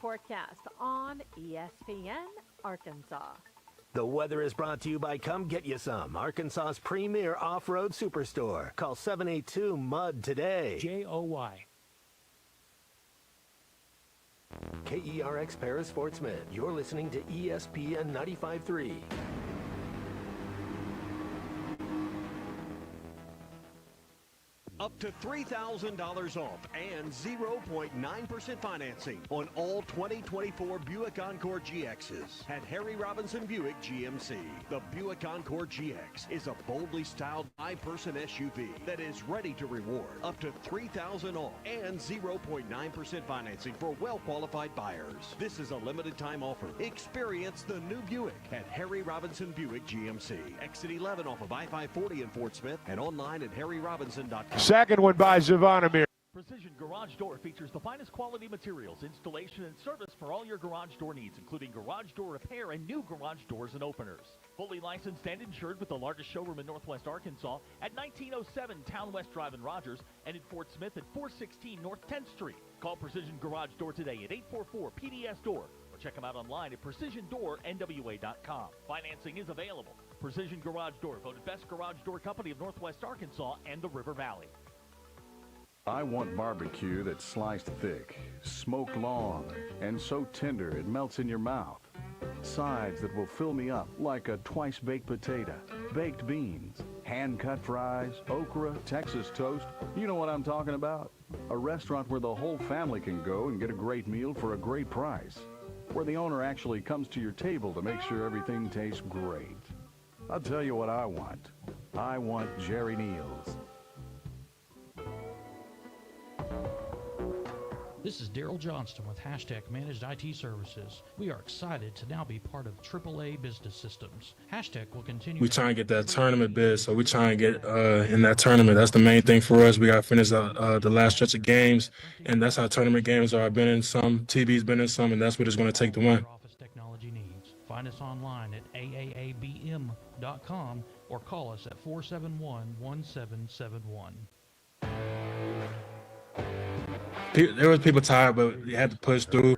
forecast on ESPN Arkansas. The weather is brought to you by Come Get You Some, Arkansas's premier off-road superstore. Call 782-MUD today. JOY. KERX Paris Fort Smith. You're listening to ESPN 95.3. Up to $3,000 off and 0.9% financing on all 2024 Buick Encore GXs at Harry Robinson Buick GMC. The Buick Encore GX is a boldly styled 5-person SUV that is ready to reward. Up to $3,000 off and 0.9% financing for well-qualified buyers. This is a limited time offer. Experience the new Buick at Harry Robinson Buick GMC. Exit 11 off of I-540 in Fort Smith and online at harryrobinson.com. Second one by Zavonimir. Precision Garage Door features the finest quality materials, installation, and service for all your garage door needs, including garage door repair and new garage doors and openers. Fully licensed and insured with the largest showroom in Northwest Arkansas at 1907 Town West Drive in Rogers and in Fort Smith at 416 North 10th Street. Call Precision Garage Door today at 844-PDS-DOOR or check them out online at precisiondoornwa.com. Financing is available. Precision Garage Door, voted best garage door company of Northwest Arkansas and the River Valley. I want barbecue that's sliced thick, smoked long, and so tender it melts in your mouth. Sides that will fill me up like a twice-baked potato, baked beans, hand-cut fries, okra, Texas toast. You know what I'm talking about? A restaurant where the whole family can go and get a great meal for a great price. Where the owner actually comes to your table to make sure everything tastes great. I'll tell you what I want. I want Jerry Neal's. This is Daryl Johnston with Hashtag Managed IT Services. We are excited to now be part of AAA Business Systems. Hashtag will continue. We try and get that tournament bid, so we try and get in that tournament. That's the main thing for us. We got to finish the last stretch of games, and that's how tournament games are. I've been in some, TB's been in some, and that's what it's going to take to win. Office technology needs. Find us online at aaabm.com or call us at 471-1771. There was people tired, but you had to push through.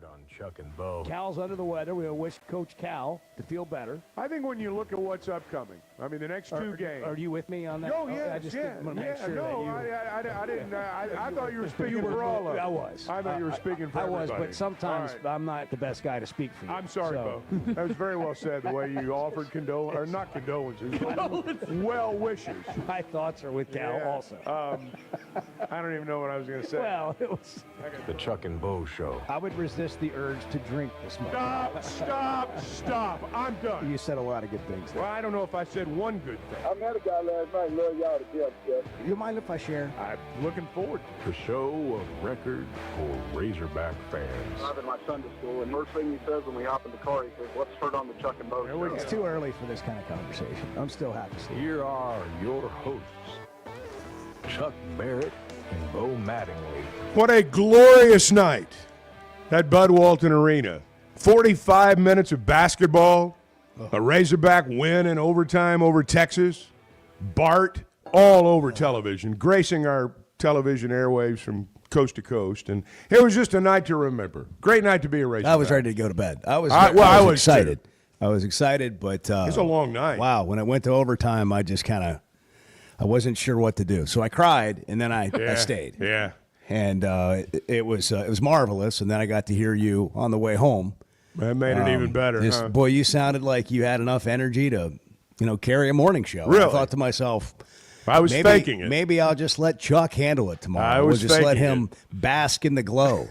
Cal's under the weather. We'll wish Coach Cal to feel better. I think when you look at what's upcoming, I mean, the next two games. Are you with me on that? Oh, yeah, I just want to make sure no, that you... I didn't. I thought you were speaking for all of us. I was. I thought you were speaking for everybody. everybody. But sometimes right. I'm not the best guy to speak for you. I'm sorry, Bo. That was very well said, the way you offered not condolences, well wishes. My thoughts are with Cal also. I don't even know what I was going to say. Well, it was... The Chuck and Bo Show. I would resist the urge to drink this morning. Stop. I'm done. You said a lot of good things there. Well, I don't know if I said one good thing. I met a guy last night. Love y'all to death, Jeff. You mind if I share? I'm looking forward. The show of record for Razorback fans. I'm in my Sunday school, and first thing he says when we hop in the car, he says, "Let's turn on the Chuck and Bo Show." It's too early for this kind of conversation. I'm still happy. Here are your hosts, Chuck Barrett and Bo Mattingly. What a glorious night at Bud Walton Arena. 45 minutes of basketball, a Razorback win in overtime over Texas, Bart all over television, gracing our television airwaves from coast to coast, and it was just a night to remember. Great night to be a Razorback. I was ready to go to bed. I was excited. Too. I was excited, but it's a long night. Wow, when it went to overtime, I just I wasn't sure what to do, so I cried, and then I stayed. Yeah, and it was marvelous, and then I got to hear you on the way home. That made it even better. Boy, you sounded like you had enough energy to, carry a morning show. Really? I thought to myself, I was faking it. Maybe I'll just let Chuck handle it tomorrow. We'll just let him bask in the glow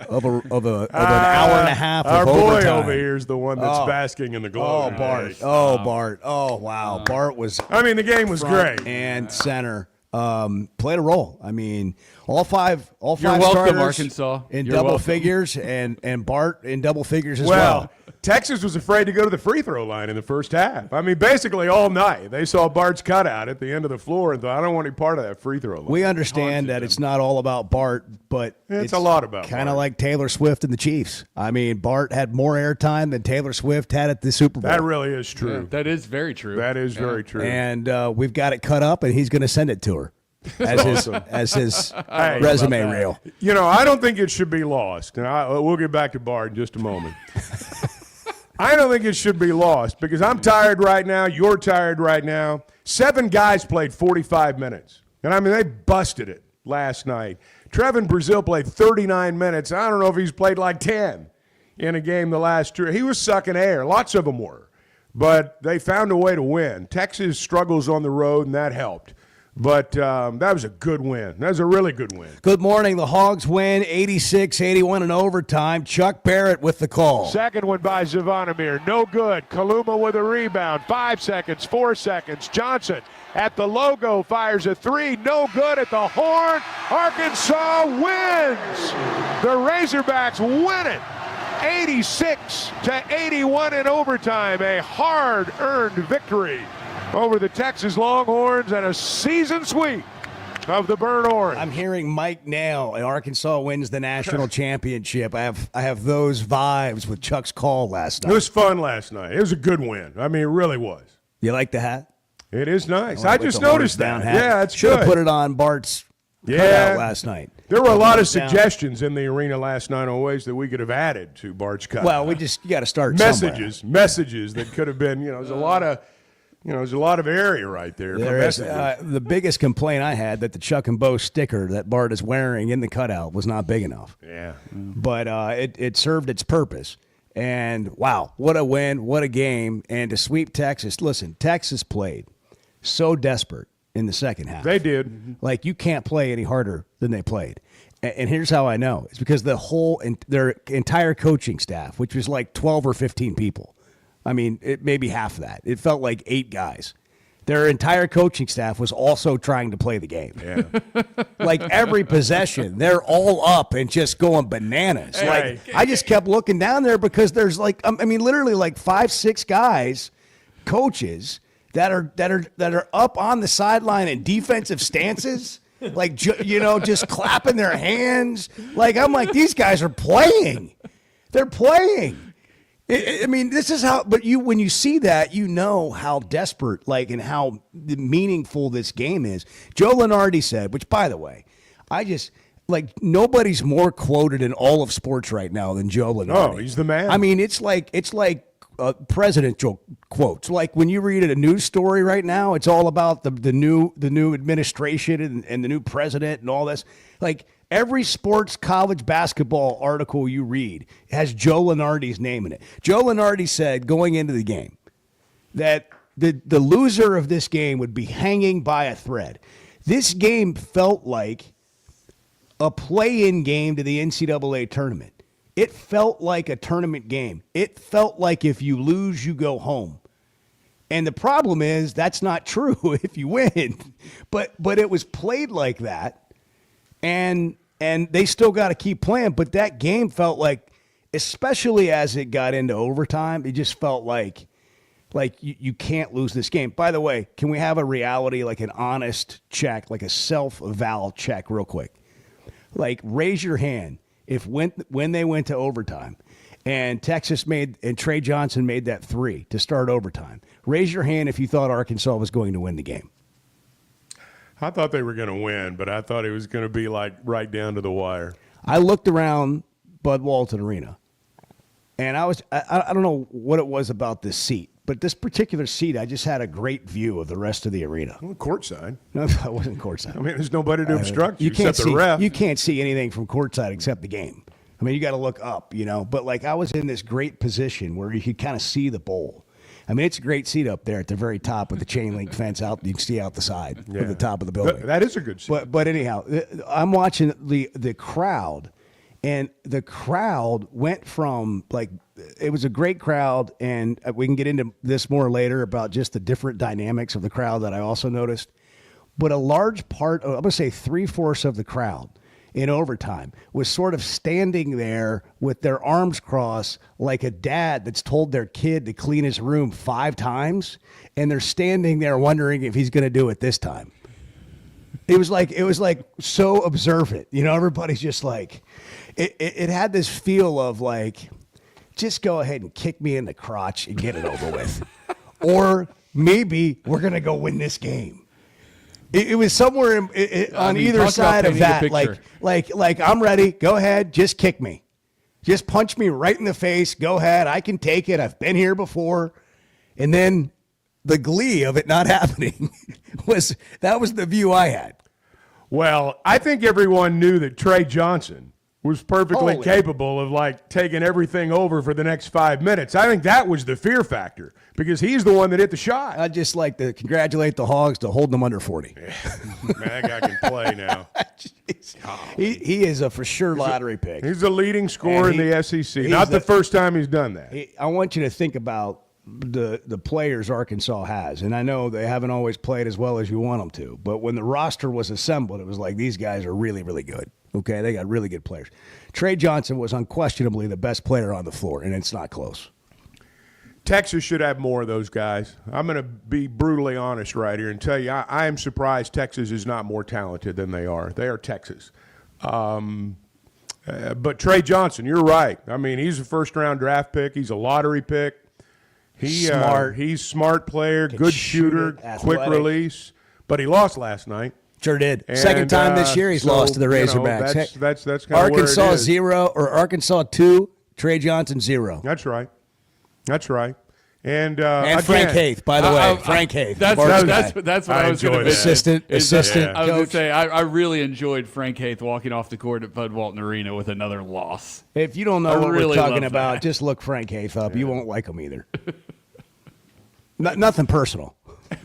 of an hour and a half of overtime. Our boy over here is the one that's basking in the glow. Oh, Bart. Oh, Bart. Oh, wow. Bart was. I mean, the game was great. And center. Played a role. I mean, all five You're starters welcome, Arkansas. in You're double welcome. figures, and Bart in double figures as well. Texas was afraid to go to the free throw line in the first half. I mean, basically all night. They saw Bart's cutout at the end of the floor and thought, I don't want any part of that free throw line. We understand that it's not all about Bart, but it's a lot about kind of like Taylor Swift and the Chiefs. I mean, Bart had more airtime than Taylor Swift had at the Super Bowl. That really is true. Yeah, that is very true. That is very true. And we've got it cut up, and he's going to send it to her. as his resume reel. You know, I don't think it should be lost. And we'll get back to Bart in just a moment. I don't think it should be lost because I'm tired right now. You're tired right now. 7 guys played 45 minutes. And, I mean, they busted it last night. Trevon Brazil played 39 minutes. I don't know if he's played like 10 in a game the last 2. He was sucking air. Lots of them were. But they found a way to win. Texas struggles on the road, and that helped. But that was a good win. That was a really good win. Good morning. The Hogs win 86-81 in overtime. Chuck Barrett with the call. Second one by Zavonimir. No good. Kaluma with a rebound. 5 seconds, 4 seconds. Johnson at the logo fires a 3. No good at the horn. Arkansas wins. The Razorbacks win it. 86-81 in overtime. A hard-earned victory over the Texas Longhorns and a season sweep of the Burnt Orange. I'm hearing Mike Nail, and Arkansas wins the national championship. I have those vibes with Chuck's call last night. It was fun last night. It was a good win. I mean, it really was. You like the hat? It is nice. I just noticed that. Hat. Yeah, it's Should good. have put it on Bart's cutout last night. There were a lot of suggestions in the arena last night on ways that we could have added to Bart's cutout. Well, you got to start messages somewhere. That could have been. There's a lot of. There's a lot of area right there. There is. The biggest complaint I had that the Chuck and Bo sticker that Bart is wearing in the cutout was not big enough. Yeah. But it served its purpose. And, wow, what a win, what a game. And to sweep Texas. Listen, Texas played so desperate in the second half. They did. Like, you can't play any harder than they played. And here's how I know. It's because their entire coaching staff, which was like 12 or 15 people, I mean, it maybe half of that. It felt like 8 guys. Their entire coaching staff was also trying to play the game. Yeah. Like every possession, they're all up and just going bananas. Hey. I just kept looking down there because there's literally like 5-6 guys, coaches that are up on the sideline in defensive stances, like just clapping their hands. Like I'm like, these guys are playing. They're playing. I mean, this is how. But when you see that, you know how desperate, and how meaningful this game is. Joe Lunardi said, which, by the way, nobody's more quoted in all of sports right now than Joe Lunardi. Oh, he's the man. I mean, it's like presidential quotes. Like when you read a news story right now, it's all about the new administration and the new president and all this. Like. Every sports college basketball article you read has Joe Lunardi's name in it. Joe Lunardi said going into the game that the loser of this game would be hanging by a thread. This game felt like a play-in game to the NCAA tournament. It felt like a tournament game. It felt like if you lose, you go home. And the problem is that's not true if you win. But it was played like that. And they still got to keep playing. But that game felt like, especially as it got into overtime, it just felt like you can't lose this game. By the way, can we have a reality, like an honest check, like a self-eval check real quick? Like, raise your hand if when they went to overtime and Texas and Trey Johnson made that 3 to start overtime. Raise your hand if you thought Arkansas was going to win the game. I thought they were going to win, but I thought it was going to be like right down to the wire. I looked around Bud Walton Arena, and I don't know what it was about this seat, but this particular seat, I just had a great view of the rest of the arena. Well, courtside. No, I wasn't courtside. I mean, there's nobody to obstruct you can't except the ref. You can't see anything from courtside except the game. I mean, you got to look up, But, I was in this great position where you could kind of see the bowl. I mean, it's a great seat up there at the very top with the chain link fence out. You can see out the side of the top of the building. That is a good seat. But anyhow, I'm watching the crowd, and the crowd went from it was a great crowd, and we can get into this more later about just the different dynamics of the crowd that I also noticed. But a large part, I'm going to say 3/4 of the crowd in overtime was sort of standing there with their arms crossed like a dad that's told their kid to clean his room 5 times, and they're standing there wondering if he's going to do it this time. It was like so observant, everybody's just like, it had this feel of just go ahead and kick me in the crotch and get it over with. Or maybe we're going to go win this game. It was somewhere on either side of that. Like I'm ready. Go ahead. Just kick me. Just punch me right in the face. Go ahead. I can take it. I've been here before. And then the glee of it not happening was the view I had. Well, I think everyone knew that Trey Johnson was perfectly capable of like taking everything over for the next 5 minutes. I think that was the fear factor because he's the one that hit the shot. I'd just like to congratulate the Hogs to hold them under 40. Man, that guy can play now. He is a for sure lottery pick. He's the leading scorer in the SEC. Not the first time he's done that. I want you to think about the players Arkansas has, and I know they haven't always played as well as you want them to, but when the roster was assembled, it was like these guys are really, really good. Okay, they got really good players. Trey Johnson was unquestionably the best player on the floor, and it's not close. Texas should have more of those guys. I'm going to be brutally honest right here and tell you I am surprised Texas is not more talented than they are. They are Texas. But Trey Johnson, you're right. I mean, he's a first-round draft pick. He's a lottery pick. Smart. He's smart player, good shooter, quick release. But he lost last night. Sure did. Second time this year he's lost to the Razorbacks. That's kind of Arkansas where it is. 0 or Arkansas 2, Trey Johnson 0. That's right. And Frank Haith, by the way. Frank Haith. That's what I was going to Assistant I was going coach. to say, I really enjoyed Frank Haith walking off the court at Bud Walton Arena with another loss. If you don't know what we're talking about, just look Frank Haith up. You won't like him either. Nothing personal.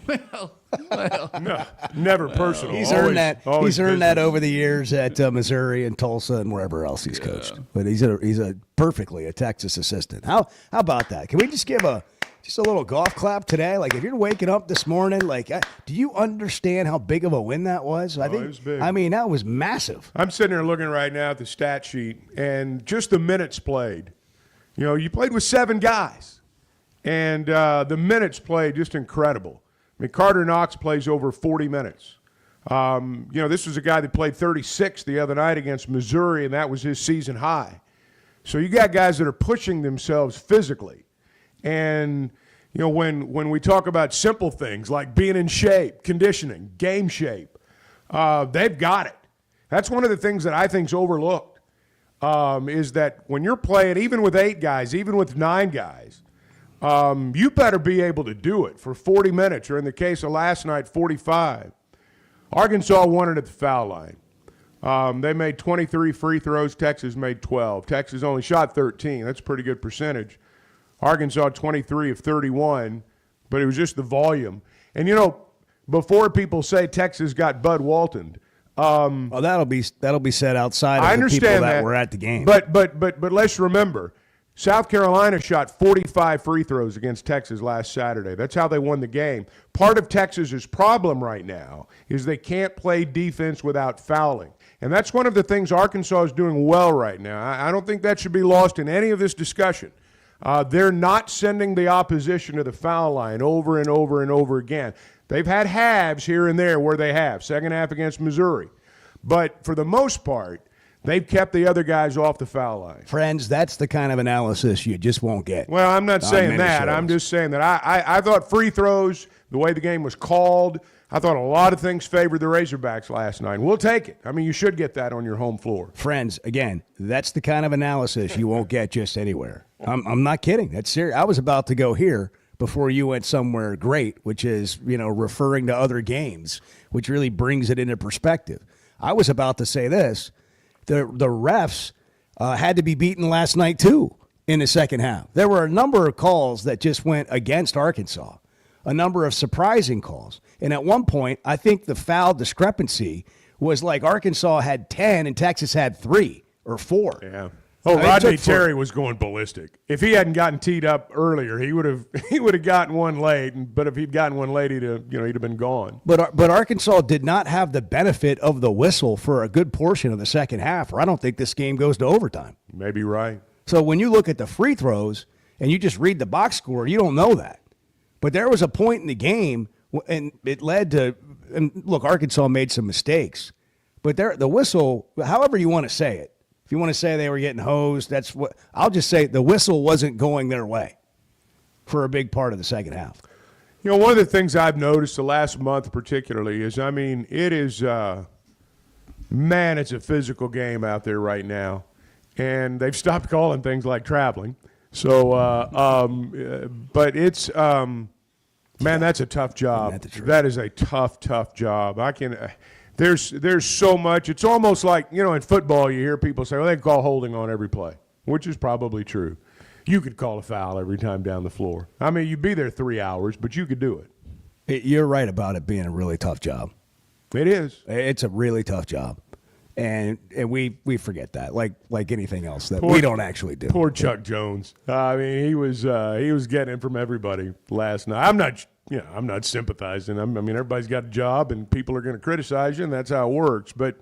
No, never personal. He's earned that. He's earned that over the years at Missouri and Tulsa and wherever else he's coached. But he's perfectly a Texas assistant. How about that? Can we just give a little golf clap today? Like if you're waking up this morning, like do you understand how big of a win that was? I think it was big. I mean that was massive. I'm sitting there looking right now at the stat sheet and just the minutes played. You played with 7 guys, and the minutes played just incredible. I mean, Carter Knox plays over 40 minutes. This was a guy that played 36 the other night against Missouri, and that was his season high. So you got guys that are pushing themselves physically. And, when we talk about simple things like being in shape, conditioning, game shape, they've got it. That's one of the things that I think is overlooked, is that when you're playing, even with 8 guys, even with 9 guys, you better be able to do it for 40 minutes, or in the case of last night, 45. Arkansas won it at the foul line. They made 23 free throws. Texas made 12. Texas only shot 13. That's a pretty good percentage. Arkansas 23 of 31, but it was just the volume. And, before people say Texas got Bud Waltoned, that'll be said outside of the people that were at the game. But let's remember, South Carolina shot 45 free throws against Texas last Saturday. That's how they won the game. Part of Texas's problem right now is they can't play defense without fouling. And that's one of the things Arkansas is doing well right now. I don't think that should be lost in any of this discussion. They're not sending the opposition to the foul line over and over and over again. They've had halves here and there where they have. Second half against Missouri. But for the most part, they've kept the other guys off the foul line. Friends, that's the kind of analysis you just won't get. Well, I'm not saying that. I'm just saying that I thought free throws, the way the game was called, I thought a lot of things favored the Razorbacks last night. We'll take it. I mean, you should get that on your home floor. Friends, again, that's the kind of analysis you won't get just anywhere. I'm not kidding. That's serious. I was about to go here before you went somewhere great, which is, referring to other games, which really brings it into perspective. I was about to say this. The refs had to be beaten last night, too, in the second half. There were a number of calls that just went against Arkansas, a number of surprising calls. And at one point, I think the foul discrepancy was like Arkansas had 10 and Texas had 3 or 4. Yeah. Oh, Rodney Terry was going ballistic. If he hadn't gotten teed up earlier, he would have gotten one late. But if he'd gotten one late, he'd have been gone. But Arkansas did not have the benefit of the whistle for a good portion of the second half, or I don't think this game goes to overtime. Maybe right. So when you look at the free throws and you just read the box score, you don't know that. But there was a point in the game, and it led to. And look, Arkansas made some mistakes, but the whistle, however you want to say it. If you want to say they were getting hosed, that's what I'll just say. The whistle wasn't going their way for a big part of the second half. You know, one of the things I've noticed the last month particularly is, I mean, it is, man, it's a physical game out there right now. And they've stopped calling things like traveling. So, but it's, man, that's a tough job. That is a tough job. I can, there's so much. It's almost like, you know, in football you hear people say, well, they can call holding on every play, which is probably true. You could call a foul every time down the floor. I mean, you'd be there 3 hours, but you could do it. You're right about it being a really tough job. It is. It's a really tough job. And we forget that, like anything else that we don't actually do. Poor Chuck Jones. I mean, he was getting it from everybody last night. I'm not sympathizing. I mean, everybody's got a job, and people are going to criticize you, and that's how it works. But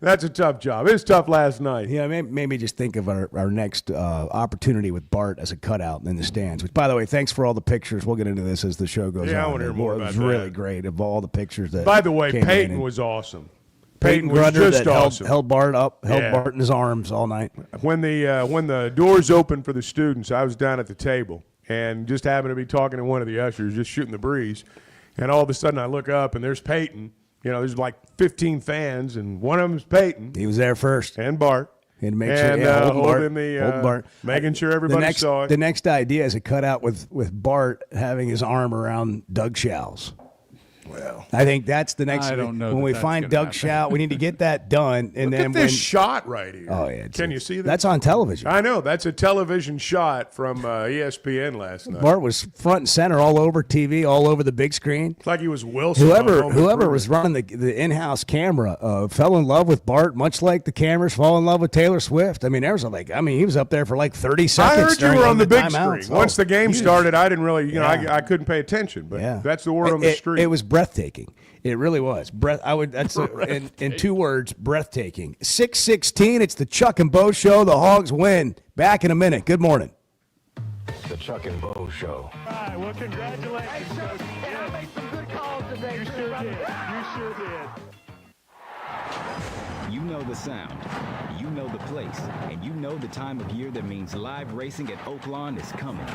that's a tough job. It was tough last night. Yeah, maybe just think of our next opportunity with Bart as a cutout in the stands. Which, by the way, thanks for all the pictures. We'll get into this as the show goes on. Yeah, I want to hear more about that. It was really great of all the pictures that. By the way, came Peyton in. was awesome. Peyton was Grunder just that awesome. held Bart up, Bart in his arms all night. When the doors opened for the students, I was down at the table and just happened to be talking to one of the ushers, just shooting the breeze. And all of a sudden I look up and there's Peyton. You know, there's like 15 fans, and one of them is Peyton. He was there first. And Bart. And make sure, holding Bart. Making sure everybody saw it. The next idea is a cutout with Bart having his arm around Doug Schau's. Well, I think that's the next. I don't know when we find Doug Schau, we need to get that done. And Look then at this shot right here. Oh yeah, can you see that? That's on television. I know that's a television shot from ESPN last night. Bart was front and center all over TV, all over the big screen. It's like he was Wilson. Whoever was running the in-house camera fell in love with Bart, much like the cameras fall in love with Taylor Swift. I mean, he was up there for like 30 seconds. I heard you were on the big timeouts. screen. Once the game started, I didn't really, I couldn't pay attention. But that's the word on the street. It was breathtaking. It really was. In 2 words, breathtaking. 6:16. It's the Chuck and Bo Show. The Hogs win. Back in a minute. Good morning. The Chuck and Bo Show. All right, well, congratulations, Coach. I made some good calls today. You sure did. You sure did. You know the sound, you know the place, and you know the time of year that means live racing at Oaklawn is coming.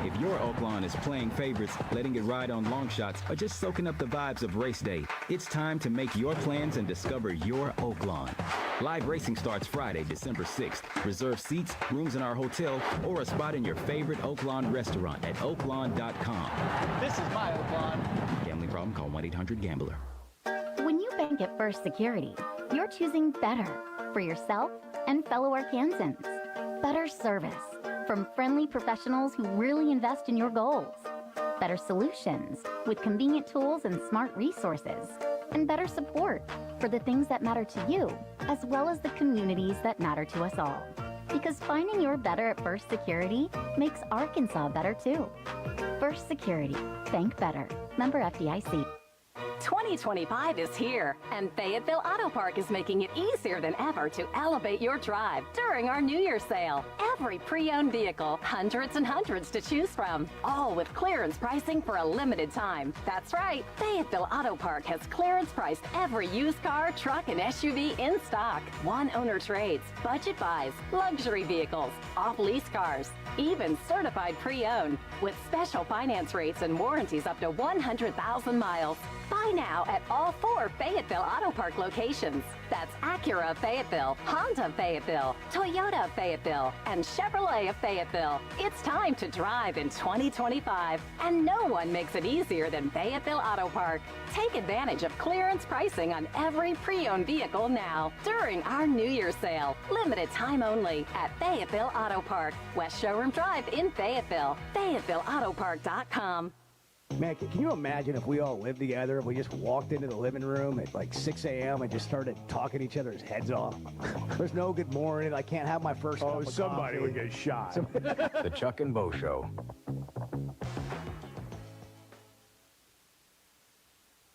If your Oaklawn is playing favorites, letting it ride on long shots, or just soaking up the vibes of race day, it's time to make your plans and discover your Oaklawn. Live racing starts Friday, December 6th. Reserve seats, rooms in our hotel, or a spot in your favorite Oaklawn restaurant at oaklawn.com. This is my Oaklawn. Gambling problem? Call 1-800-GAMBLER. When you bank at First Security, you're choosing better for yourself and fellow Arkansans. Better service from friendly professionals who really invest in your goals. Better solutions with convenient tools and smart resources. And better support for the things that matter to you, as well as the communities that matter to us all. Because finding your better at First Security makes Arkansas better too. First Security. Bank better. Member FDIC. 2025 is here, and Fayetteville Auto Park is making it easier than ever to elevate your drive during our New Year's sale. Every pre-owned vehicle, hundreds and hundreds to choose from, all with clearance pricing for a limited time. That's right, Fayetteville Auto Park has clearance priced every used car, truck, and SUV in stock. One-owner trades, budget buys, luxury vehicles, off-lease cars, even certified pre-owned, with special finance rates and warranties up to 100,000 miles. Buy now at all 4 Fayetteville Auto Park locations. That's Acura of Fayetteville, Honda of Fayetteville, Toyota of Fayetteville, and Chevrolet of Fayetteville. It's time to drive in 2025, and no one makes it easier than Fayetteville Auto Park. Take advantage of clearance pricing on every pre-owned vehicle now during our New Year's sale. Limited time only at Fayetteville Auto Park, West Showroom Drive in Fayetteville. FayettevilleAutoPark.com. Man, can you imagine if we all lived together, if we just walked into the living room at like 6 a.m. and just started talking each other's heads off? There's no good morning. I can't have my first cup of somebody coffee. would get shot. The Chuck and Bo Show.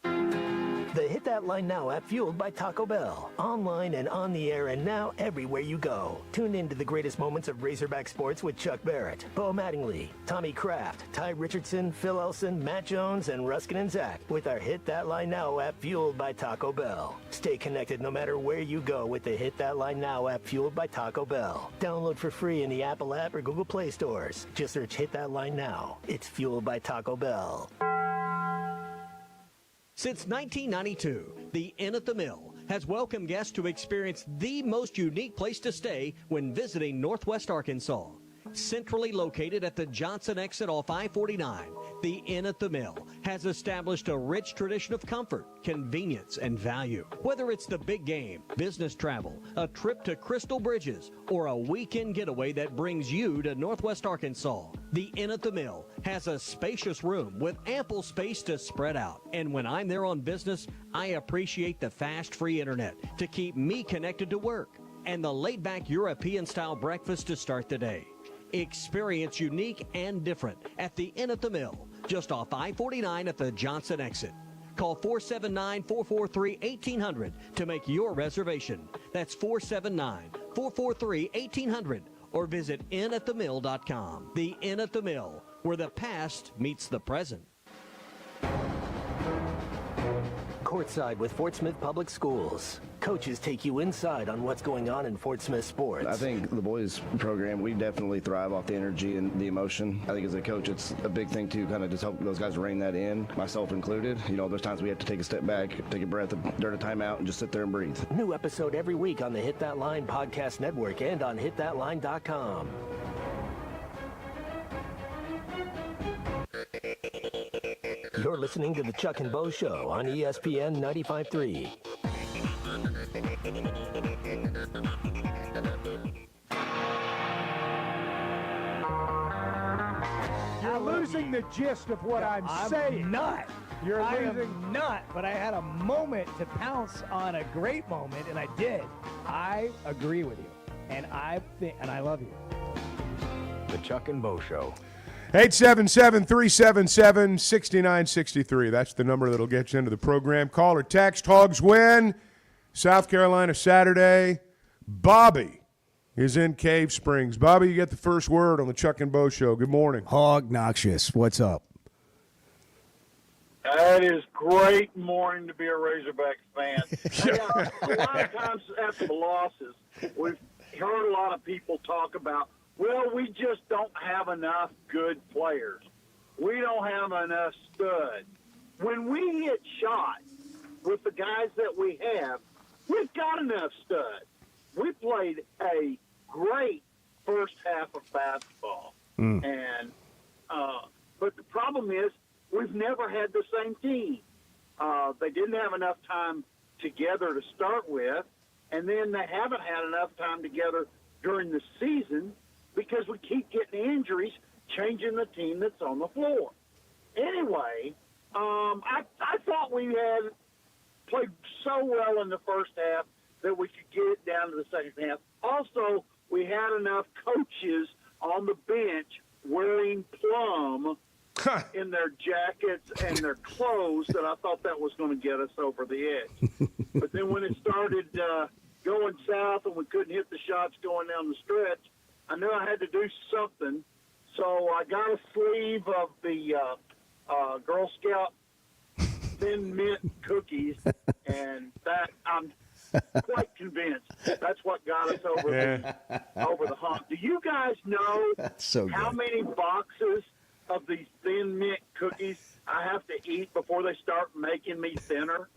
The Hit That That Line Now app fueled by Taco Bell. Online and on the air and now everywhere you go. Tune in to the greatest moments of Razorback sports with Chuck Barrett, Bo Mattingly, Tommy Kraft, Ty Richardson, Phil Elson, Matt Jones, and Ruskin and Zach with our Hit That Line Now app fueled by Taco Bell. Stay connected no matter where you go with the Hit That Line Now app fueled by Taco Bell. Download for free in the Apple app or Google Play stores. Just search Hit That Line Now. It's fueled by Taco Bell. Since 1992, the Inn at the Mill has welcomed guests to experience the most unique place to stay when visiting Northwest Arkansas. Centrally located at the Johnson exit off I-49, the Inn at the Mill has established a rich tradition of comfort, convenience, and value. Whether it's the big game, business travel, a trip to Crystal Bridges, or a weekend getaway that brings you to Northwest Arkansas, the Inn at the Mill has a spacious room with ample space to spread out. And when I'm there on business, I appreciate the fast, free internet to keep me connected to work and the laid-back European-style breakfast to start the day. Experience unique and different at the Inn at the Mill, just off I-49 at the Johnson exit. Call 479-443-1800 to make your reservation. That's 479-443-1800 or visit innatthemill.com. The Inn at the Mill, where the past meets the present. Courtside with Fort Smith Public Schools. Coaches take you inside on what's going on in Fort Smith sports. I think the boys program, we definitely thrive off the energy and the emotion. I think as a coach, it's a big thing to kind of just help those guys rein that in, myself included. You know, there's times we have to take a step back, take a breath during a timeout, and just sit there and breathe. New episode every week on the Hit That Line podcast network and on hitthatline.com. You're listening to the Chuck and Bo Show on ESPN 95.3. You're losing the gist of what I'm saying. I'm not. You're I losing. am not, but I had a moment to pounce on a great moment, and I did. I agree with you, and I love you. The Chuck and Bo Show. 877-377-6963. That's the number that'll get you into the program. Call or text. Hogs win. South Carolina Saturday. Bobby is in Cave Springs. Bobby, you get the first word on the Chuck and Bo Show. Good morning. Hog Noxious. What's up? That is great morning to be a Razorback fan. A lot of times after the losses, we've heard a lot of people talk about, well, we just don't have enough good players. We don't have enough studs. When we hit shots with the guys that we have, we've got enough studs. We played a great first half of basketball. And but the problem is we've never had the same team. They didn't have enough time together to start with, and then they haven't had enough time together during the season because we keep getting injuries, changing the team that's on the floor. Anyway, I thought we had played so well in the first half that we could get it down to the second half. Also, we had enough coaches on the bench wearing plum in their jackets and their clothes that I thought that was going to get us over the edge. But then when it started going south and we couldn't hit the shots going down the stretch, I knew I had to do something. So I got a sleeve of the Girl Scout Thin Mint cookies, and that I'm quite convinced that's what got us over the hump. Do you guys know how many boxes of these Thin Mint cookies I have to eat before they start making me thinner?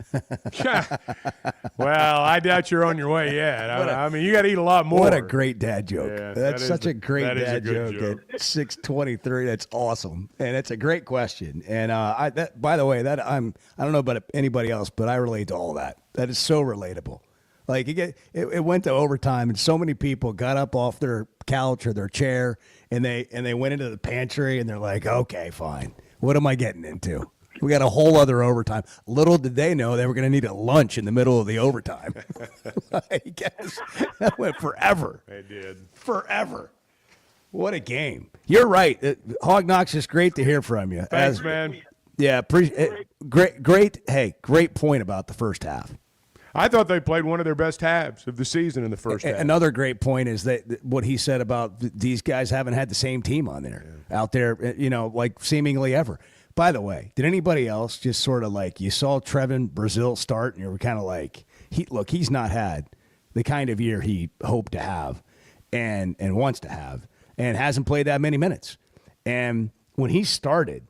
Well, I doubt you're on your way yet. I mean, you got to eat a lot more. What a great dad joke. Yeah, that's such a great dad joke at 6:23. That's awesome. And it's a great question. And by the way, I don't know about anybody else, but I relate to all that. That is so relatable. Like it went to overtime, and so many people got up off their couch or their chair, and they went into the pantry, and they're like, okay, fine. What am I getting into? We got a whole other overtime. Little did they know they were going to need a lunch in the middle of the overtime. I guess that went forever. They did. Forever. What a game. You're right. Hog Knox is great to hear from you. Thanks, man. Yeah, great point about the first half. I thought they played one of their best halves of the season in the first half. Another great point is that what he said about these guys haven't had the same team on there, out there, like seemingly ever. By the way, did anybody else just sort of like, you saw Trevon Brazil start and you were kind of like, he's not had the kind of year he hoped to have and wants to have and hasn't played that many minutes. And when he started,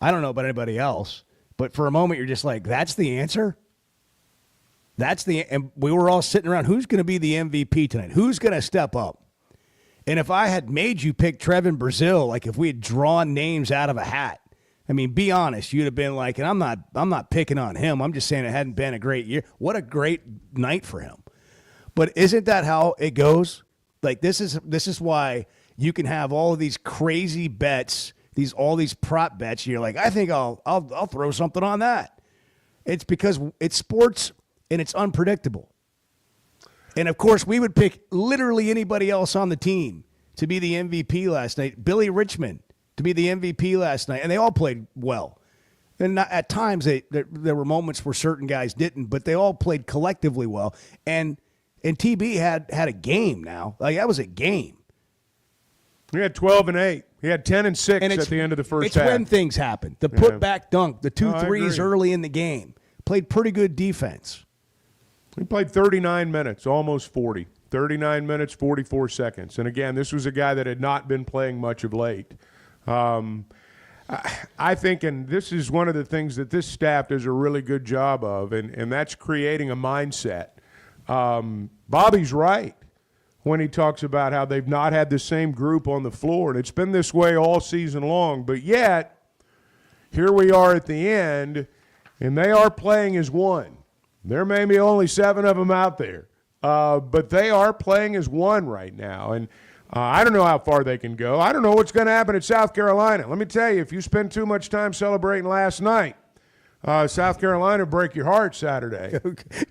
I don't know about anybody else, but for a moment you're just like, that's the answer? And we were all sitting around, who's going to be the MVP tonight? Who's going to step up? And if I had made you pick Trevon Brazil, like if we had drawn names out of a hat, I mean, be honest, you'd have been like, and I'm not picking on him. I'm just saying it hadn't been a great year. What a great night for him. But isn't that how it goes? Like this is why you can have all of these crazy bets, all these prop bets. You're like, I think I'll throw something on that. It's because it's sports. And it's unpredictable. And, of course, we would pick literally anybody else on the team to be the MVP last night. Billy Richmond to be the MVP last night. And they all played well. And at times there were moments where certain guys didn't, but they all played collectively well. And TB had a game now. Like, that was a game. He had 12 and 8. He had 10 and 6 at the end of the first half. It's when things happen. The put-back dunk, the 2 threes early in the game. Played pretty good defense. He played 39 minutes, almost 40. 39 minutes, 44 seconds. And again, this was a guy that had not been playing much of late. I think, and this is one of the things that this staff does a really good job of, and that's creating a mindset. Bobby's right when he talks about how they've not had the same group on the floor, and it's been this way all season long. But yet, here we are at the end, and they are playing as one. There may be only 7 of them out there, but they are playing as one right now. And I don't know how far they can go. I don't know what's going to happen at South Carolina. Let me tell you, if you spend too much time celebrating last night, South Carolina break your heart Saturday.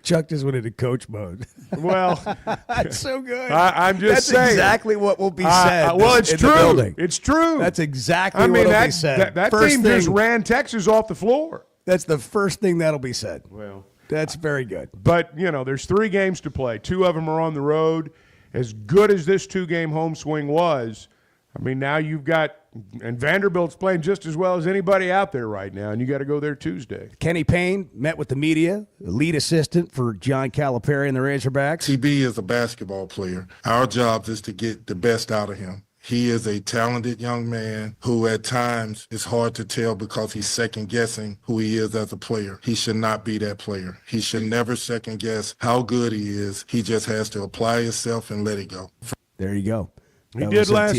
Chuck just went into coach mode. Well, that's so good. I'm just saying. That's exactly what will be said. Well, it's in true. The building. It's true. That's exactly what will be said. That team just ran Texas off the floor. That's the first thing that'll be said. Well, that's very good. But, there's 3 games to play. 2 of them are on the road. As good as this 2-game home swing was, I mean, now you've got – and Vanderbilt's playing just as well as anybody out there right now, and you got to go there Tuesday. Kenny Payne met with the media, lead assistant for John Calipari and the Razorbacks. TB is a basketball player. Our job is to get the best out of him. He is a talented young man who at times is hard to tell because he's second-guessing who he is as a player. He should not be that player. He should never second-guess how good he is. He just has to apply himself and let it go. There you go. He did last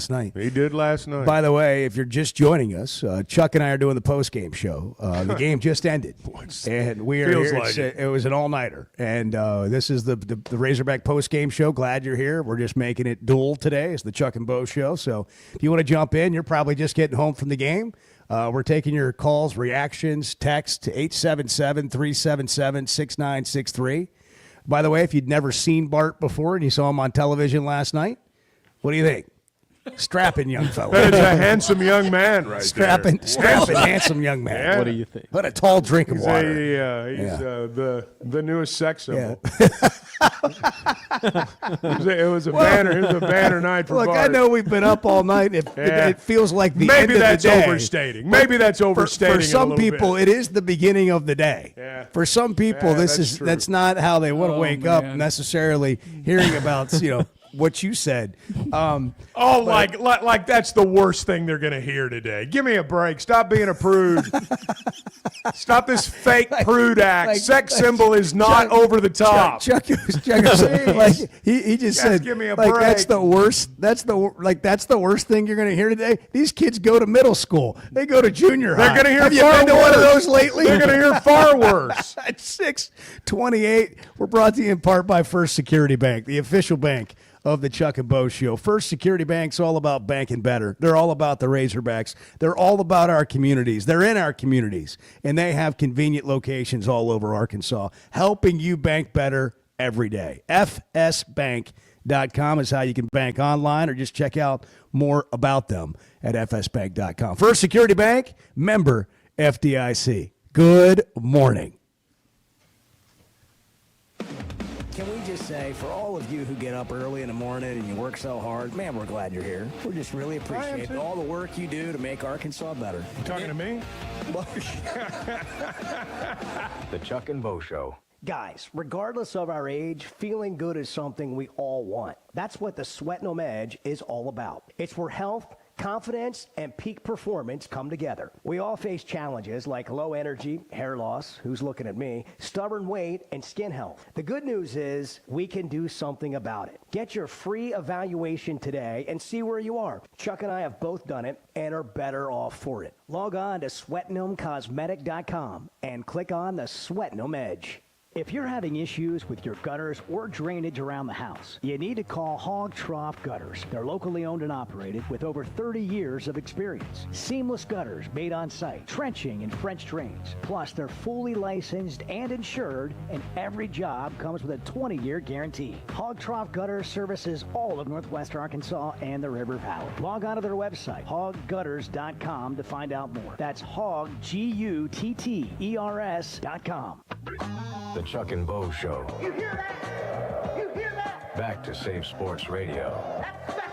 night. He did last night. By the way, if you're just joining us, Chuck and I are doing the post-game show. The game just ended, and we are here. Like it was an all-nighter, and this is the Razorback post-game show. Glad you're here. We're just making it dual today. It's the Chuck and Bo show. So if you want to jump in, you're probably just getting home from the game. We're taking your calls, reactions, text to 877-377-6963. By the way, if you'd never seen Bart before and you saw him on television last night, what do you think? Strapping young fellow. That is a handsome young man right strapping, there. Strapping, handsome young man. Yeah. What do you think? What a tall drink of water. He's the newest sex symbol. It was a banner. It was a banner night for Look, Bart. I know we've been up all night. It feels like the end of the day. Overstating. Maybe that's overstating. For some people, bit. it is the beginning of the day. Yeah. For some people, that's not how they want to wake up necessarily. Hearing about what you said. Like that's the worst thing they're going to hear today. Give me a break. Stop being a prude. Stop this fake prude act. Sex symbol is not over the top. Chuck he just said, give me a break. break. That's the worst. That's the worst thing you're going to hear today. These kids go to middle school. They go to junior high. They're going to hear Have far you been to worse. one of those lately? They're going to hear far worse. At 6:28, we're brought to you in part by First Security Bank, the official bank of the Chuck and Bo Show. First Security Bank's all about banking better. They're all about the Razorbacks. They're all about our communities. They're in our communities, and they have convenient locations all over Arkansas, helping you bank better every day. FSBank.com is how you can bank online, or just check out more about them at fsbank.com. First Security Bank, member FDIC. Good morning. Can we just say, for all of you who get up early in the morning and you work so hard, man, we're glad you're here. We just really appreciate all the work you do to make Arkansas better. You talking to me? The Chuck and Bo Show. Guys, regardless of our age, feeling good is something we all want. That's what the Sweat No Edge is all about. It's where health, confidence, and peak performance come together. We all face challenges like low energy, hair loss, who's looking at me, stubborn weight, and skin health. The good news is we can do something about it. Get your free evaluation today and see where you are. Chuck and I have both done it and are better off for it. Log on to sweatnomcosmetic.com and click on the Sweat No Edge. If you're having issues with your gutters or drainage around the house, you need to call Hog Trough Gutters. They're locally owned and operated with over 30 years of experience. Seamless gutters made on site, trenching and French drains. Plus, they're fully licensed and insured, and every job comes with a 20-year guarantee. Hog Trough Gutters services all of Northwest Arkansas and the River Valley. Log on to their website, hoggutters.com, to find out more. That's hog, Gutters.com. The Chuck and Bo Show. You hear that? You hear that? Back to Save Sports Radio. That's special.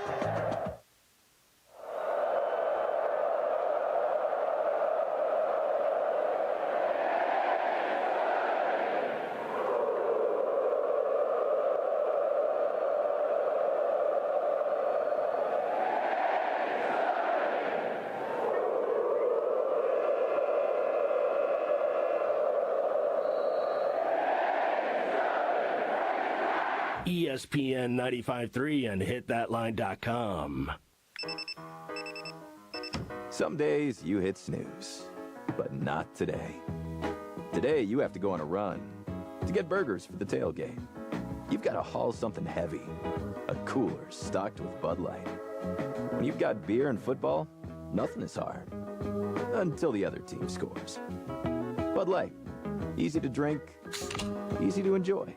ESPN 95.3 and hitthatline.com. Some days you hit snooze, but not today. Today you have to go on a run to get burgers for the tailgate. You've got to haul something heavy, a cooler stocked with Bud Light. When you've got beer and football, nothing is hard, until the other team scores. Bud Light, easy to drink, easy to enjoy.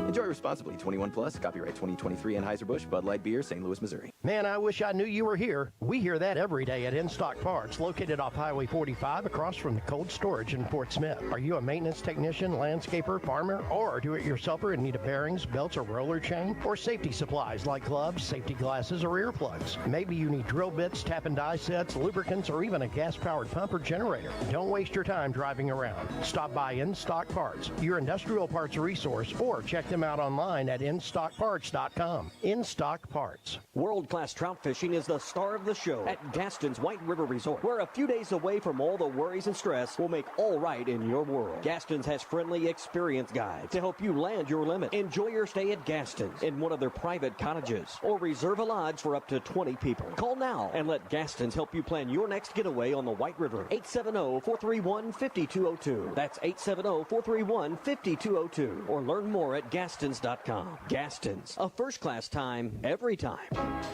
Enjoy responsibly. 21 plus. Copyright 2023 Anheuser-Busch Bud Light Beer, St. Louis, Missouri. Man, I wish I knew you were here. We hear that every day at In Stock Parts, located off Highway 45 across from the cold storage in Fort Smith. Are you a maintenance technician, landscaper, farmer, or a do-it-yourselfer in need of bearings, belts, or roller chain? Or safety supplies like gloves, safety glasses, or earplugs? Maybe you need drill bits, tap and die sets, lubricants, or even a gas-powered pump or generator. Don't waste your time driving around. Stop by In Stock Parts, your industrial parts resource, or check them out online at InStockParts.com. In Stock Parts. World-class trout fishing is the star of the show at Gaston's White River Resort, where a few days away from all the worries and stress will make all right in your world. Gaston's has friendly, experienced guides to help you land your limit. Enjoy your stay at Gaston's in one of their private cottages, or reserve a lodge for up to 20 people. Call now and let Gaston's help you plan your next getaway on the White River. 870-431-5202. That's 870-431-5202. Or learn more at Gaston's.com. Gaston's, a first-class time, every time.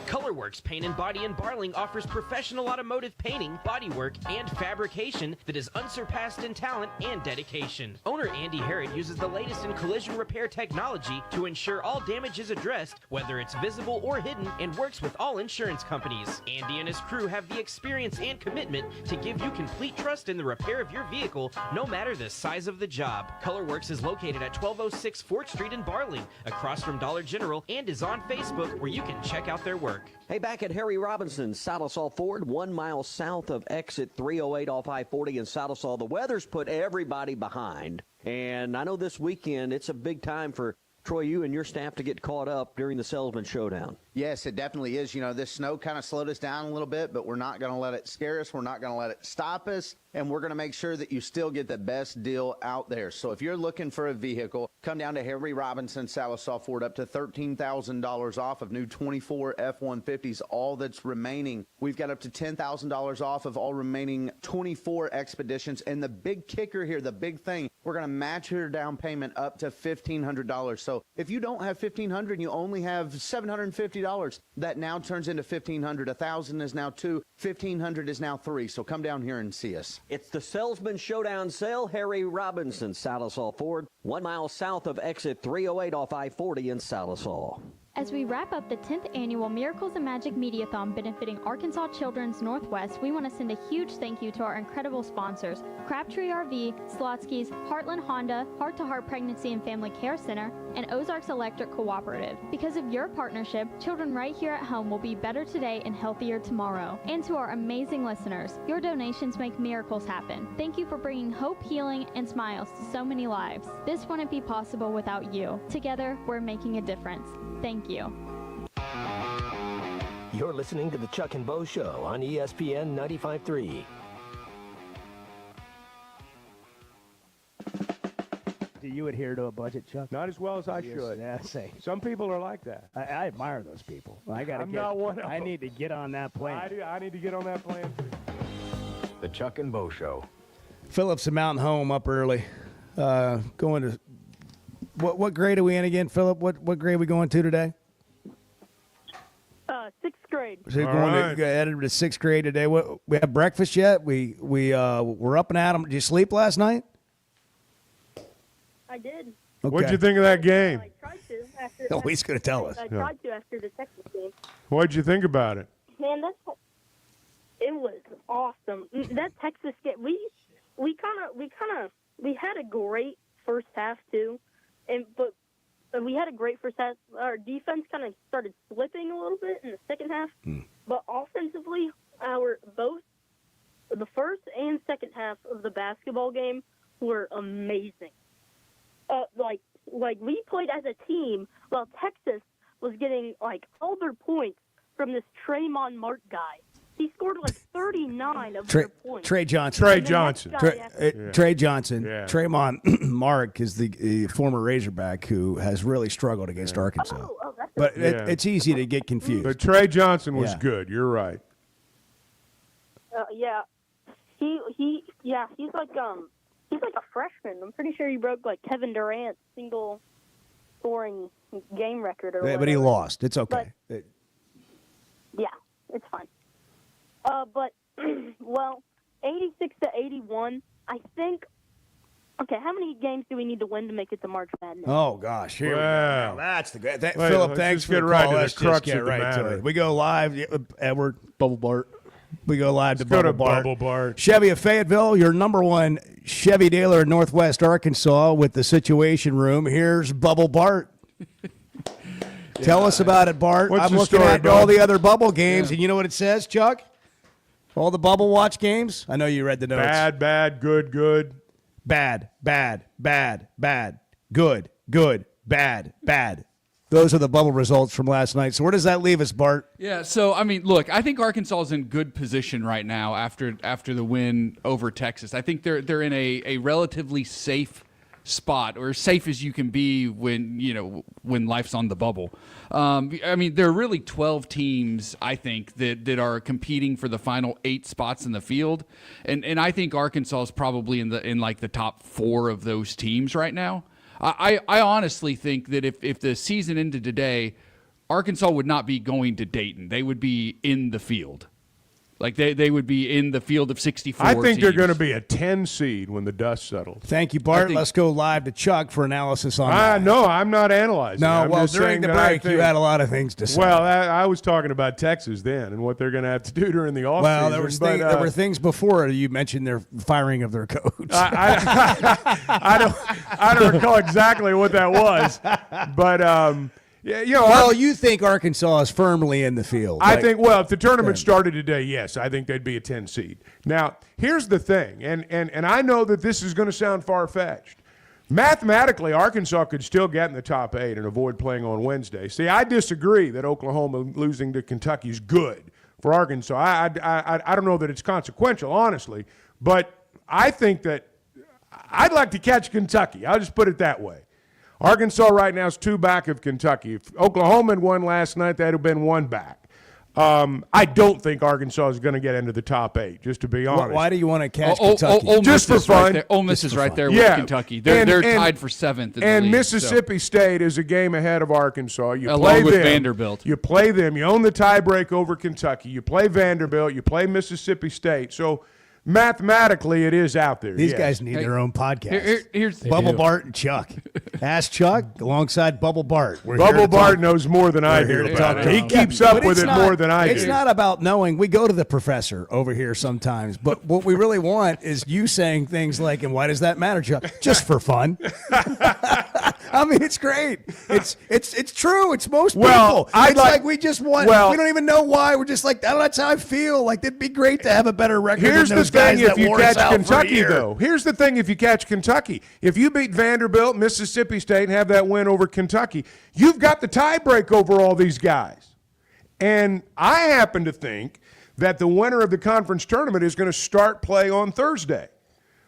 Colorworks Paint and Body in Barling offers professional automotive painting, bodywork, and fabrication that is unsurpassed in talent and dedication. Owner Andy Herod uses the latest in collision repair technology to ensure all damage is addressed, whether it's visible or hidden, and works with all insurance companies. Andy and his crew have the experience and commitment to give you complete trust in the repair of your vehicle, no matter the size of the job. Colorworks is located at 1206 Fort Street in Barling, across from Dollar General, and is on Facebook, where you can check out their work. Hey, back at Harry Robinson's Saddlesaw Ford, 1 mile south of exit 308 off I-40 in Saddlesaw. The weather's put everybody behind, and I know this weekend it's a big time for Troy, you and your staff to get caught up during the Salesman Showdown. Yes, it definitely is. You know, this snow kind of slowed us down a little bit, but we're not going to let it scare us. We're not going to let it stop us, and we're going to make sure that you still get the best deal out there. So if you're looking for a vehicle, come down to Harry Robinson Saddlesaw Ford, up to $13,000 off of new 24 F-150s, all that's remaining. We've got up to $10,000 off of all remaining 24 Expeditions, and the big kicker here, the big thing, we're going to match your down payment up to $1,500. So if you don't have $1,500 and you only have $750, that now turns into $1,500. $1,000 is now $2,000. $1,500 is now $3,000. So come down here and see us. It's the Salesman Showdown sale. Harry Robinson, Saddlesaw Ford, 1 mile south of exit 308 off I-40 in Saddlesaw. As we wrap up the 10th annual Miracles and Magic Mediathon benefiting Arkansas Children's Northwest, we want to send a huge thank you to our incredible sponsors, Crabtree RV, Slotsky's, Heartland Honda, Heart to Heart Pregnancy and Family Care Center, and Ozarks Electric Cooperative. Because of your partnership, children right here at home will be better today and healthier tomorrow. And to our amazing listeners, your donations make miracles happen. Thank you for bringing hope, healing, and smiles to so many lives. This wouldn't be possible without you. Together, we're making a difference. Thank you. You're listening to the Chuck and Bo Show on ESPN 95.3. Do you adhere to a budget, Chuck? Not as well as I should. Yeah, say. Some people are like that. I admire those people. I'm not one of I them. need to get on that plane. I need to get on that plan too. The Chuck and Bo Show. Phillip's a Mountain Home up early. Going to what grade are we in again, Phillip? What grade are we going to today? Sixth grade. So we're headed to sixth grade today. We have breakfast yet? We're up and at 'em. Did you sleep last night? I did. Okay. What'd you think of that game? I tried to after. Oh, he's going to tell us. I tried to after the Texas game. What'd you think about it? Man, it was awesome. That Texas game, we had a great first half too, but we had a great first half. Our defense kind of started slipping a little bit in the second half, but offensively, both the first and second half of the basketball game were amazing. Like we played as a team while Texas was getting like all their points from this Tremon Mark guy. He scored like 39 of their points. Trey Johnson. Trey Johnson. Trey Johnson. Yeah. Tremont Mark is the former Razorback who has really struggled against Arkansas. But it's easy to get confused. But Trey Johnson was good. You're right. Yeah, he's like a freshman. I'm pretty sure he broke like Kevin Durant's single scoring game record or whatever. But he lost. It's okay. Yeah, it's fine. But, well, 86-81, I think. Okay, how many games do we need to win to make it to March Madness? Oh, gosh. Here we go. That's the good. Philip, thanks for get the right call. to the Let's crux just get of the right to matter. it. We go live. Edward, Bubble Bart. We go live to Let's go Bubble to Bart. Bubble Bart. Chevy of Fayetteville, your number one Chevy dealer in Northwest Arkansas with the Situation Room. Here's Bubble Bart. Tell us about it, Bart. What's I'm the looking story, at Bub? all the other Bubble games, and you know what it says, Chuck? All the Bubble Watch games? I know you read the notes. Bad, good, good. Bad, good, bad. Those are the Bubble results from last night. So where does that leave us, Bart? Yeah, so, I mean, look, I think Arkansas is in good position right now after the win over Texas. I think they're in a relatively safe spot, or as safe as you can be when life's on the bubble. I mean, there are really 12 teams, I think, that are competing for the final 8 spots in the field, and I think Arkansas is probably in like the top 4 of those teams right now. I honestly think that if the season ended today, Arkansas would not be going to Dayton. They would be in the field. Like they would be in the field of 64 I think teams. they're going to be a 10 seed when the dust settles. Thank you, Bart. Let's go live to Chuck for analysis on that. No, I'm not analyzing. No, I'm well, just during saying the that I break, you think- had a lot of things to say. Well, I was talking about Texas then and what they're going to have to do during the offseason. Well, there were things before you mentioned their firing of their coach. I don't recall exactly what that was, but you think Arkansas is firmly in the field? I think, if the tournament started today, yes, I think they'd be a 10 seed. Now, here's the thing, and I know that this is going to sound far-fetched. Mathematically, Arkansas could still get in the top 8 and avoid playing on Wednesday. See, I disagree that Oklahoma losing to Kentucky is good for Arkansas. I don't know that it's consequential, honestly, but I think that I'd like to catch Kentucky. I'll just put it that way. Arkansas right now is 2 back of Kentucky. If Oklahoma had won last night, that would have been 1 back. I don't think Arkansas is going to get into the top 8, just to be honest. Why do you want to catch Kentucky? Ole just Miss for fun. Right Ole Miss is right there with Kentucky. They're tied for 7th in the and league, Mississippi State is a game ahead of Arkansas. You Along play with them, Vanderbilt. You play them. You own the tiebreak over Kentucky. You play Vanderbilt. You play Mississippi State. So mathematically it is out there. These yes. guys need their own podcast. Here's Bubble Bart and Chuck. Ask Chuck alongside Bubble Bart. Bubble Bart knows more than I do about it. He keeps up with it more than I do. It's not about knowing. We go to the professor over here sometimes, but what we really want is you saying things like, and why does that matter, Chuck? Just for fun. I mean, it's great. It's true. It's most people. It's like we just want. We don't even know why. We're just like, that's how I feel. Like it'd be great to have a better record. Here's than the those guys thing: if that you wore us catch out for a Kentucky, year. though, here's the thing: if you catch Kentucky, if you beat Vanderbilt, Mississippi State, and have that win over Kentucky, you've got the tiebreak over all these guys. And I happen to think that the winner of the conference tournament is going to start play on Thursday.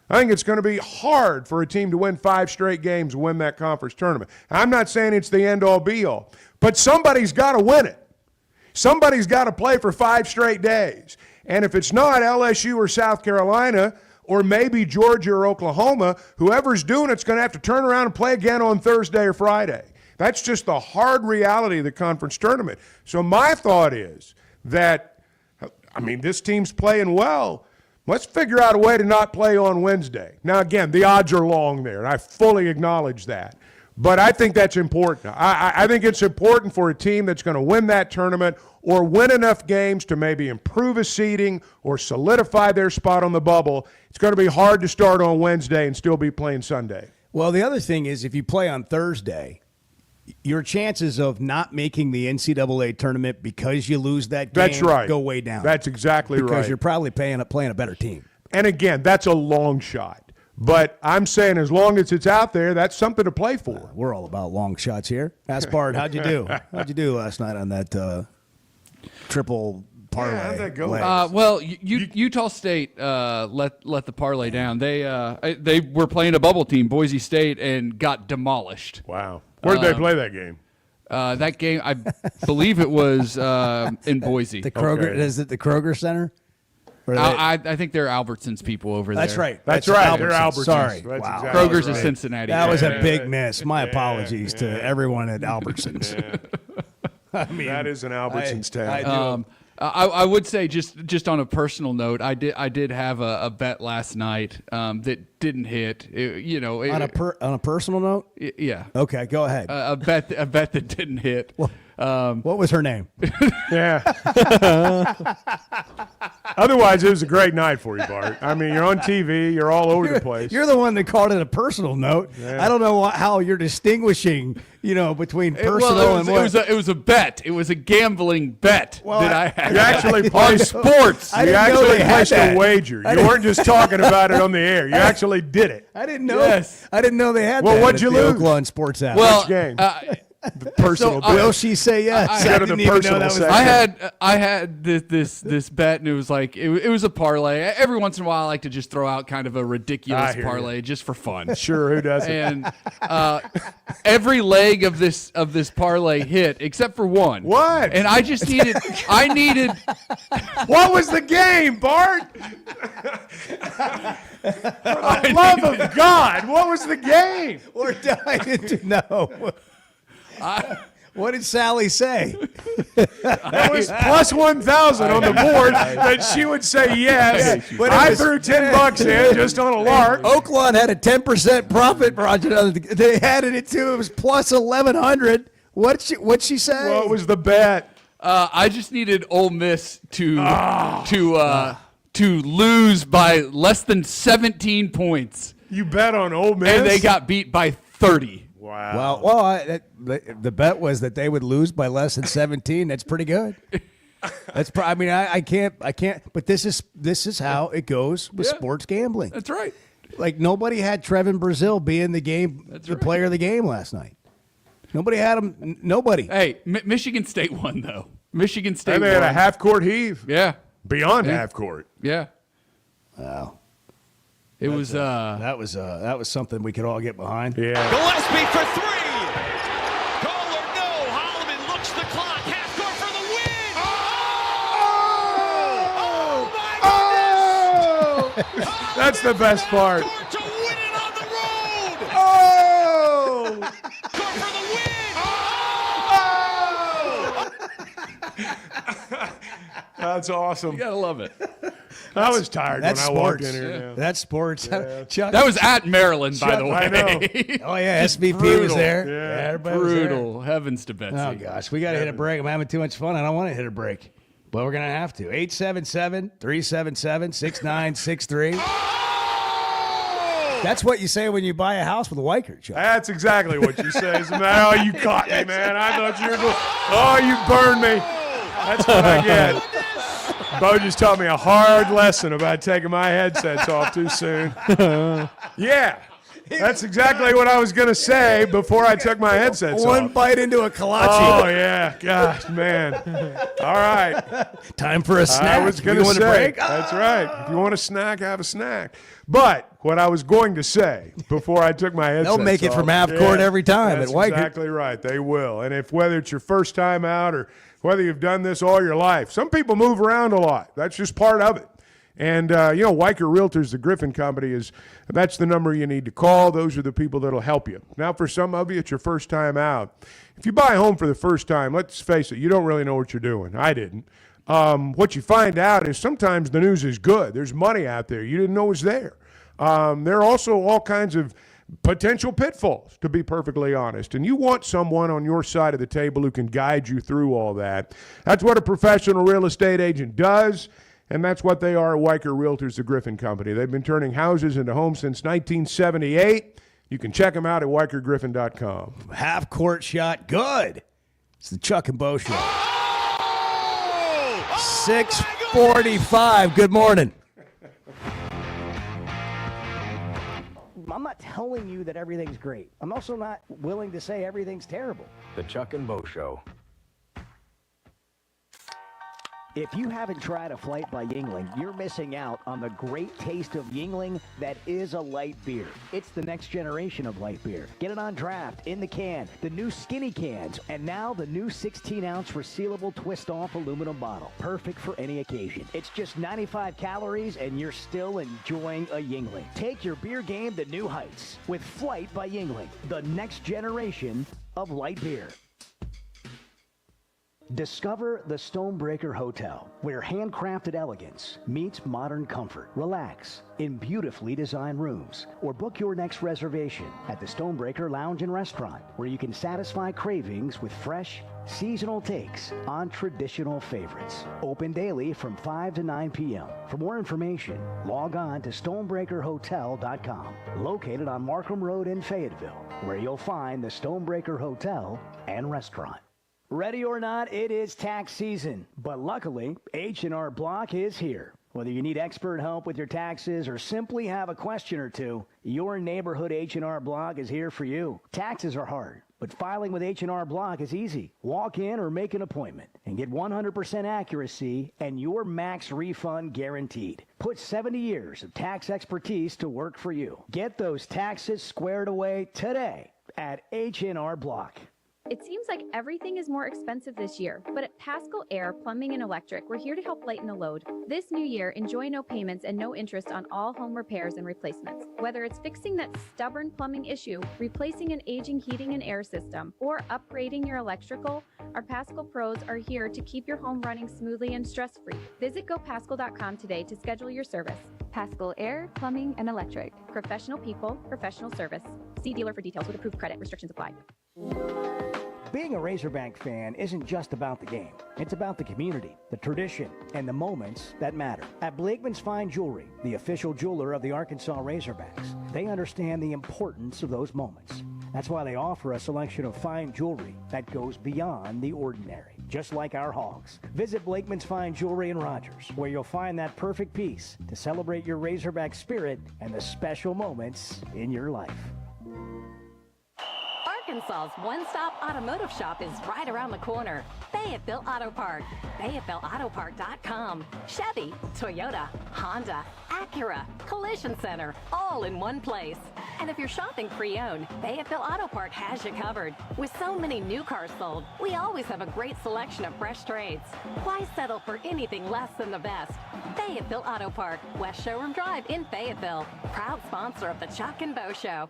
I think it's going to be hard for a team to win 5 straight games and win that conference tournament. I'm not saying it's the end-all, be-all, but somebody's got to win it. Somebody's got to play for 5 straight days. And if it's not LSU or South Carolina or maybe Georgia or Oklahoma, whoever's doing it's going to have to turn around and play again on Thursday or Friday. That's just the hard reality of the conference tournament. So my thought is that, this team's playing well. Let's figure out a way to not play on Wednesday. Now, again, the odds are long there, and I fully acknowledge that. But I think that's important. I think it's important for a team that's going to win that tournament or win enough games to maybe improve a seeding or solidify their spot on the bubble. It's going to be hard to start on Wednesday and still be playing Sunday. Well, the other thing is if you play on Thursday, your chances of not making the NCAA tournament because you lose that game go way down. That's exactly right. Because you're probably playing a better team. And again, that's a long shot. But I'm saying as long as it's out there, that's something to play for. We're all about long shots here. Ask Bart, how'd you do? How'd you do last night on that triple parlay? How'd that go? Well, Utah State let the parlay down. They were playing a bubble team, Boise State, and got demolished. Wow. Where did they play that game? That game, I believe it was in Boise. The Kroger Is it the Kroger Center? I think they're Albertsons people over there. That's right. That's right. They're Albertsons. Albertsons. Sorry. That's Wow. exactly Kroger's right. a Cincinnati. That was a big miss. My apologies to everyone at Albertsons. That is an Albertsons town. I would say just on a personal note, I did have a bet last night that didn't hit. On a personal note. Yeah. Okay, go ahead. A bet that didn't hit. What was her name? Yeah. Otherwise, it was a great night for you, Bart. You're on TV. You're all over the place. You're the one that called it a personal note. Yeah. I don't know how you're distinguishing, between personal and what. It was a bet. It was a gambling bet that I had. You actually on placed sports. You actually placed a wager. You weren't just talking about it on the air. You actually did it. I didn't know. Yes. I didn't know they had Well, that. what'd at you the lose? Oaklawn Sports app. Well, Which game? The personal bet. Will she say yes? Go to the didn't even know personal that was section. I had this bet, and it was like it was a parlay. Every once in a while, I like to just throw out kind of a ridiculous parlay just for fun. Sure, who doesn't? And every leg of this parlay hit except for one. What? And I just needed. What was the game, Bart? For the love of God, what was the game? We're dying to know. What did Sally say? It was plus 1,000 on the board that she would say yes. But I threw $10 in just on a lark. Oaklawn had a 10% profit margin. They added it to it was plus 1,100. What'd she say? What was the bet? I just needed Ole Miss to lose by less than 17 points. You bet on Ole Miss? And they got beat by 30. Wow. Well, the bet was that they would lose by less than 17. That's pretty good. That's I can't. But this is how it goes with sports gambling. That's right. Like nobody had Trevon Brazil being the player of the game last night. Nobody had him. Nobody. Hey, Michigan State won though. Michigan State. And they had a half court heave. Yeah. Beyond half court. Yeah. Wow. It was that was something we could all get behind. Yeah. Gillespie for three. Goal or no. Holloman looks the clock. Half court for the win. Oh my goodness. That's the best part. To win it on the road. Oh! Court for the win. That's awesome. You gotta love it. I was tired when That's I walked sports. in here. Yeah. That's sports. Yeah. Chuck, That was at Maryland, by Chuck- the way. I know. Oh, yeah, Just SVP brutal. was there. Yeah. Everybody was there. Brutal. Heavens to Betsy. Oh, gosh. We got to hit a break. I'm having too much fun. I don't want to hit a break. But we're going to have to. 877-377-6963. That's what you say when you buy a house with a Weicker, Chuck. That's exactly what you say. Oh, you caught me, man. I thought you were going, oh, you burned me. That's what I get. Bo just taught me a hard lesson about taking my headsets off too soon. Yeah. That's exactly what I was going to say before I took my headsets off. One bite into a kolache. Oh, yeah. Gosh, man. All right. Time for a snack. I was going to want say. a break? That's right. If you want a snack, have a snack. But what I was going to say before I took my headsets off. They'll make it from half court every time That's at Weicker. exactly right. They will. And whether it's your first time out or whether you've done this all your life, some people move around a lot. That's just part of it. And, Weicker Realtors, the Griffin Company, that's the number you need to call. Those are the people that will help you. Now, for some of you, it's your first time out. If you buy a home for the first time, let's face it, you don't really know what you're doing. I didn't. What you find out is sometimes the news is good. There's money out there you didn't know was there. There are also all kinds of potential pitfalls, to be perfectly honest. And you want someone on your side of the table who can guide you through all that. That's what a professional real estate agent does. And that's what they are at Weicker Realtors, the Griffin Company. They've been turning houses into homes since 1978. You can check them out at WeicherGriffin.com. Half court shot. Good. It's the Chuck and Bo Show. 6:45. Good morning. I'm not telling you that everything's great. I'm also not willing to say everything's terrible. The Chuck and Bo Show. If you haven't tried a flight by Yingling, you're missing out on the great taste of Yingling that is a light beer. It's the next generation of light beer. Get it on draft, in the can, the new skinny cans, and now the new 16-ounce resealable twist-off aluminum bottle. Perfect for any occasion. It's just 95 calories, and you're still enjoying a Yingling. Take your beer game to new heights with Flight by Yingling, the next generation of light beer. Discover the Stonebreaker Hotel, where handcrafted elegance meets modern comfort. Relax in beautifully designed rooms, or book your next reservation at the Stonebreaker Lounge and Restaurant, where you can satisfy cravings with fresh, seasonal takes on traditional favorites. Open daily from 5 to 9 p.m. For more information, log on to stonebreakerhotel.com, located on Markham Road in Fayetteville, where you'll find the Stonebreaker Hotel and Restaurant. Ready or not, it is tax season, but luckily, H&R Block is here. Whether you need expert help with your taxes or simply have a question or two, your neighborhood H&R Block is here for you. Taxes are hard, but filing with H&R Block is easy. Walk in or make an appointment and get 100% accuracy and your max refund guaranteed. Put 70 years of tax expertise to work for you. Get those taxes squared away today at H&R Block. It seems like everything is more expensive this year, but at Paschal Air Plumbing and Electric, we're here to help lighten the load. This new year, enjoy no payments and no interest on all home repairs and replacements. Whether it's fixing that stubborn plumbing issue, replacing an aging heating and air system, or upgrading your electrical, our Paschal pros are here to keep your home running smoothly and stress-free. Visit GoPaschal.com today to schedule your service. Paschal Air Plumbing and Electric. Professional people, professional service. See dealer for details with approved credit. Restrictions apply. Being a Razorback fan isn't just about the game. It's about the community, the tradition, and the moments that matter. At Blakeman's Fine Jewelry, the official jeweler of the Arkansas Razorbacks, they understand the importance of those moments. That's why they offer a selection of fine jewelry that goes beyond the ordinary, just like our hogs. Visit Blakeman's Fine Jewelry in Rogers, where you'll find that perfect piece to celebrate your Razorback spirit and the special moments in your life. Arkansas's one-stop automotive shop is right around the corner. Fayetteville Auto Park. FayettevilleAutoPark.com. Chevy, Toyota, Honda, Acura, Collision Center, all in one place. And if you're shopping pre-owned, Fayetteville Auto Park has you covered. With so many new cars sold, we always have a great selection of fresh trades. Why settle for anything less than the best? Fayetteville Auto Park, West Showroom Drive in Fayetteville. Proud sponsor of the Chuck and Bo Show.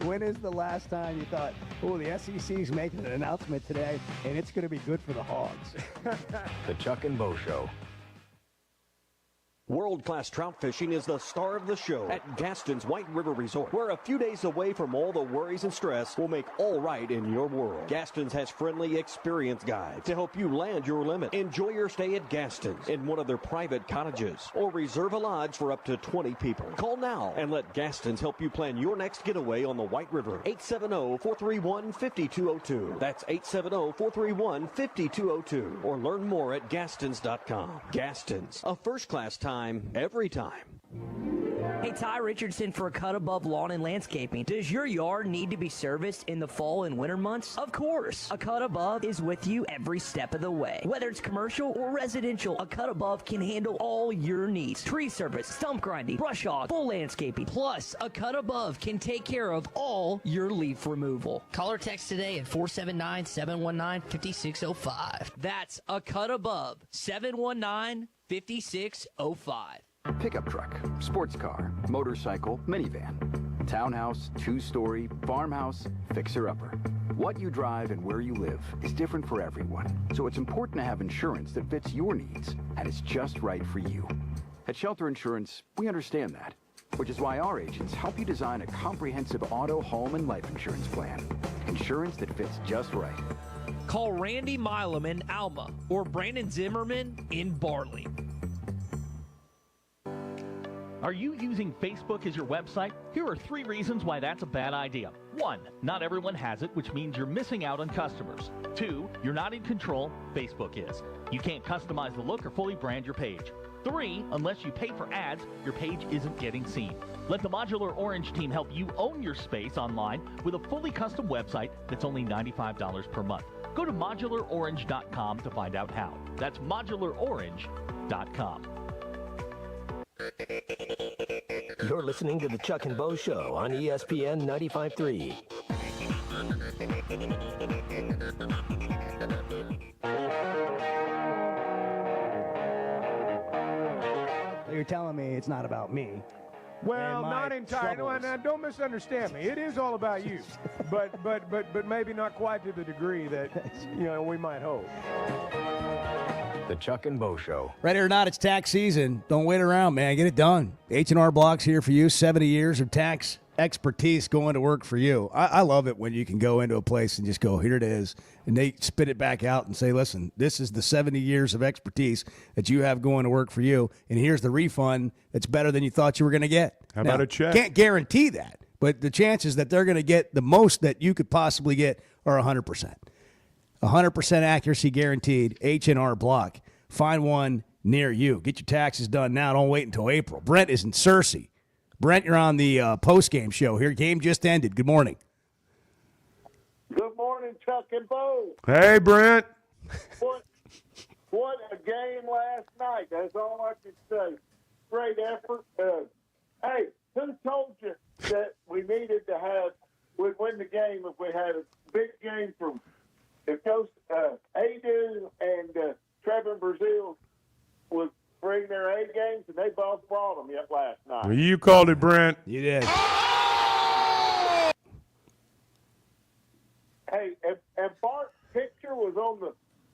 When is the last time you thought, oh, the SEC's making an announcement today, and it's going to be good for the Hogs? The Chuck and Bo Show. World-class trout fishing is the star of the show at Gaston's White River Resort, where a few days away from all the worries and stress will make all right in your world. Gaston's has friendly, experienced guides to help you land your limit. Enjoy your stay at Gaston's in one of their private cottages, or reserve a lodge for up to 20 people. Call now and let Gaston's help you plan your next getaway on the White River. 870-431-5202. That's 870-431-5202. Or learn more at Gastons.com. Gaston's, a first-class time, every time. Hey, Ty Richardson for Cut Above Lawn and Landscaping. Does your yard need to be serviced in the fall and winter months? Of course. A Cut Above is with you every step of the way. Whether it's commercial or residential, a Cut Above can handle all your needs. Tree service, stump grinding, brush hog, full landscaping. Plus, a Cut Above can take care of all your leaf removal. Call or text today at 479-719-5605. That's a Cut Above, 719-5605. Pickup truck, sports car, motorcycle, minivan, townhouse, two-story, farmhouse, fixer-upper. What you drive and where you live is different for everyone, so it's important to have insurance that fits your needs and is just right for you. At Shelter Insurance, we understand that, which is why our agents help you design a comprehensive auto, home, and life insurance plan. Insurance that fits just right. Call Randy Milam in Alma or Brandon Zimmerman in Barley. Are you using Facebook as your website? Here are 3 reasons why that's a bad idea. 1, not everyone has it, which means you're missing out on customers. 2, you're not in control, Facebook is. You can't customize the look or fully brand your page. 3, unless you pay for ads, your page isn't getting seen. Let the Modular Orange team help you own your space online with a fully custom website that's only $95 per month. Go to modularorange.com to find out how. That's modularorange.com. You're listening to the Chuck and Bo Show on ESPN 95.3. You're telling me it's not about me. Well, not entirely. No, don't misunderstand me. It is all about you, but maybe not quite to the degree that we might hope. The Chuck and Bo Show. Ready or not, it's tax season. Don't wait around, man. Get it done. H&R Block's here for you. 70 years of tax expertise going to work for you. I love it when you can go into a place and just go, here it is, and they spit it back out and say, listen, this is the 70 years of expertise that you have going to work for you, and here's the refund that's better than you thought you were going to get. How about a check? Can't guarantee that, but the chances that they're going to get the most that you could possibly get are 100%. 100% accuracy guaranteed. H&R Block. Find one near you. Get your taxes done now. Don't wait until April. Brent is in Searcy. Brent, you're on the post-game show here. Game just ended. Good morning. Good morning, Chuck and Bo. Hey, Brent. What a game last night. That's all I can say. Great effort. Hey, who told you that we'd win the game if we had a big game from the coast? Adu and Trevon Brazil was bring their A games, and they both brought them yet last night. Well, you called it, Brent. You did. Hey, and Bart's picture was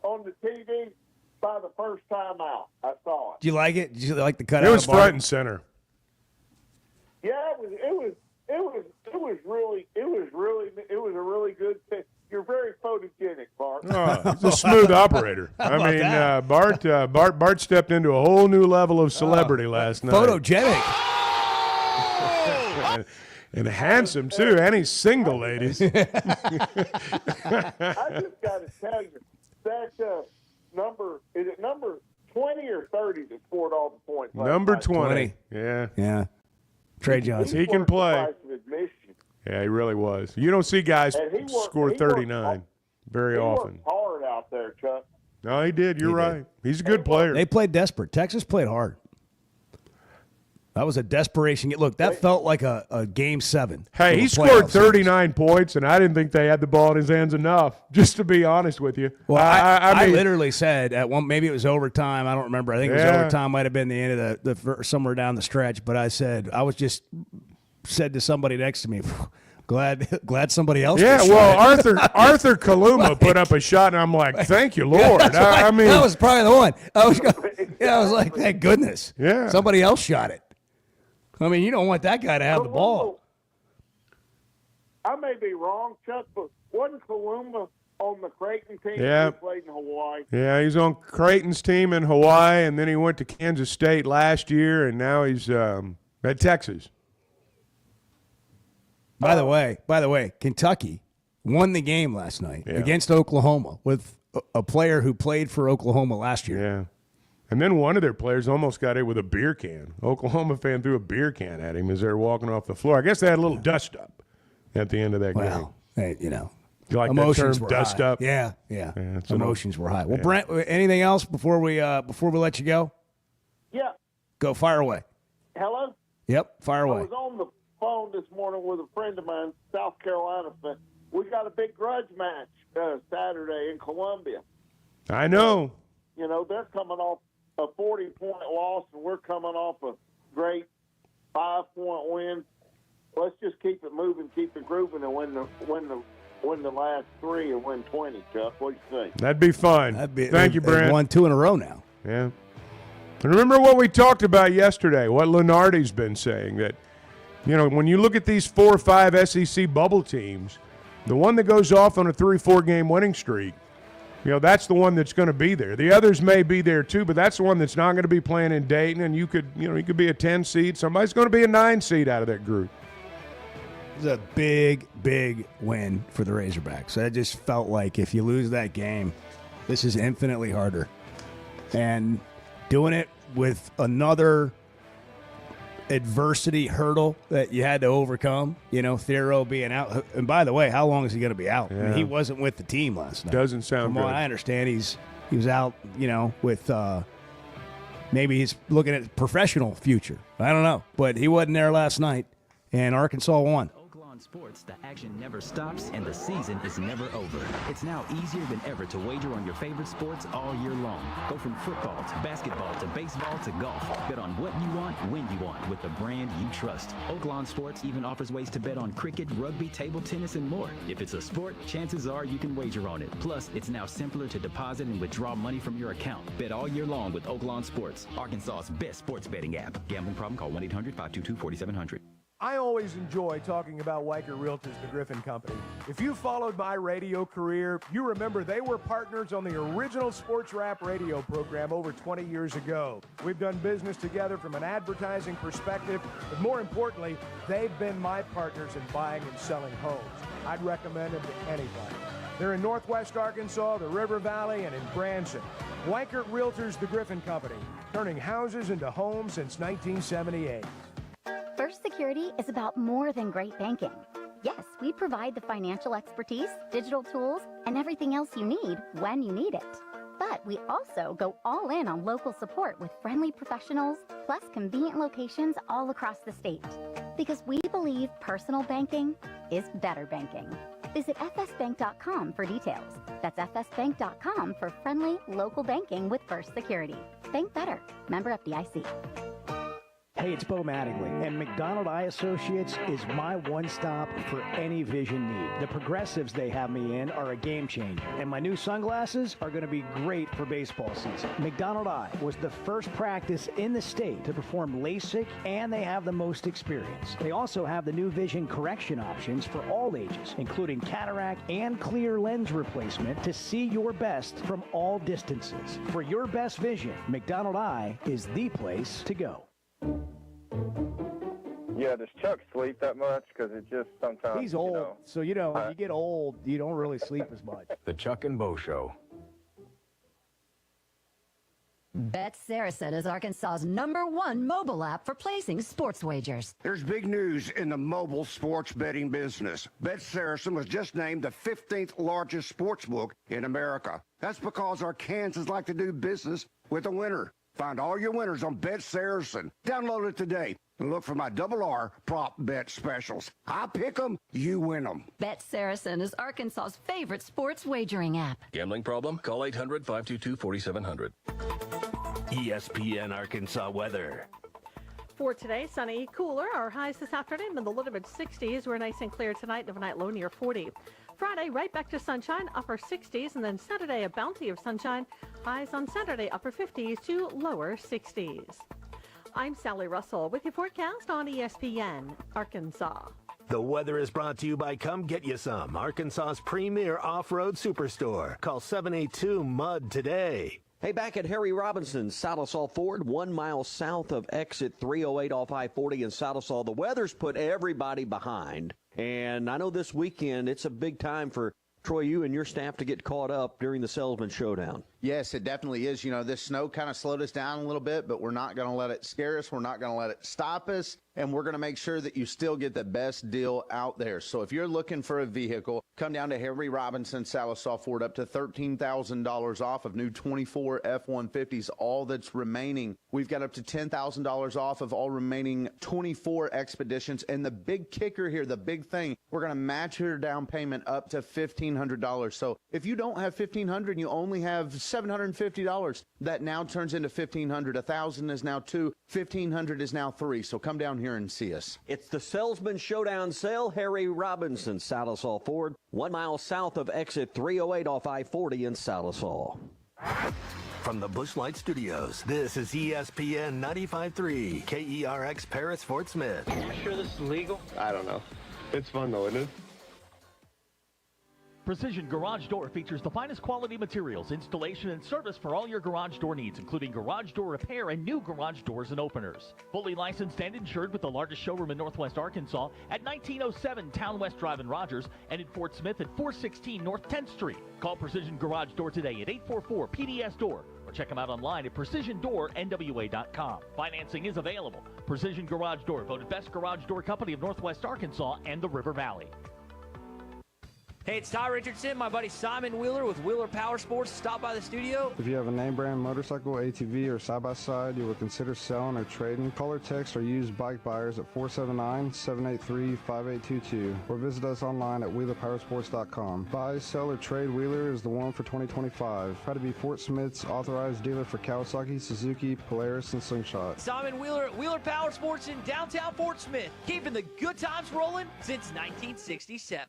on the TV by the first time out. I saw it. Did you like it? Did you like the cutout? It was front and center. Yeah, it was a really good thing. You're very photogenic, Bart. Oh, he's a smooth operator. I mean, Bart stepped into a whole new level of celebrity last night. Photogenic. and handsome, too. And he's single, ladies. I just got to tell you, that is it number 20 or 30 that scored all the points? Number 20. Yeah. Yeah. Trey Johnson. He can play. Yeah, he really was. You don't see guys score 39 very often. He worked hard out there, Chuck. No, he did. You're right. He's a good player. They played desperate. Texas played hard. That was a desperation. Look, that felt like a Game 7. Hey, he scored 39 points, and I didn't think they had the ball in his hands enough, just to be honest with you. Well, I literally said at one, maybe it was overtime. I don't remember. I think it was overtime. Might have been the end of the somewhere down the stretch. But I said to somebody next to me, Glad somebody else. Yeah, shot well, it. Arthur Kaluma put up a shot, and I'm like, thank you, Lord. I mean, that was probably the one. I was like, thank goodness. Yeah. Somebody else shot it. I mean, you don't want that guy to have the ball. I may be wrong, Chuck, but wasn't Kaluma on the Creighton team Yeah. who played in Hawaii? Yeah, he's on Creighton's team in Hawaii, and then he went to Kansas State last year, and now he's at Texas. By the way, Kentucky won the game last night against Oklahoma with a player who played for Oklahoma last year. Yeah. And then one of their players almost got hit with a beer can. Oklahoma fan threw a beer can at him as they were walking off the floor. I guess they had a little dust up at the end of that game. Well, hey, you know. You like Emotions that term, were dust high. up? Yeah. It's Emotions were high. Well, yeah. Brent, anything else before we let you go? Yeah. Go, fire away. Hello? Yep, fire I away. was on the phone this morning with a friend of mine, South Carolina fan. We got a big grudge match Saturday in Columbia. I know. You know, they're coming off a 40-point loss, and we're coming off a great 5-point win. Let's just keep it moving, keep it grooving, and win the last three and win 20, Chuck. What do you think? That'd be fun. Thank you, Brent. They've won 2 in a row now. Yeah. And remember what we talked about yesterday, what Lenardi's been saying, that, you know, when you look at these 4 or 5 SEC bubble teams, the one that goes off on a 3-4 game winning streak, you know, that's the one that's going to be there. The others may be there too, but that's the one that's not going to be playing in Dayton, and you could be a 10 seed. Somebody's going to be a 9 seed out of that group. It was a big, big win for the Razorbacks. I just felt like if you lose that game, this is infinitely harder. And doing it with another adversity hurdle that you had to overcome, you know, Theroux being out. And by the way, how long is he going to be out? I mean, he wasn't with the team last night. Doesn't sound From good. what I understand, he was out, you know, with maybe he's looking at professional future. I don't know. But he wasn't there last night, and Arkansas won. On sports, the action never stops and the season is never over. It's now easier than ever to wager on your favorite sports all year long. Go from football to basketball to baseball to golf. Bet on what you want, when you want, with the brand you trust. Oaklawn Sports even offers ways to bet on cricket, rugby, table tennis, and more. If it's a sport, chances are you can wager on it. Plus, it's now simpler to deposit and withdraw money from your account. Bet all year long with Oaklawn Sports, Arkansas's best sports betting app. Gambling problem? Call 1-800-522-4700. I always enjoy talking about Weicker Realtors, the Griffin Company. If you followed my radio career, you remember they were partners on the original sports rap radio program over 20 years ago. We've done business together from an advertising perspective, but more importantly, they've been my partners in buying and selling homes. I'd recommend them to anybody. They're in Northwest Arkansas, the River Valley, and in Branson. Weicker Realtors, the Griffin Company, turning houses into homes since 1978. First Security is about more than great banking. Yes, we provide the financial expertise, digital tools, and everything else you need when you need it. But we also go all in on local support with friendly professionals, plus convenient locations all across the state. Because we believe personal banking is better banking. Visit fsbank.com for details. That's fsbank.com for friendly, local banking with First Security. Bank better. Member FDIC. Hey, it's Bo Mattingly, and McDonald Eye Associates is my one-stop for any vision need. The progressives they have me in are a game changer, and my new sunglasses are going to be great for baseball season. McDonald Eye was the first practice in the state to perform LASIK, and they have the most experience. They also have the new vision correction options for all ages, including cataract and clear lens replacement to see your best from all distances. For your best vision, McDonald Eye is the place to go. Yeah, does Chuck sleep that much? Because it just sometimes, He's old, so when you get old, you don't really sleep as much. The Chuck and Bo Show. Bet Saracen is Arkansas's #1 mobile app for placing sports wagers. There's big news in the mobile sports betting business. Bet Saracen was just named the 15th largest sports book in America. That's because Arkansans like to do business with a winner. Find all your winners on Bet Saracen. Download it today and look for my RR prop bet specials. I pick them, you win them. Bet Saracen is Arkansas's favorite sports wagering app. Gambling problem? Call 800-522-4700. ESPN Arkansas weather. For today, sunny, cooler. Our highs this afternoon in the low to mid-60s. We're nice and clear tonight, overnight low near 40. Friday, right back to sunshine, upper 60s. And then Saturday, a bounty of sunshine. Highs on Saturday, upper 50s to lower 60s. I'm Sally Russell with your forecast on ESPN Arkansas. The weather is brought to you by Come Get You Some, Arkansas's premier off-road superstore. Call 782-MUD today. Hey, back at Harry Robinson's Saddle Ford, 1 mile south of exit 308 off I-40 in Saddle. The weather's put everybody behind. And I know this weekend it's a big time for Troy, you and your staff to get caught up during the Salesman Showdown. Yes, it definitely is. You know, this snow kind of slowed us down a little bit, but we're not going to let it scare us. We're not going to let it stop us. And we're going to make sure that you still get the best deal out there. So if you're looking for a vehicle, come down to Harry Robinson Salisaw Ford, up to $13,000 off of new 24 F-150s, all that's remaining. We've got up to $10,000 off of all remaining 24 Expeditions. And the big kicker here, the big thing, we're going to match your down payment up to $1,500. So if you don't have $1,500 and you only have $750, that now turns into $1,500. $1,000 is now $2, $1,500 is now $3. So come down here and see us. It's the Salesman Showdown sale, Harry Robinson, Saddle Ford, 1 mile south of exit 308 off I-40 in Saddle. From the Bushlight Studios, this is ESPN 95.3, KERX Paris, Fort Smith. Are you sure this is legal? I don't know. It's fun though, isn't it? Precision Garage Door features the finest quality materials, installation, and service for all your garage door needs, including garage door repair and new garage doors and openers. Fully licensed and insured with the largest showroom in Northwest Arkansas at 1907 Town West Drive in Rogers and in Fort Smith at 416 North 10th Street. Call Precision Garage Door today at 844-PDS-DOOR or check them out online at PrecisionDoorNWA.com. Financing is available. Precision Garage Door, voted Best Garage Door Company of Northwest Arkansas and the River Valley. Hey, it's Ty Richardson, my buddy Simon Wheeler with Wheeler Power Sports. Stop by the studio. If you have a name brand motorcycle, ATV, or side-by-side you would consider selling or trading, call or text or use bike buyers at 479-783-5822 or visit us online at wheelerpowersports.com. Buy, sell, or trade Wheeler is the one for 2025. Try to be Fort Smith's authorized dealer for Kawasaki, Suzuki, Polaris, and Slingshot. Simon Wheeler at Wheeler Power Sports in downtown Fort Smith, keeping the good times rolling since 1967.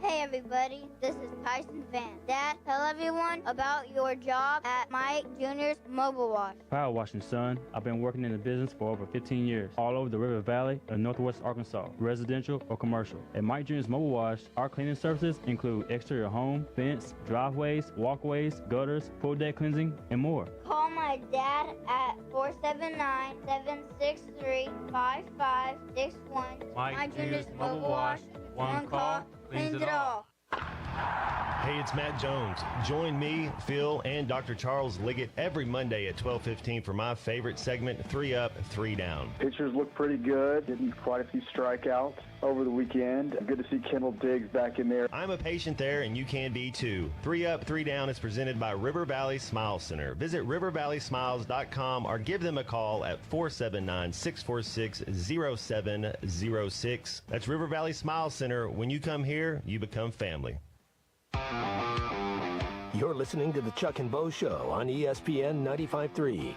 Hey everybody, this is Tyson Van. Dad, tell everyone about your job at Mike Jr.'s Mobile Wash. Power washing, son. I've been working in the business for over 15 years, all over the River Valley and Northwest Arkansas, residential or commercial. At Mike Jr.'s Mobile Wash, our cleaning services include exterior home, fence, driveways, walkways, gutters, full deck cleansing, and more. Call my dad at 479-763-5561. Mike Jr.'s Mobile Wash. One call cleans it all. Hey, it's Matt Jones. Join me, Phil, and Dr. Charles Liggett every Monday at 12:15 for my favorite segment, 3 Up, 3 Down. Pitchers look pretty good. Getting quite a few strikeouts over the weekend. Good to see Kendall Diggs back in there. I'm a patient there, and you can be too. 3 Up, 3 Down is presented by River Valley Smile Center. Visit rivervalleysmiles.com or give them a call at 479-646-0706. That's River Valley Smile Center. When you come here, you become family. You're listening to the Chuck and Bo Show on ESPN 95.3.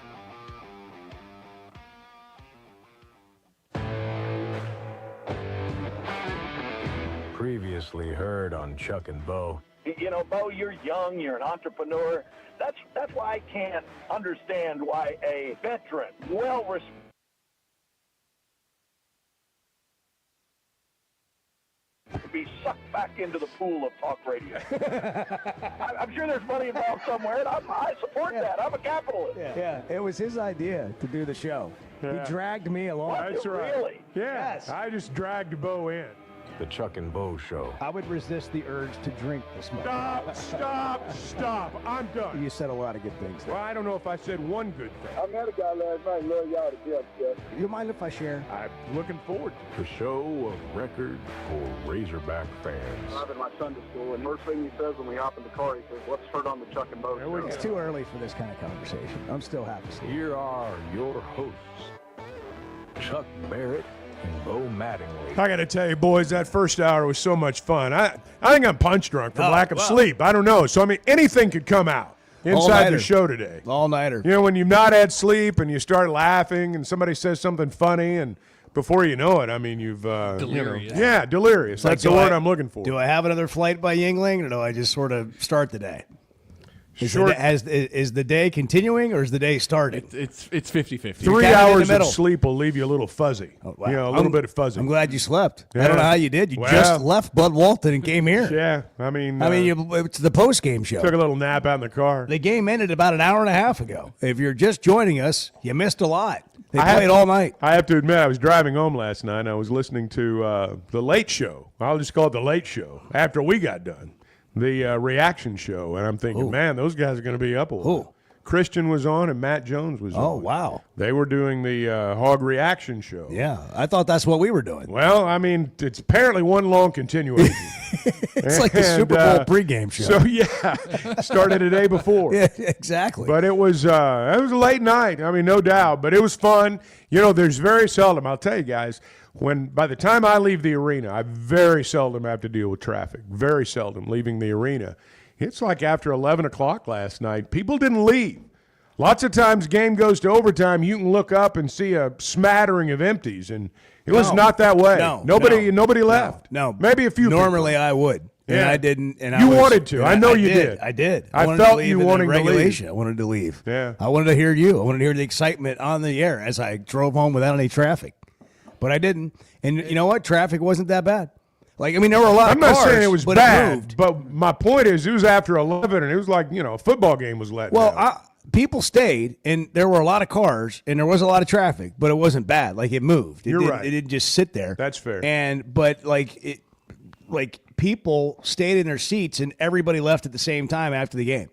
Previously heard on Chuck and Bo. You know, Bo, you're young, you're an entrepreneur. That's why I can't understand why a veteran, well-respected, to be sucked back into the pool of talk radio. I'm sure there's money involved somewhere, and I support that. I'm a capitalist. Yeah, it was his idea to do the show. Yeah. He dragged me along. That's right. Really? Yeah. Yes. I just dragged Bo in. The Chuck and Bo Show. I would resist the urge to drink this much. Stop. I'm done. You said a lot of good things there. Well, I don't know if I said one good thing. I met a guy last night. Love y'all to death, Jeff. You mind if I share? I'm looking forward to The show of record for Razorback fans. I'm in my Sunday school, and first thing he says when we hop in the car, he says, "Let's turn on the Chuck and Bo Show." It's too early for this kind of conversation. I'm still happy. Here are your hosts, Chuck Barrett and Bo Mattingly. I got to tell you, boys, that first hour was so much fun. I think I'm punch drunk from lack of sleep. I don't know. So, I mean, anything could come out. inside the show today. All-nighter. You know, when you've not had sleep and you start laughing and somebody says something funny and before you know it, I mean, you've delirious. Delirious. That's the word I'm looking for. Do I have another flight by Yingling, or do I just sort of start the day? Is the day continuing, or is the day starting? It's 50-50. 3 hours of sleep will leave you a little fuzzy. Oh, wow. You know, a little bit of fuzzy. I'm glad you slept. Yeah. I don't know how you did. You just left Bud Walton and came here. Yeah, I mean, it's the post-game show. Took a little nap out in the car. The game ended about an hour and a half ago. If you're just joining us, you missed a lot. They played all night. I have to admit, I was driving home last night, and I was listening to The Late Show. I'll just call it The Late Show, after we got done. The reaction show, and I'm thinking, man, those guys are going to be up a little. Christian was on, and Matt Jones was on. Oh, wow. They were doing the Hog reaction show. Yeah, I thought that's what we were doing. Well, I mean, it's apparently one long continuation. It's like the Super Bowl pregame show. So, yeah, started a day before. Yeah, exactly. But it was a late night, I mean, no doubt, but it was fun. You know, there's very seldom, I'll tell you guys, by the time I leave the arena, I very seldom have to deal with traffic. Very seldom leaving the arena. It's like after 11 o'clock last night, people didn't leave. Lots of times game goes to overtime, you can look up and see a smattering of empties, and it was not that way. Nobody left. No. Maybe a few Normally people. I would. And I didn't. And you wanted to. I know you did. I did. I felt you wanting to leave. I wanted to leave. Yeah. I wanted to hear you. I wanted to hear the excitement on the air as I drove home without any traffic. But I didn't. And you know what? Traffic wasn't that bad. Like, I mean, there were a lot of cars. I'm not saying it was but bad, it moved. but my point is it was after 11, and it was like, a football game was let down. People stayed, and there were a lot of cars, and there was a lot of traffic, but it wasn't bad. Like, it moved. You're right. It didn't just sit there. That's fair. But people stayed in their seats, and everybody left at the same time after the game.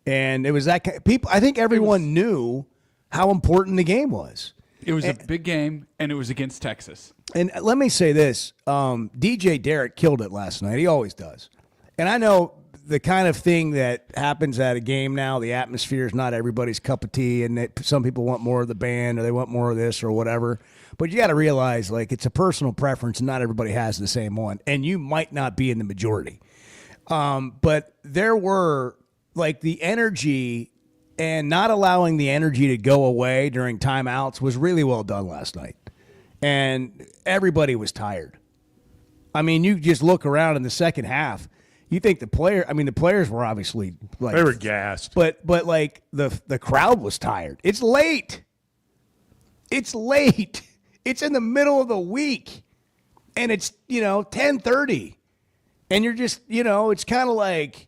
And it was that people. I think everyone knew how important the game was. It was a big game, and it was against Texas. And let me say this. DJ Derek killed it last night. He always does. And I know the kind of thing that happens at a game now, the atmosphere is not everybody's cup of tea, and some people want more of the band or they want more of this or whatever. But you got to realize, like, it's a personal preference, and not everybody has the same one. And you might not be in the majority. But there were, like, the energy and not allowing the energy to go away during timeouts was really well done last night. And everybody was tired. I mean, you just look around in the second half. You think the players were obviously like they were gassed. But like the crowd was tired. It's late. It's late. It's in the middle of the week. And it's, 10:30. And you're just, it's kind of like,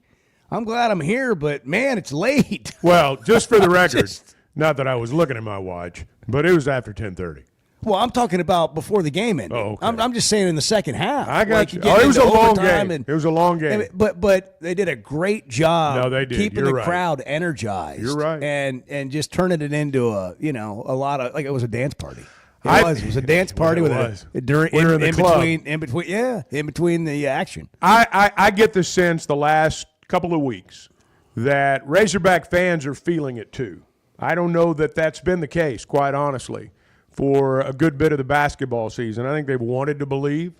I'm glad I'm here, but man, it's late. Well, just for the record, not that I was looking at my watch, but it was after 10:30. Well, I'm talking about before the game ended. Oh, okay. I'm just saying in the second half. I got you. It was a long game. It was a long game. But they did a great job. No, they did. Keeping You're the right. crowd energized. You're right. And just turning it into a lot of, like, it was a dance party. It was a dance party in between the action. I get the sense the last couple of weeks that Razorback fans are feeling it too. I don't know that that's been the case, quite honestly, for a good bit of the basketball season. I think they've wanted to believe.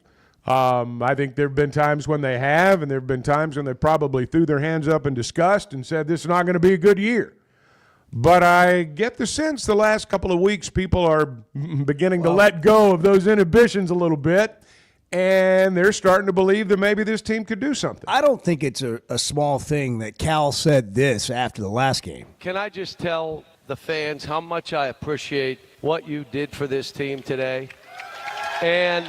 I think there have been times when they have, and there have been times when they probably threw their hands up in disgust and said this is not going to be a good year. But I get the sense the last couple of weeks people are beginning to let go of those inhibitions a little bit, and they're starting to believe that maybe this team could do something. I don't think it's a small thing that Cal said this after the last game. Can I just tell the fans how much I appreciate what you did for this team today? And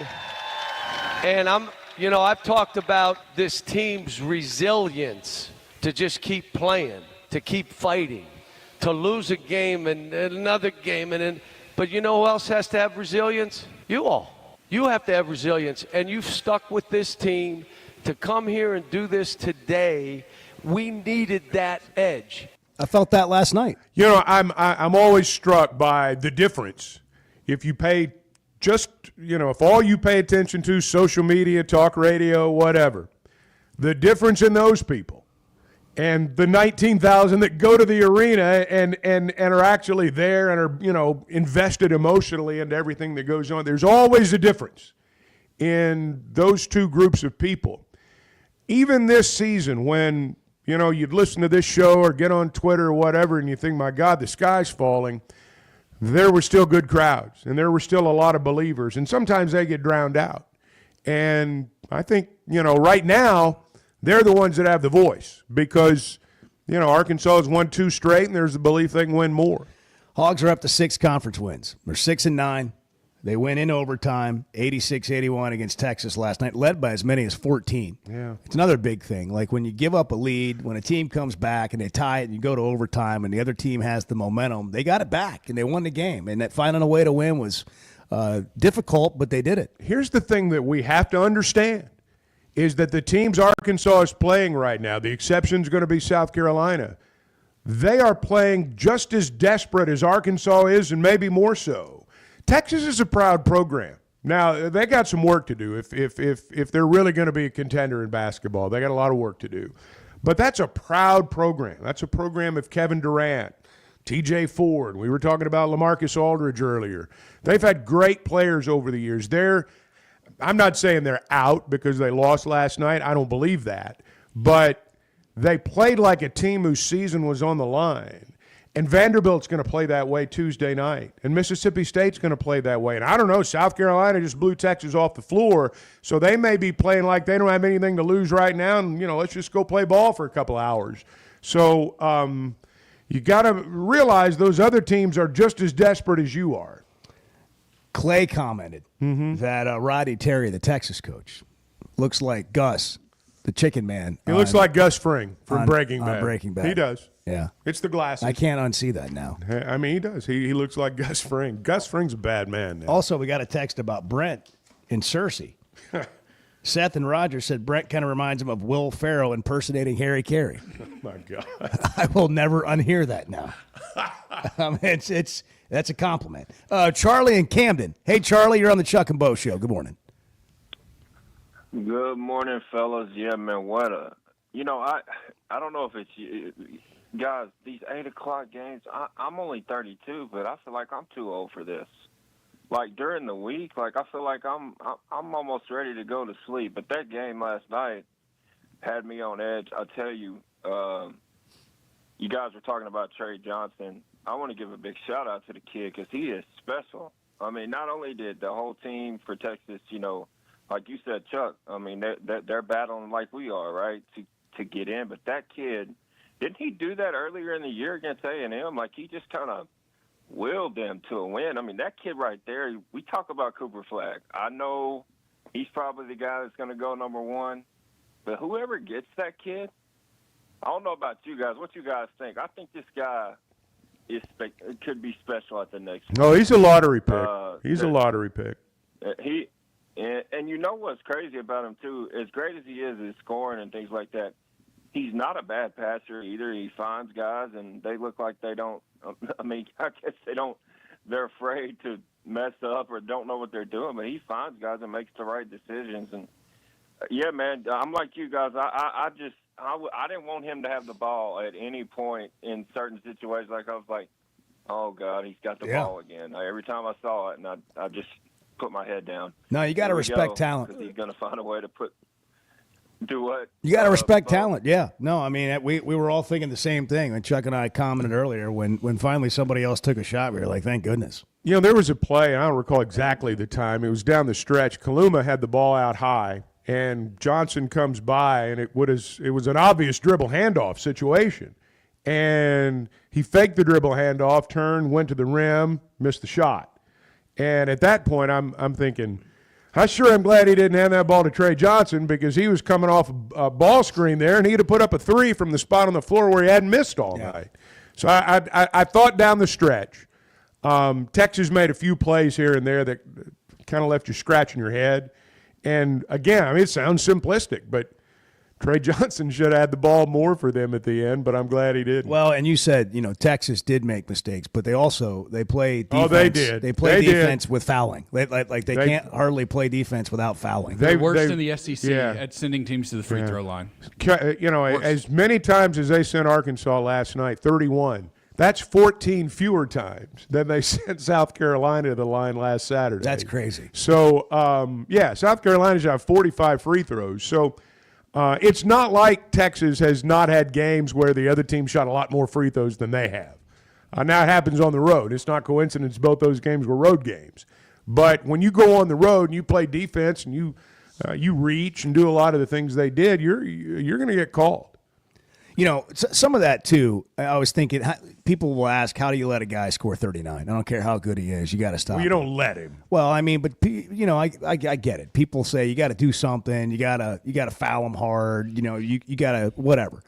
I've talked about this team's resilience to just keep playing, to keep fighting, to lose a game and another game. But you know who else has to have resilience? You all. You have to have resilience, and you've stuck with this team to come here and do this today. We needed that edge. I felt that last night. I'm always struck by the difference. If you pay if all you pay attention to, social media, talk radio, whatever, the difference in those people and the 19,000 that go to the arena and are actually there and are, invested emotionally into everything that goes on, there's always a difference in those two groups of people. Even this season when you'd listen to this show or get on Twitter or whatever, and you think, my God, the sky's falling. There were still good crowds, and there were still a lot of believers, and sometimes they get drowned out. And I think, right now, they're the ones that have the voice because, Arkansas has won 2 straight, and there's the belief they can win more. Hogs are up to 6 conference wins. They're 6-9. They win in overtime, 86-81 against Texas last night, led by as many as 14. Yeah. It's another big thing. Like when you give up a lead, when a team comes back and they tie it and you go to overtime and the other team has the momentum, they got it back and they won the game. And that finding a way to win was difficult, but they did it. Here's the thing that we have to understand is that the teams Arkansas is playing right now, the exception is going to be South Carolina, they are playing just as desperate as Arkansas is and maybe more so. Texas is a proud program. Now, they got some work to do if they're really going to be a contender in basketball. They got a lot of work to do. But that's a proud program. That's a program of Kevin Durant, TJ Ford. We were talking about LaMarcus Aldridge earlier. They've had great players over the years. I'm not saying they're out because they lost last night. I don't believe that. But they played like a team whose season was on the line. And Vanderbilt's going to play that way Tuesday night. And Mississippi State's going to play that way. And I don't know, South Carolina just blew Texas off the floor, so they may be playing like they don't have anything to lose right now, and, let's just go play ball for a couple hours. So you got to realize those other teams are just as desperate as you are. Clay commented that Roddy Terry, the Texas coach, looks like Gus, the chicken man. He looks like Gus Fring from Breaking Bad. Breaking Bad. He does. Yeah. It's the glasses. I can't unsee that now. I mean, he does. He looks like Gus Fring. Gus Fring's a bad man now. Also, we got a text about Brent in Searcy. Seth and Roger said Brent kind of reminds him of Will Ferrell impersonating Harry Carey. Oh, my God. I will never unhear that now. That's a compliment. Charlie in Camden. Hey, Charlie, you're on the Chuck and Bo Show. Good morning. Good morning, fellas. Yeah, man, what a I don't know if it's guys. These 8 o'clock games. I'm only 32, but I feel like I'm too old for this. Like during the week, I feel like I'm almost ready to go to sleep. But that game last night had me on edge. I tell you, you guys were talking about Trey Johnson. I want to give a big shout out to the kid because he is special. I mean, not only did the whole team for Texas, like you said, Chuck. I mean, they're battling like we are, right, to get in. But that kid, didn't he do that earlier in the year against A&M? Like he just kind of willed them to a win. I mean, that kid right there. We talk about Cooper Flagg. I know he's probably the guy that's going to go number 1. But whoever gets that kid, I don't know about you guys. What you guys think? I think this guy could be special at the next. No, he's a lottery pick. He's a lottery pick. And you know what's crazy about him, too? As great as he is at scoring and things like that, he's not a bad passer either. He finds guys, and they look like they don't – I mean, I guess they're afraid to mess up or don't know what they're doing, but he finds guys and makes the right decisions. And, yeah, man, I'm like you guys. I didn't want him to have the ball at any point in certain situations. Like, I was like, oh, God, he's got the ball again. Every time I saw it, and I just – put my head down. No, you got to respect talent. Because he's going to find a way to do what? You got to respect talent. Yeah. No, I mean, we were all thinking the same thing. And Chuck and I commented earlier when finally somebody else took a shot, we were like, thank goodness. There was a play, and I don't recall exactly the time. It was down the stretch. Kaluma had the ball out high, and Johnson comes by, and it was an obvious dribble handoff situation. And he faked the dribble handoff, turned, went to the rim, missed the shot. And at that point, I'm thinking, I'm glad he didn't hand that ball to Trey Johnson because he was coming off a ball screen there, and he'd have put up a 3 from the spot on the floor where he hadn't missed all night. So I thought down the stretch, Texas made a few plays here and there that kind of left you scratching your head. And, again, I mean, it sounds simplistic, but Trey Johnson should have had the ball more for them at the end, but I'm glad he didn't. Well, and you said, Texas did make mistakes, but they play defense. Oh, they did. They play defense with fouling. They can't hardly play defense without fouling. They're worst in the SEC at sending teams to the free throw line. As many times as they sent Arkansas last night, 31, that's 14 fewer times than they sent South Carolina to the line last Saturday. That's crazy. So, South Carolina should have 45 free throws. So, It's not like Texas has not had games where the other team shot a lot more free throws than they have. Now it happens on the road. It's not coincidence both those games were road games. But when you go on the road and you play defense and you reach and do a lot of the things they did, you're going to get called. You know, some of that, too, I was thinking, people will ask, how do you let a guy score 39? I don't care how good he is. You got to stop Well, you don't let him. Well, I mean, but, you know, I get it. People say you got to do something. You got to foul him hard. You know, you got to whatever.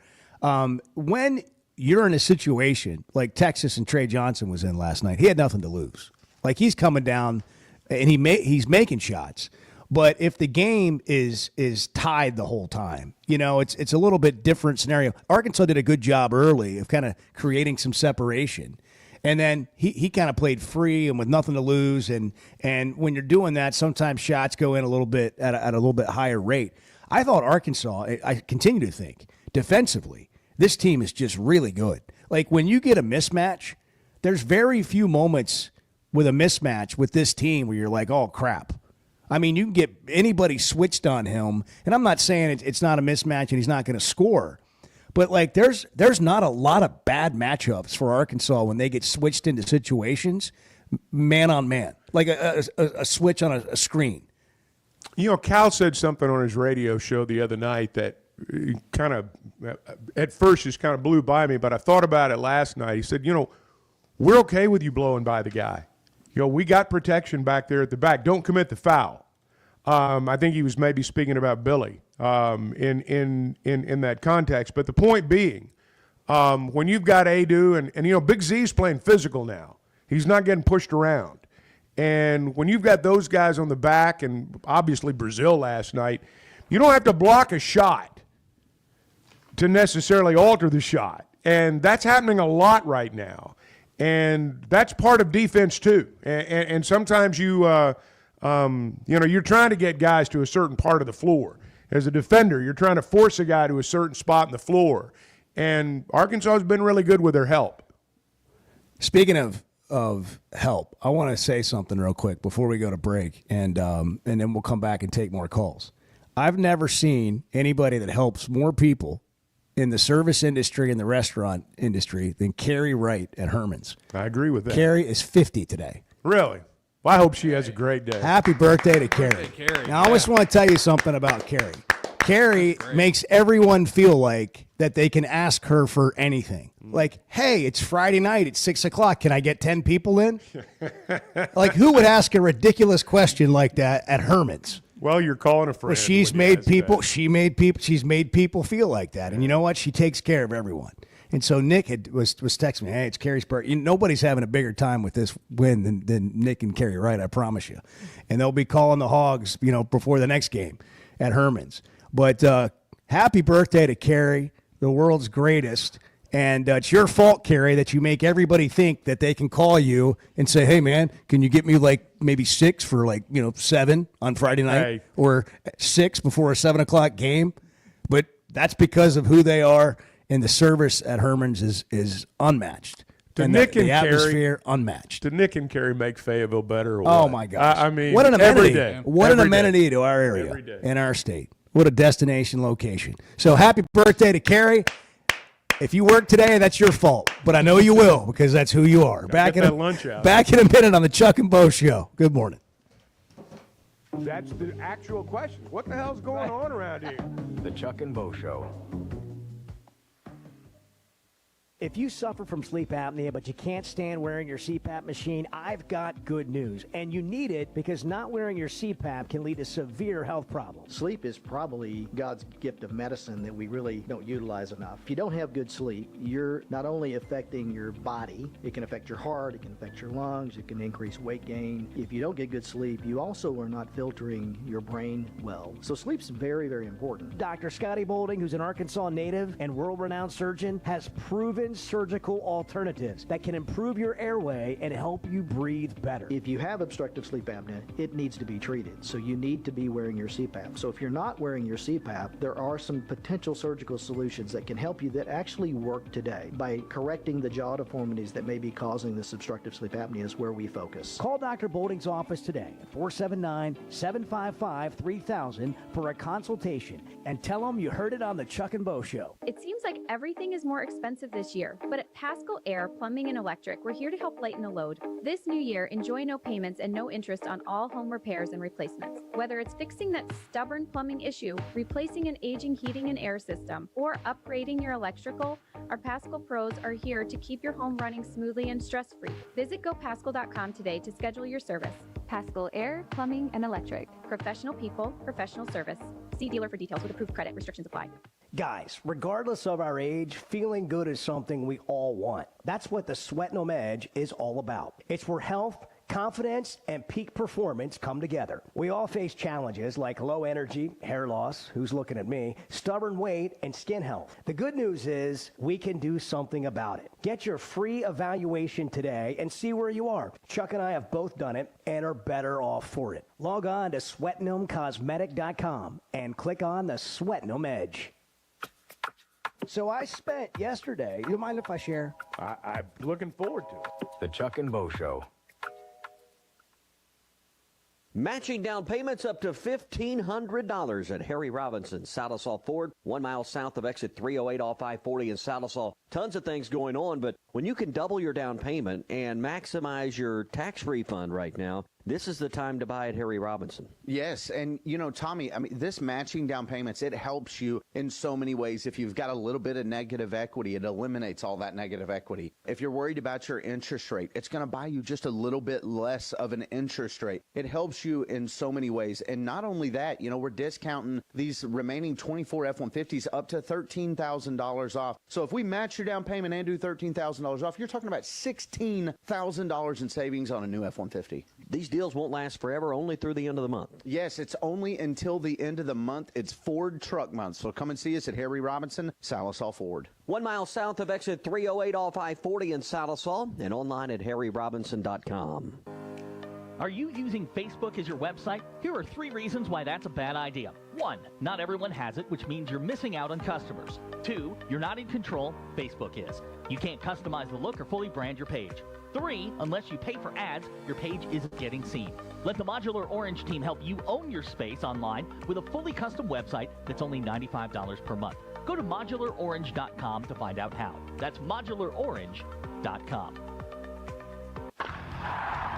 When you're in a situation like Texas and Trey Johnson was in last night, he had nothing to lose. Like, he's coming down, and he's making shots. But if the game is tied the whole time, you know, it's a little bit different scenario. Arkansas did a good job early of kind of creating some separation. And then he kind of played free and with nothing to lose. And when you're doing that, sometimes shots go in a little bit at a little bit higher rate. I thought Arkansas, I continue to think, defensively, this team is just really good. Like, when you get a mismatch, there's very few moments with a mismatch with this team where you're like, oh, crap. I mean, you can get anybody switched on him, and I'm not saying it's not a mismatch and he's not going to score, but like there's not a lot of bad matchups for Arkansas when they get switched into situations, man on man, like a switch on a screen. You know, Cal said something on his radio show the other night that kind of, at first just kind of blew by me, but I thought about it last night. He said, you know, we're okay with you blowing by the guy. You know, we got protection back there at the back. Don't commit the foul. I think he was maybe speaking about Billy in that context. But the point being, when you've got Adu and you know, Big Z's playing physical now. He's not getting pushed around. And when you've got those guys on the back, and obviously Brazil last night, you don't have to block a shot to necessarily alter the shot. And that's happening a lot right now. And that's part of defense too. And sometimes you know, you're trying to get guys to a certain part of the floor. As a defender, you're trying to force a guy to a certain spot in the floor. And Arkansas has been really good with their help. Speaking of help, I want to say something real quick before we go to break, and then we'll come back and take more calls. I've never seen anybody that helps more people in the service industry and the restaurant industry than Carrie Wright at Herman's. I agree with that. Carrie is 50 today. Really? Well, I hope she has a great day. Happy birthday to Carrie. Now, I just want to tell you something about Carrie. Carrie makes everyone feel like that they can ask her for anything. Like, hey, it's Friday night. It's 6 o'clock. Can I get 10 people in? Like, who would ask a ridiculous question like that at Herman's? Well, you're calling a friend. Well, she's made people feel like that. And you know what? She takes care of everyone. And so Nick was texting me, hey, it's Carrie's birthday. Nobody's having a bigger time with this win than Nick and Carrie Wright, I promise you. And they'll be calling the Hogs, you know, before the next game at Herman's. But happy birthday to Carrie, the world's greatest. And it's your fault, Carrie, that you make everybody think that they can call you and say, hey, man, can you get me like maybe 6 for like, you know, 7 on Friday night or 6 before a 7 o'clock game? But that's because of who they are, and the service at Herman's is unmatched. And Nick and the atmosphere, unmatched. Did Nick and Carrie make Fayetteville better? Or what? Oh, my gosh. I mean, what an amenity. Every day. What every an amenity day. to our area Every day. and our state. What a destination location. So happy birthday to Carrie. If you work today, that's your fault. But I know you will, because that's who you are. Back in a minute on the Chuck and Bo Show. Good morning. That's the actual question. What the hell's going on around here? The Chuck and Bo Show. If you suffer from sleep apnea, but you can't stand wearing your CPAP machine, I've got good news. And you need it because not wearing your CPAP can lead to severe health problems. Sleep is probably God's gift of medicine that we really don't utilize enough. If you don't have good sleep, you're not only affecting your body, it can affect your heart, it can affect your lungs, it can increase weight gain. If you don't get good sleep, you also are not filtering your brain well. So sleep's very, very important. Dr. Scotty Boulding, who's an Arkansas native and world-renowned surgeon, has proven proven surgical alternatives that can improve your airway and help you breathe better. If you have obstructive sleep apnea, it needs to be treated. So you need to be wearing your CPAP. So if you're not wearing your CPAP, there are some potential surgical solutions that can help you that actually work today. By correcting the jaw deformities that may be causing this obstructive sleep apnea is where we focus. Call Dr. Bolding's office today at 479-755-3000 for a consultation and tell them you heard it on the Chuck and Bo Show. It seems like everything is more expensive this year, but at Pascal Air Plumbing and Electric, we're here to help lighten the load. This new year, enjoy no payments and no interest on all home repairs and replacements. Whether it's fixing that stubborn plumbing issue, replacing an aging heating and air system, or upgrading your electrical, our Pascal pros are here to keep your home running smoothly and stress-free. Visit gopascal.com today to schedule your service. Pascal Air Plumbing and Electric. Professional people, professional service. See dealer for details with approved credit. Restrictions apply. Guys, regardless of our age, feeling good is something we all want. That's what the Sweating 'em Edge is all about. It's where health, confidence, and peak performance come together. We all face challenges like low energy, hair loss, who's looking at me, stubborn weight, and skin health. The good news is we can do something about it. Get your free evaluation today and see where you are. Chuck and I have both done it and are better off for it. Log on to sweatingthemcosmetic.com and click on the Sweating 'em Edge. So I spent yesterday, you mind if I share? I'm looking forward to it. The Chuck and Bo Show. Matching down payments up to $1,500 at Harry Robinson, Salisaw Ford, 1 mile south of exit 308 off I-40 in Salisaw. Tons of things going on, but when you can double your down payment and maximize your tax refund right now, this is the time to buy at Harry Robinson. Yes, and Tommy, I mean, this matching down payments, it helps you in so many ways. If you've got a little bit of negative equity, it eliminates all that negative equity. If you're worried about your interest rate, it's going to buy you just a little bit less of an interest rate. It helps you in so many ways. And not only that, we're discounting these remaining 24 F-150s up to $13,000 off. So if we match your down payment and do $13,000 off, you're talking about $16,000 in savings on a new F-150. These deals won't last forever, only through the end of the month. Yes, it's only until the end of the month. It's Ford Truck Month. So come and see us at Harry Robinson, Salisaw Ford. 1 mile south of exit 308 off I-40 in Salisaw and online at harryrobinson.com. Are you using Facebook as your website? Here are 3 reasons why that's a bad idea. 1, not everyone has it, which means you're missing out on customers. 2, you're not in control, Facebook is. You can't customize the look or fully brand your page. 3, unless you pay for ads, your page isn't getting seen. Let the Modular Orange team help you own your space online with a fully custom website that's only $95 per month. Go to modularorange.com to find out how. That's modularorange.com.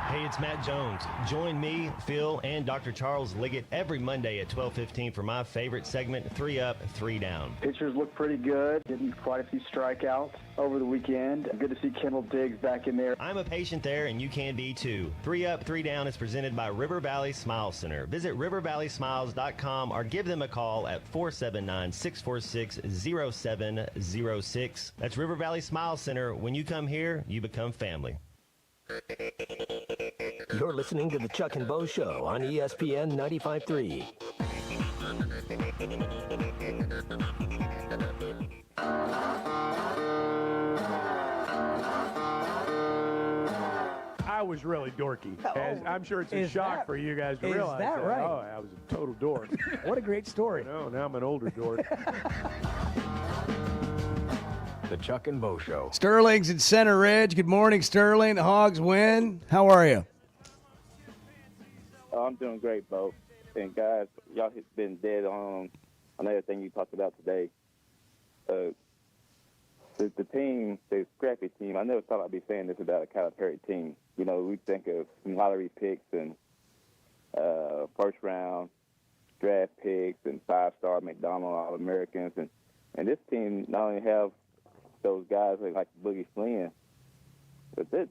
Hey, it's Matt Jones. Join me, Phil, and Dr. Charles Liggett every Monday at 12:15 for my favorite segment, 3 Up, 3 Down. Pitchers look pretty good. Getting quite a few strikeouts over the weekend. Good to see Kendall Diggs back in there. I'm a patient there, and you can be too. 3 Up, 3 Down is presented by River Valley Smile Center. Visit rivervalleysmiles.com or give them a call at 479-646-0706. That's River Valley Smile Center. When you come here, you become family. You're listening to the Chuck and Bo Show on ESPN 95.3. I was really dorky. I'm sure it's a Is shock that- for you guys to is realize that right? Oh, I was a total dork. What a great story. No, now I'm an older dork. The Chuck and Bo Show. Sterling's in Center Ridge. Good morning, Sterling. The Hogs win. How are you? Oh, I'm doing great, Bo. And guys, y'all have been dead on everything you talked about today. The team, the scrappy team, I never thought I'd be saying this about a Calipari team. We think of some lottery picks and first round draft picks and 5-star McDonald All-Americans. And this team not only have those guys like Boogie Flynn, but this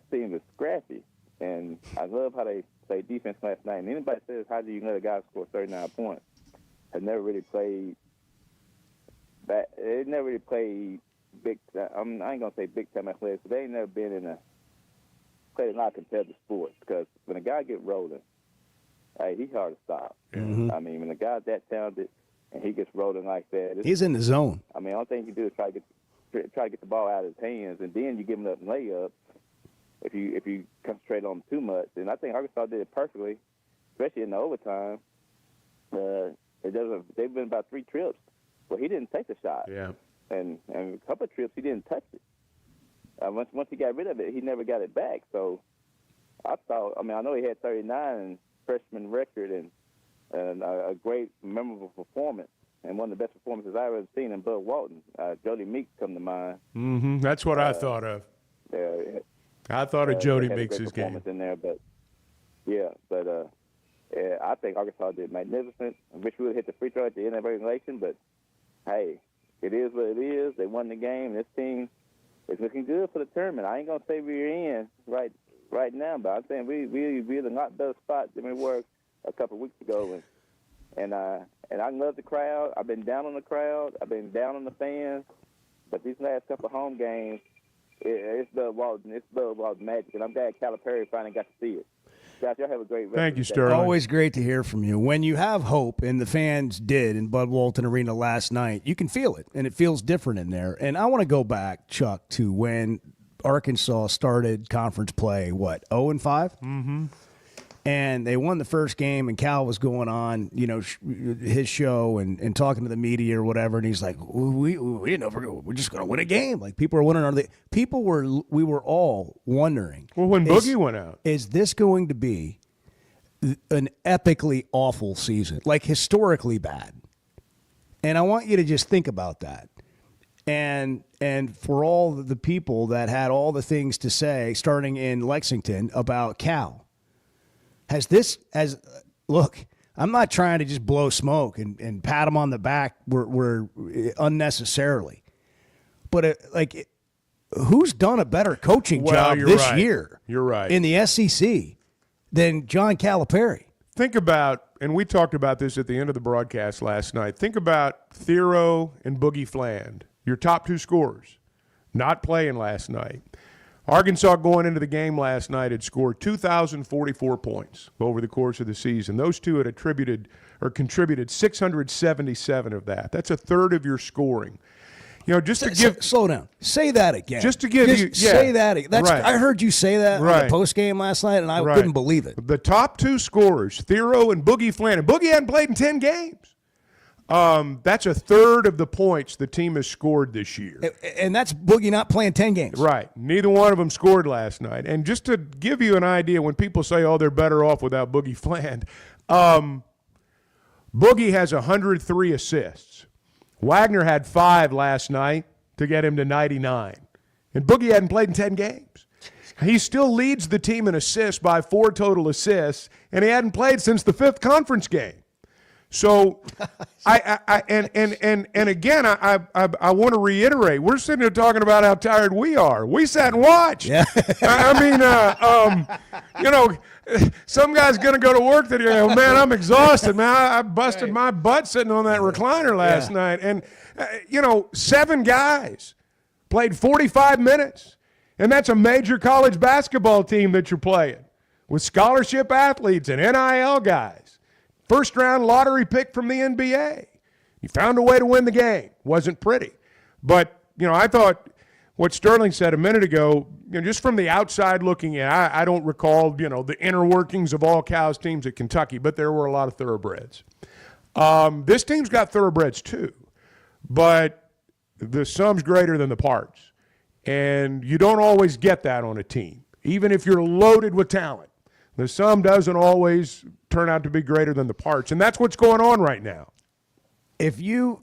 team is scrappy. And I love how they play defense last night. And anybody says, how do you let a guy score 39 points? Have never really played back. They never really played big. I ain't gonna say big time athletics, but they ain't never been played a lot of competitive sports. Because when a guy gets rolling, hey, he's hard to stop. Mm-hmm. I mean, when a guy's that talented and he gets rolling like that, He's in the zone. I mean, the only thing you can do is try to try to get the ball out of his hands, and then you give him up layups. If you concentrate on him too much, and I think Arkansas did it perfectly, especially in the overtime. They've been about 3 trips where he didn't take the shot. Yeah. And a couple of trips he didn't touch it. Once he got rid of it, he never got it back. So I know he had 39 in freshman record and a great, memorable performance, and one of the best performances I've ever seen in Bud Walton. Jody Meeks come to mind. Mm-hmm. That's what I thought of. I thought of Jody Meeks' game in there, but I think Arkansas did magnificent. I wish we would have hit the free throw at the end of regulation, but hey, it is what it is. They won the game. This team is looking good for the tournament. I ain't gonna say we're in right now, but I'm saying we're in a lot better spot than we were a couple of weeks ago. And I love the crowd. I've been down on the crowd. I've been down on the fans. But these last couple of home games, it's Bud Walton. It's Bud Walton magic, and I'm glad Calipari finally got to see it. Guys, y'all have a great rest Thank of you, the day. Sterling. Always great to hear from you. When you have hope, and the fans did in Bud Walton Arena last night, you can feel it, and it feels different in there. And I want to go back, Chuck, to when Arkansas started conference play, 0-5? Mm-hmm. And they won the first game, and Cal was going on, his show and talking to the media or whatever, and he's like, we didn't know we're just going to win a game. Like, people are wondering, we were all wondering. Well, when Boogie went out. Is this going to be an epically awful season, like historically bad? And I want you to just think about that. And for all the people that had all the things to say, starting in Lexington, about Cal, look, I'm not trying to just blow smoke and pat him on the back we're unnecessarily. But who's done a better coaching job this year? You're right. In the SEC than John Calipari? Think about, and we talked about this at the end of the broadcast last night, think about Thero and Boogie Fland, your top 2 scorers, not playing last night. Arkansas going into the game last night had scored 2,044 points over the course of the season. Those two had contributed 677 of that. That's a third of your scoring. Just to give... Slow down. Say that again. Just to give you... Say that. Right. I heard you say that right. on the postgame last night, and I couldn't believe it. The top 2 scorers, Thero and Boogie Fland. And Boogie hadn't played in 10 games. That's a third of the points the team has scored this year. And that's Boogie not playing 10 games. Right. Neither one of them scored last night. And just to give you an idea, when people say, they're better off without Boogie Fland, Boogie has 103 assists. Wagner had 5 last night to get him to 99. And Boogie hadn't played in 10 games. He still leads the team in assists by 4 total assists, and he hadn't played since the 5th conference game. So, again, I want to reiterate, we're sitting here talking about how tired we are. We sat and watched. Yeah. Some guy's going to go to work today. Man, I'm exhausted, man. I busted my butt sitting on that recliner last night. And, 7 guys played 45 minutes. And that's a major college basketball team that you're playing with scholarship athletes and NIL guys. First-round lottery pick from the NBA. You found a way to win the game. Wasn't pretty. But, I thought what Sterling said a minute ago, just from the outside looking in, I don't recall, the inner workings of all Cal's teams at Kentucky, but there were a lot of thoroughbreds. This team's got thoroughbreds too, but the sum's greater than the parts. And you don't always get that on a team, even if you're loaded with talent. The sum doesn't always turn out to be greater than the parts, and that's what's going on right now. If you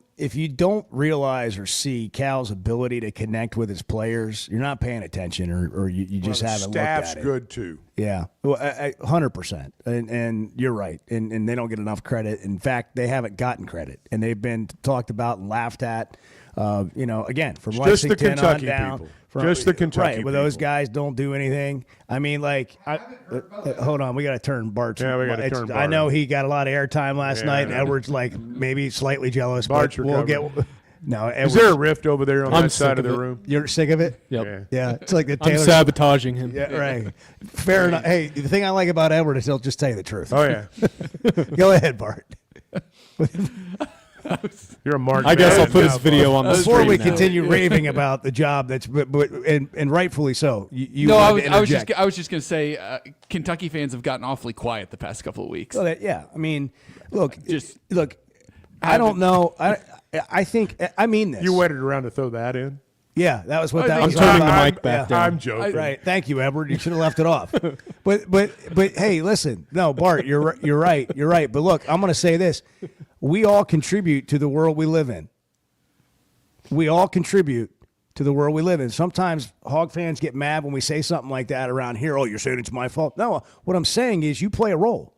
don't realize or see Cal's ability to connect with his players, you're not paying attention, or you just haven't looked at it. Staff's good too. Yeah, well, 100%, and you're right, and they don't get enough credit. In fact, they haven't gotten credit, and they've been talked about and laughed at. Again, from just Lexington the Kentucky on down. People. Just the Kentucky right, where those guys don't do anything. I mean, hold on, we got to turn Bart. Yeah, we got to turn Bart. I know he got a lot of airtime last night, and Edward's maybe slightly jealous. Bart's but we'll get. No, is there a rift over there on that side of the room? You're sick of it? Yep. Yeah, it's like the Taylor. I'm sabotaging him. Yeah, right. Fair enough. Hey, the thing I like about Edward is he'll just tell you the truth. Oh, yeah. Go ahead, Bart. You're a Mark. I guess I'll put his now, video on the Before screen we now. continue raving about the job and rightfully so. You No, I wanted to was just interject. I was just going to say Kentucky fans have gotten awfully quiet the past couple of weeks. Well, yeah, I mean, look. I don't know. I think I mean this. You waited around to throw that in. Yeah, that was what that was. I'm turning the mic back down. I'm joking. Right. Thank you, Edward. You should have left it off. But hey, listen. No, Bart, you're right. You're right. But look, I'm going to say this. We all contribute to the world we live in. We all contribute to the world we live in. Sometimes Hog fans get mad when we say something like that around here. Oh, you're saying it's my fault. No, what I'm saying is you play a role.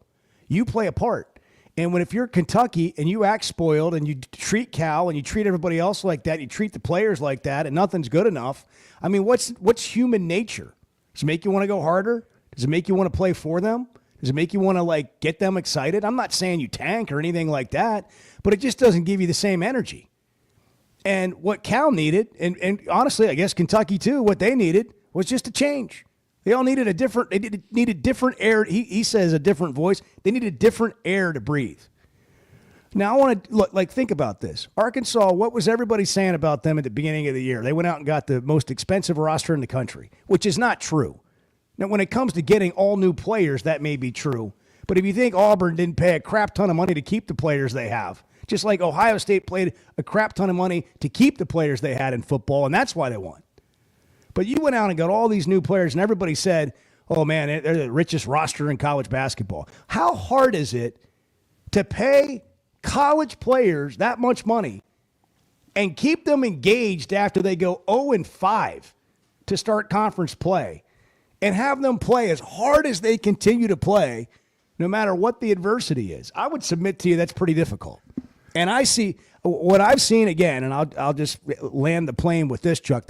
You play a part. And if you're Kentucky and you act spoiled and you treat Cal and you treat everybody else like that, you treat the players like that, and nothing's good enough, I mean, what's human nature? Does it make you want to go harder? Does it make you want to play for them? Does it make you want to, get them excited? I'm not saying you tank or anything like that, but it just doesn't give you the same energy. And what Cal needed, and honestly, I guess Kentucky too, what they needed was just a change. They all needed needed different air. He says a different voice. They needed different air to breathe. Now, I want to think about this. Arkansas, what was everybody saying about them at the beginning of the year? They went out and got the most expensive roster in the country, which is not true. Now, when it comes to getting all new players, that may be true. But if you think Auburn didn't pay a crap ton of money to keep the players they have, just like Ohio State paid a crap ton of money to keep the players they had in football, and that's why they won. But you went out and got all these new players, and everybody said, oh, man, they're the richest roster in college basketball. How hard is it to pay college players that much money and keep them engaged after they go 0-5 to start conference play and have them play as hard as they continue to play no matter what the adversity is? I would submit to you that's pretty difficult. And I see what I've seen again, and I'll just land the plane with this, Chuck,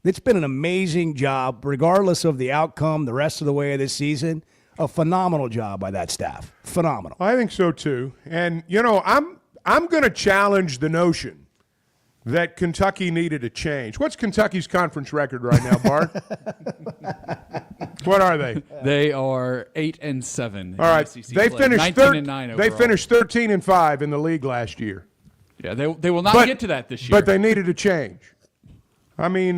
it's been an amazing job, regardless of the outcome the rest of the way of this season. A phenomenal job by that staff. Phenomenal. I think so too. And I'm going to challenge the notion that Kentucky needed a change. What's Kentucky's conference record right now, Bart? What are they? They are 8-7. All right, they finished 19-9 They overall. finished 13-5 in the league last year. Yeah, they will not get to that this year. But they needed a change. I mean,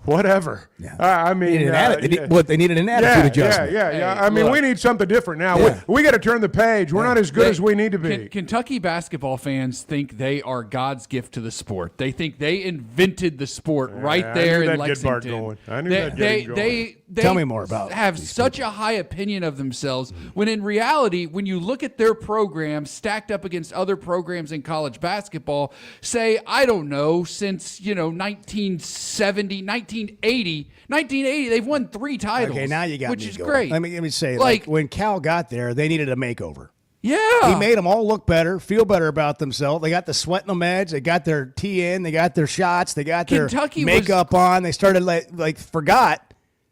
whatever. Yeah. I mean, they needed an attitude adjustment. Yeah. Hey, I mean, look. we need something different now. Yeah. We got to turn the page. We're not as good as we need to be. Kentucky basketball fans think they are God's gift to the sport. They think they invented the sport right there in Lexington. I knew that getting going. They Tell me more about have such a high opinion of themselves when in reality, when you look at their program stacked up against other programs in college basketball, say, I don't know, since 1970, 1980, they've won 3 titles. Okay, now you got which me is going. great. Let me say, like when Cal got there, they needed a makeover. Yeah. He made them all look better, feel better about themselves. They got the sweat in them edge. They got their tee in. They got their shots. They got their makeup on. They started forgot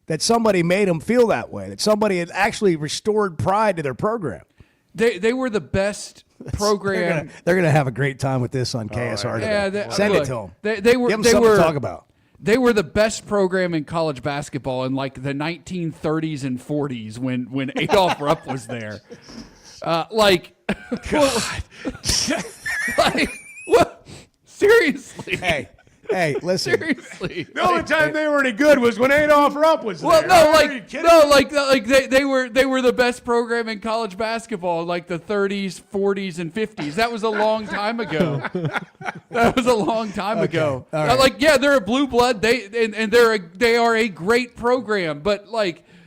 that somebody made them feel that way, that somebody had actually restored pride to their program. They were the best program. They're gonna have a great time with this on KSR today. Yeah, Send look, it to them. They were. Give them they something were to talk about. They were the best program in college basketball in the 1930s and 40s when Adolph Rupp was there. God. What? Seriously. Hey, listen. Seriously. The only time they were any good was when Adolph Rupp was there. They were the best program in college basketball in the 30s, 40s, and 50s. That was a long time ago. That was a long time ago. All right. They're a blue blood. They are a great program, but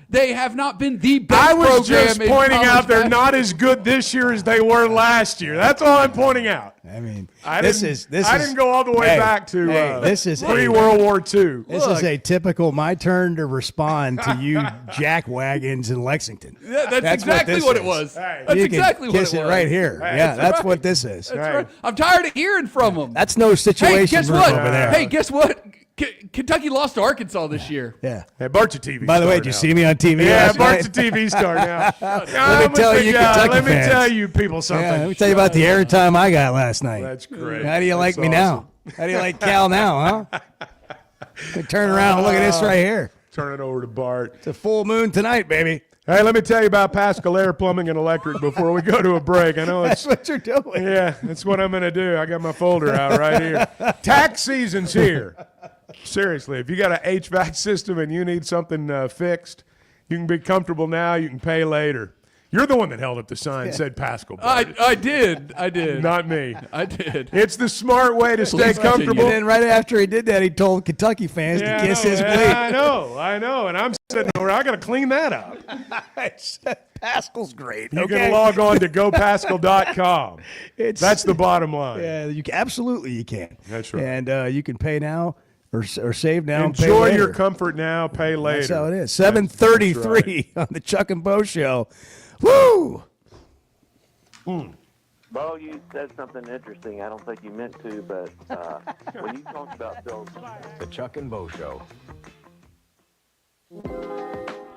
they have not been the best I program was just in pointing college out they're basketball. not as good this year as they were last year. That's all I'm pointing out. I mean, I didn't go all the way back to this is pre-World War II. This is a typical my turn to respond to you jackwagons in Lexington. Yeah, that's exactly what it was. Hey. That's You exactly can what kiss it it was. right here. Hey, Yeah, that's right. what this is. That's right. I'm tired of hearing from them. That's no situation Hey, guess room what? over there. Hey, guess what? Kentucky lost to Arkansas this year. Yeah. Hey, Bart's a TV By the way, star did you now. see me on TV Yeah, last Bart's a night? TV star now. Let me tell you, Kentucky let me fans. tell you people something. Yeah, let me tell you about the airtime I got last night. That's great. How do you like That's me now? How do you like Cal now, huh? Turn around and look at this right here. Turn it over to Bart. It's a full moon tonight, baby. Hey, let me tell you about Pascal Air Plumbing and Electric before we go to a break. I know That's what you're doing. Yeah, that's what I'm going to do. I got my folder out right here. Tax season's here. Seriously, if you got an HVAC system and you need something fixed, you can be comfortable now. You can pay later. You're the one that held up the sign and said Pascal. I did. Not me. I did. It's the smart way to stay comfortable. And then right after he did that, he told Kentucky fans to kiss his bleep. I know. And I'm sitting over, I got to clean that up. Pascal's great. You can log on to gopascal.com. That's the bottom line. Yeah, absolutely you can. That's right. And you can pay now or save now and pay Enjoy later. your comfort now, pay later. That's how it is. 7:33 on the Chuck and Bo Show. Woo! Bo, you said something interesting. I don't think you meant to, but when you talked about those... The Chuck and Bo Show.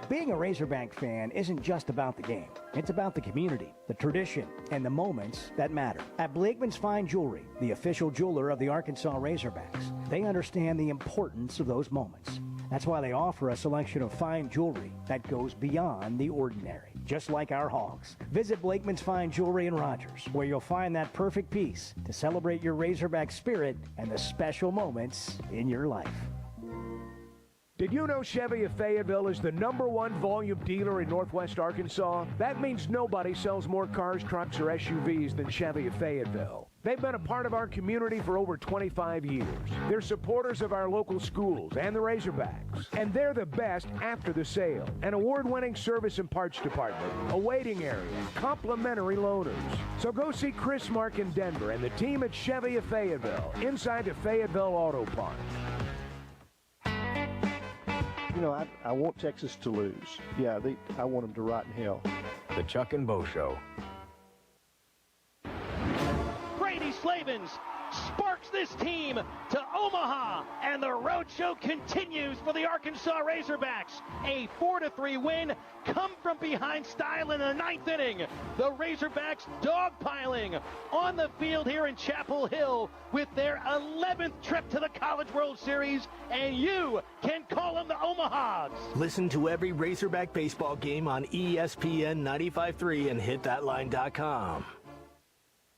Being a Razorback fan isn't just about the game. It's about the community, the tradition, and the moments that matter. At Blakeman's Fine Jewelry, the official jeweler of the Arkansas Razorbacks, they understand the importance of those moments. That's why they offer a selection of fine jewelry that goes beyond the ordinary, just like our hogs. Visit Blakeman's Fine Jewelry in Rogers, where you'll find that perfect piece to celebrate your Razorback spirit and the special moments in your life. Did you know Chevy of Fayetteville is the #1 volume dealer in Northwest Arkansas? That means nobody sells more cars, trucks, or SUVs than Chevy of Fayetteville. They've been a part of our community for over 25 years. They're supporters of our local schools and the Razorbacks. And they're the best after the sale. An award-winning service and parts department, a waiting area, complimentary loaners. So go see Chris Mark in Denver and the team at Chevy of Fayetteville, inside the Fayetteville Auto Park. You know, I want Texas to lose. Yeah, I want them to rot in hell. The Chuck and Bo Show. Brady Slavens sparks this team to Omaha, and the road show continues for the Arkansas Razorbacks. A 4-3 win, come from behind style in the 9th inning. The Razorbacks dogpiling on the field here in Chapel Hill with their 11th trip to the College World Series, and you can call them the Omahas. Listen to every Razorback baseball game on ESPN 95.3 and hitthatline.com.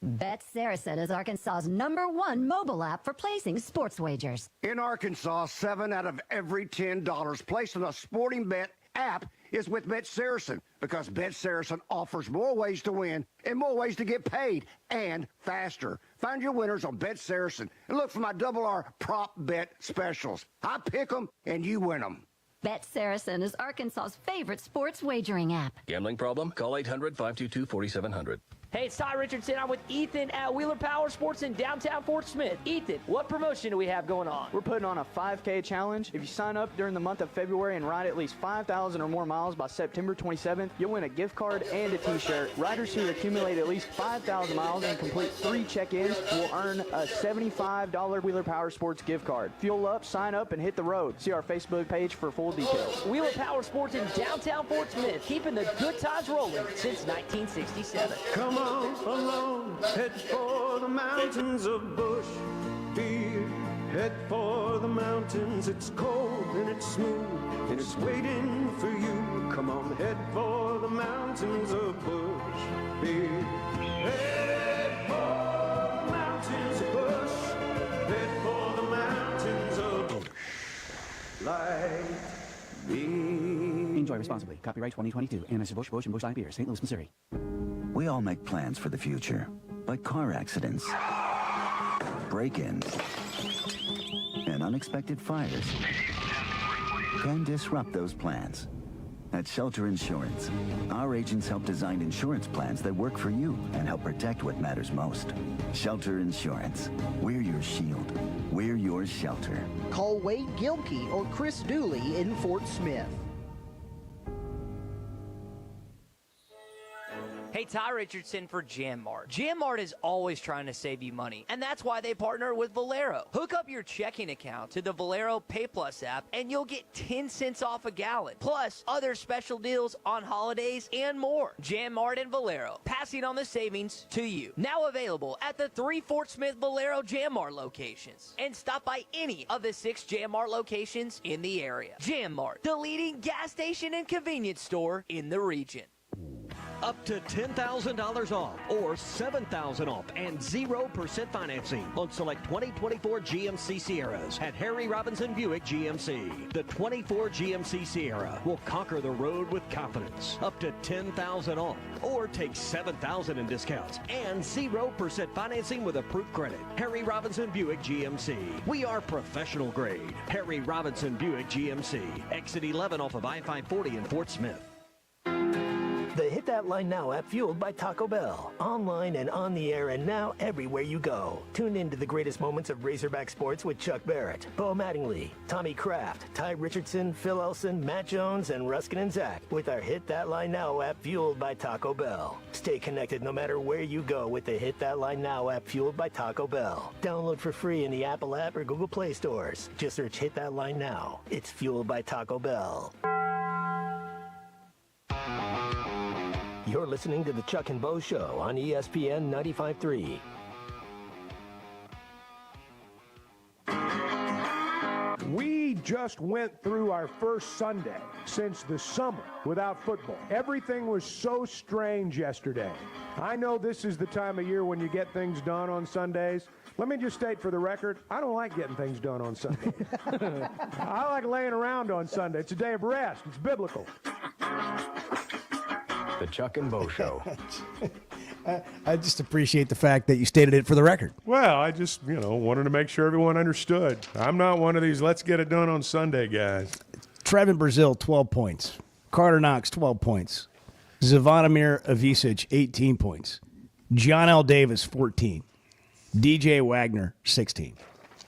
Bet Saracen is Arkansas's #1 mobile app for placing sports wagers. In Arkansas, 7 out of every $10 placed on a sporting bet app is with Bet Saracen, because Bet Saracen offers more ways to win and more ways to get paid, and faster. Find your winners on Bet Saracen and look for my R prop bet specials. I pick them and you win them. Bet Saracen is Arkansas's favorite sports wagering app. Gambling problem? Call 800-522-4700. Hey, it's Ty Richardson. I'm with Ethan at Wheeler Power Sports in downtown Fort Smith. Ethan, what promotion do we have going on? We're putting on a 5K challenge. If you sign up during the month of February and ride at least 5,000 or more miles by September 27th, you'll win a gift card and a t-shirt. Riders who accumulate at least 5,000 miles and complete 3 check-ins will earn a $75 Wheeler Power Sports gift card. Fuel up, sign up, and hit the road. See our Facebook page for full details. Wheeler Power Sports in downtown Fort Smith, keeping the good times rolling since 1967. Come on along, head for the mountains of Bush Beer. Head for the mountains, it's cold and it's smooth, and it's waiting for you. Come on, head for the mountains of Bush Beer. Head for the mountains of Bush. Head for the mountains of Bush. Like me. Enjoy responsibly. Copyright 2022. Anheuser-Busch, Busch, and Busch Light Beer, St. Louis, Missouri. We all make plans for the future, but car accidents, break-ins, and unexpected fires can disrupt those plans. At Shelter Insurance, our agents help design insurance plans that work for you and help protect what matters most. Shelter Insurance. We're your shield. We're your shelter. Call Wade Gilkey or Chris Dooley in Fort Smith. Hey, Ty Richardson for Jam Mart. Jam Mart is always trying to save you money, and that's why they partner with Valero. Hook up your checking account to the Valero Pay Plus app, and you'll get 10 cents off a gallon, plus other special deals on holidays and more. Jam Mart and Valero, passing on the savings to you. Now available at the 3 Fort Smith Valero Jam Mart locations. And stop by any of the 6 Jam Mart locations in the area. Jam Mart, the leading gas station and convenience store in the region. Up to $10,000 off or $7,000 off and 0% financing on select 2024 GMC Sierras at Harry Robinson Buick GMC. The 24 GMC Sierra will conquer the road with confidence. Up to $10,000 off or take $7,000 in discounts and 0% financing with approved credit. Harry Robinson Buick GMC. We are professional grade. Harry Robinson Buick GMC. Exit 11 off of I-540 in Fort Smith. The Hit That Line Now app, fueled by Taco Bell. Online and on the air and now everywhere you go. Tune in to the greatest moments of Razorback sports with Chuck Barrett, Bo Mattingly, Tommy Kraft, Ty Richardson, Phil Elson, Matt Jones, and Ruskin and Zach with our Hit That Line Now app, fueled by Taco Bell. Stay connected no matter where you go with the Hit That Line Now app, fueled by Taco Bell. Download for free in the Apple app or Google Play stores. Just search Hit That Line Now. It's fueled by Taco Bell. You're listening to the Chuck and Bo Show on ESPN 95.3. We just went through our first Sunday since the summer without football. Everything was so strange yesterday. I know this is the time of year when you get things done on Sundays. Let me just state for the record, I don't like getting things done on Sunday. I like laying around on Sunday. It's a day of rest. It's biblical. The Chuck and Bo Show. I just appreciate the fact that you stated it for the record. Well, I just, wanted to make sure everyone understood. I'm not one of these let's get it done on Sunday guys. Trevon Brazil, 12 points. Carter Knox, 12 points. Zvonimir Ivisic, 18 points. John L. Davis, 14. DJ Wagner, 16.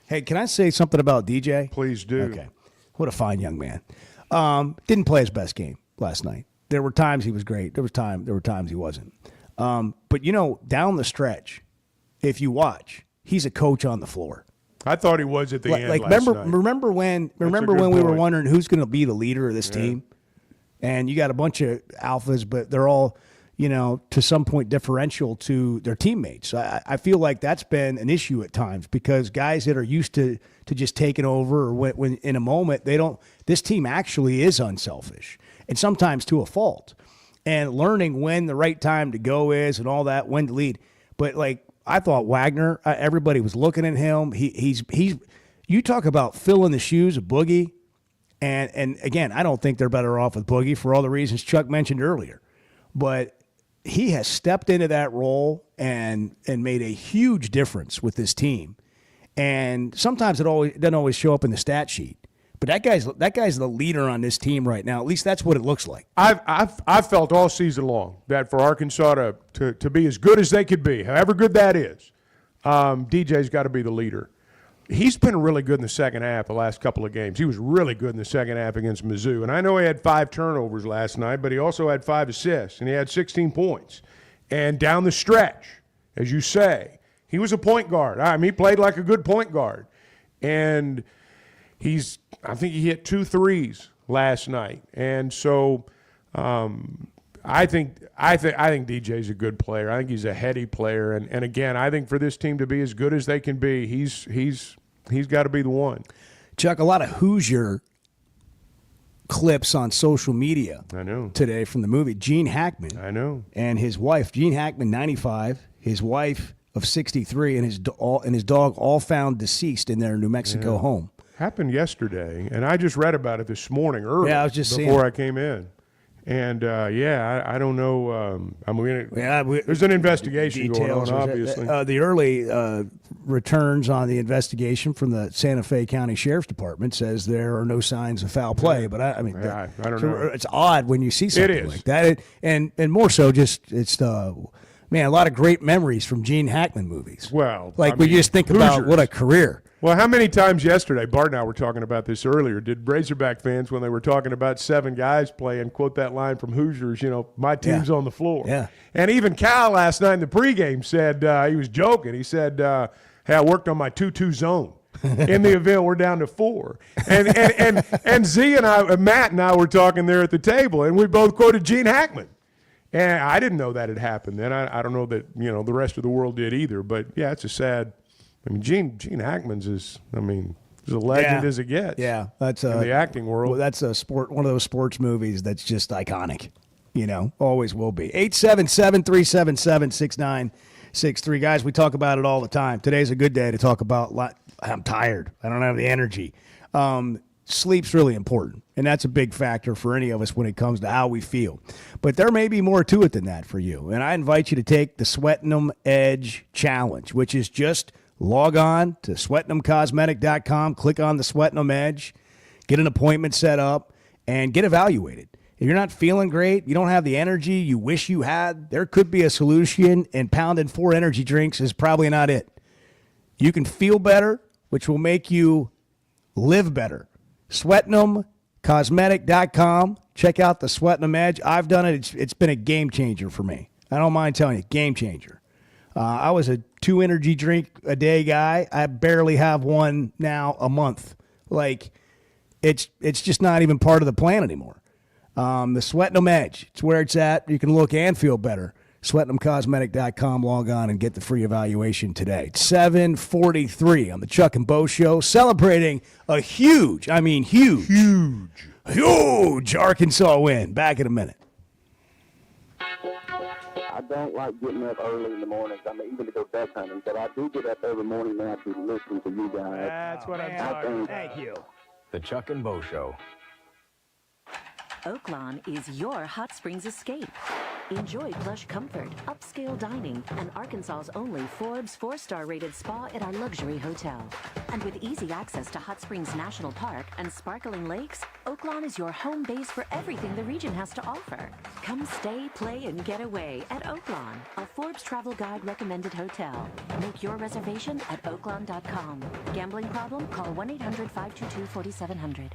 Hey, can I say something about DJ? Please do. Okay. What a fine young man. Didn't play his best game last night. There were times he was great. There were times he wasn't. But, down the stretch, if you watch, he's a coach on the floor. I thought he was at the end last night. Remember when we were wondering who's going to be the leader of this team? And you got a bunch of alphas, but they're all, to some point differential to their teammates. I feel like that's been an issue at times because guys that are used to just taking over or when in a moment, this team actually is unselfish. And sometimes to a fault, and learning when the right time to go is and all that, when to lead. But I thought Wagner, everybody was looking at him. He's you talk about filling the shoes of Boogie, and again, I don't think they're better off with Boogie for all the reasons Chuck mentioned earlier. But he has stepped into that role and made a huge difference with this team. And sometimes it doesn't always show up in the stat sheet. But that guy's the leader on this team right now. At least that's what it looks like. I've felt all season long that for Arkansas to be as good as they could be, however good that is, DJ's got to be the leader. He's been really good in the second half the last couple of games. He was really good in the second half against Mizzou. And I know he had 5 turnovers last night, but he also had 5 assists, and he had 16 points. And down the stretch, as you say, he was a point guard. He played like a good point guard. And I think he hit 2 threes last night, and so I think DJ's a good player. I think he's a heady player, and again, I think for this team to be as good as they can be, he's got to be the one. Chuck, a lot of Hoosier clips on social media. I know today from the movie. Gene Hackman. I know, and his wife, Gene Hackman, 95. His wife of 63, and his dog all found deceased in their New Mexico home. Happened yesterday, and I just read about it this morning early. Yeah, I was just before I came in, and I don't know. There's an investigation going on, obviously. The early returns on the investigation from the Santa Fe County Sheriff's Department says there are no signs of foul play. Yeah. But I don't know. It's odd when you see something like that, and more so, it's a lot of great memories from Gene Hackman movies. Well, we just think about what a career. Well, how many times yesterday, Bart and I were talking about this earlier, did Razorback fans, when they were talking about 7 guys playing, quote that line from Hoosiers, my team's on the floor. Yeah. And even Cal last night in the pregame said, he was joking. He said, hey, I worked on my 2-2 zone. In the event, we're down to 4. And Z and I, Matt and I were talking there at the table, and we both quoted Gene Hackman. And I didn't know that had happened then. I don't know that, the rest of the world did either. But, yeah, it's a sad – Gene Hackman's is a legend as it gets. Yeah, that's in the acting world. Well, that's one of those sports movies that's just iconic. Always will be. 877-377-6963. Guys, we talk about it all the time. Today's a good day to talk about. I'm tired. I don't have the energy. Sleep's really important, and that's a big factor for any of us when it comes to how we feel. But there may be more to it than that for you, and I invite you to take the Sweating 'em Edge Challenge, which is just log on to sweatingthemcosmetic.com, click on the Sweating 'em Edge, get an appointment set up, and get evaluated. If you're not feeling great, you don't have the energy you wish you had, there could be a solution, and pounding 4 energy drinks is probably not it. You can feel better, which will make you live better. Sweatingthemcosmetic.com. Check out the Sweating 'em Edge. I've done it. It's been a game changer for me. I don't mind telling you, game changer. I was a 2 energy drink a day guy. I barely have one now a month. It's just not even part of the plan anymore. The Sweating 'em Edge. It's where it's at. You can look and feel better. SweatingThemCosmetic.com. Log on and get the free evaluation today. It's 7:43 on the Chuck and Bo Show, celebrating a huge Arkansas win. Back in a minute. I don't like getting up early in the mornings. Even to go duck hunting, but I do get up every morning now to listen to you guys. That's what I'm talking about. Thank you. The Chuck and Bo Show. Oaklawn is your hot springs escape. Enjoy plush comfort, upscale dining, and Arkansas's only Forbes 4-star rated spa at our luxury hotel. And with easy access to Hot Springs National Park and sparkling lakes, Oaklawn is your home base for everything the region has to offer. Come stay, play, and get away at Oaklawn, a Forbes Travel Guide recommended hotel. Make your reservation at oaklawn.com. Gambling problem? Call 1-800-522-4700.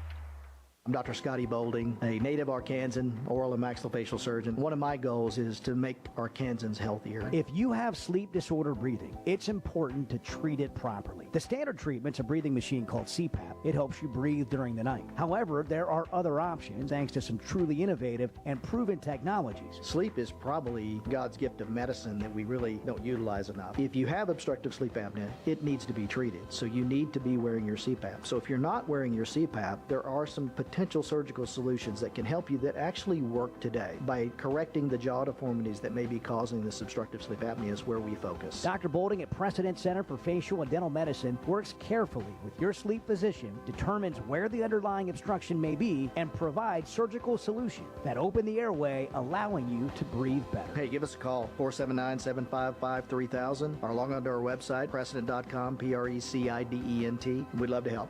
I'm Dr. Scotty Bolding, a native Arkansan oral and maxillofacial surgeon. One of my goals is to make Arkansans healthier. If you have sleep disorder breathing, it's important to treat it properly. The standard treatment's a breathing machine called CPAP. It helps you breathe during the night. However, there are other options thanks to some truly innovative and proven technologies. Sleep is probably God's gift of medicine that we really don't utilize enough. If you have obstructive sleep apnea, it needs to be treated. So you need to be wearing your CPAP. So if you're not wearing your CPAP, there are some potential surgical solutions that can help you that actually work today. By correcting the jaw deformities that may be causing this obstructive sleep apnea is where we focus. Dr. Bolding at Precedent Center for Facial and Dental Medicine works carefully with your sleep physician, determines where the underlying obstruction may be, and provides surgical solutions that open the airway, allowing you to breathe better. Hey, give us a call, 479-755-3000, or log on to our website, precedent.com, Precedent. We'd love to help.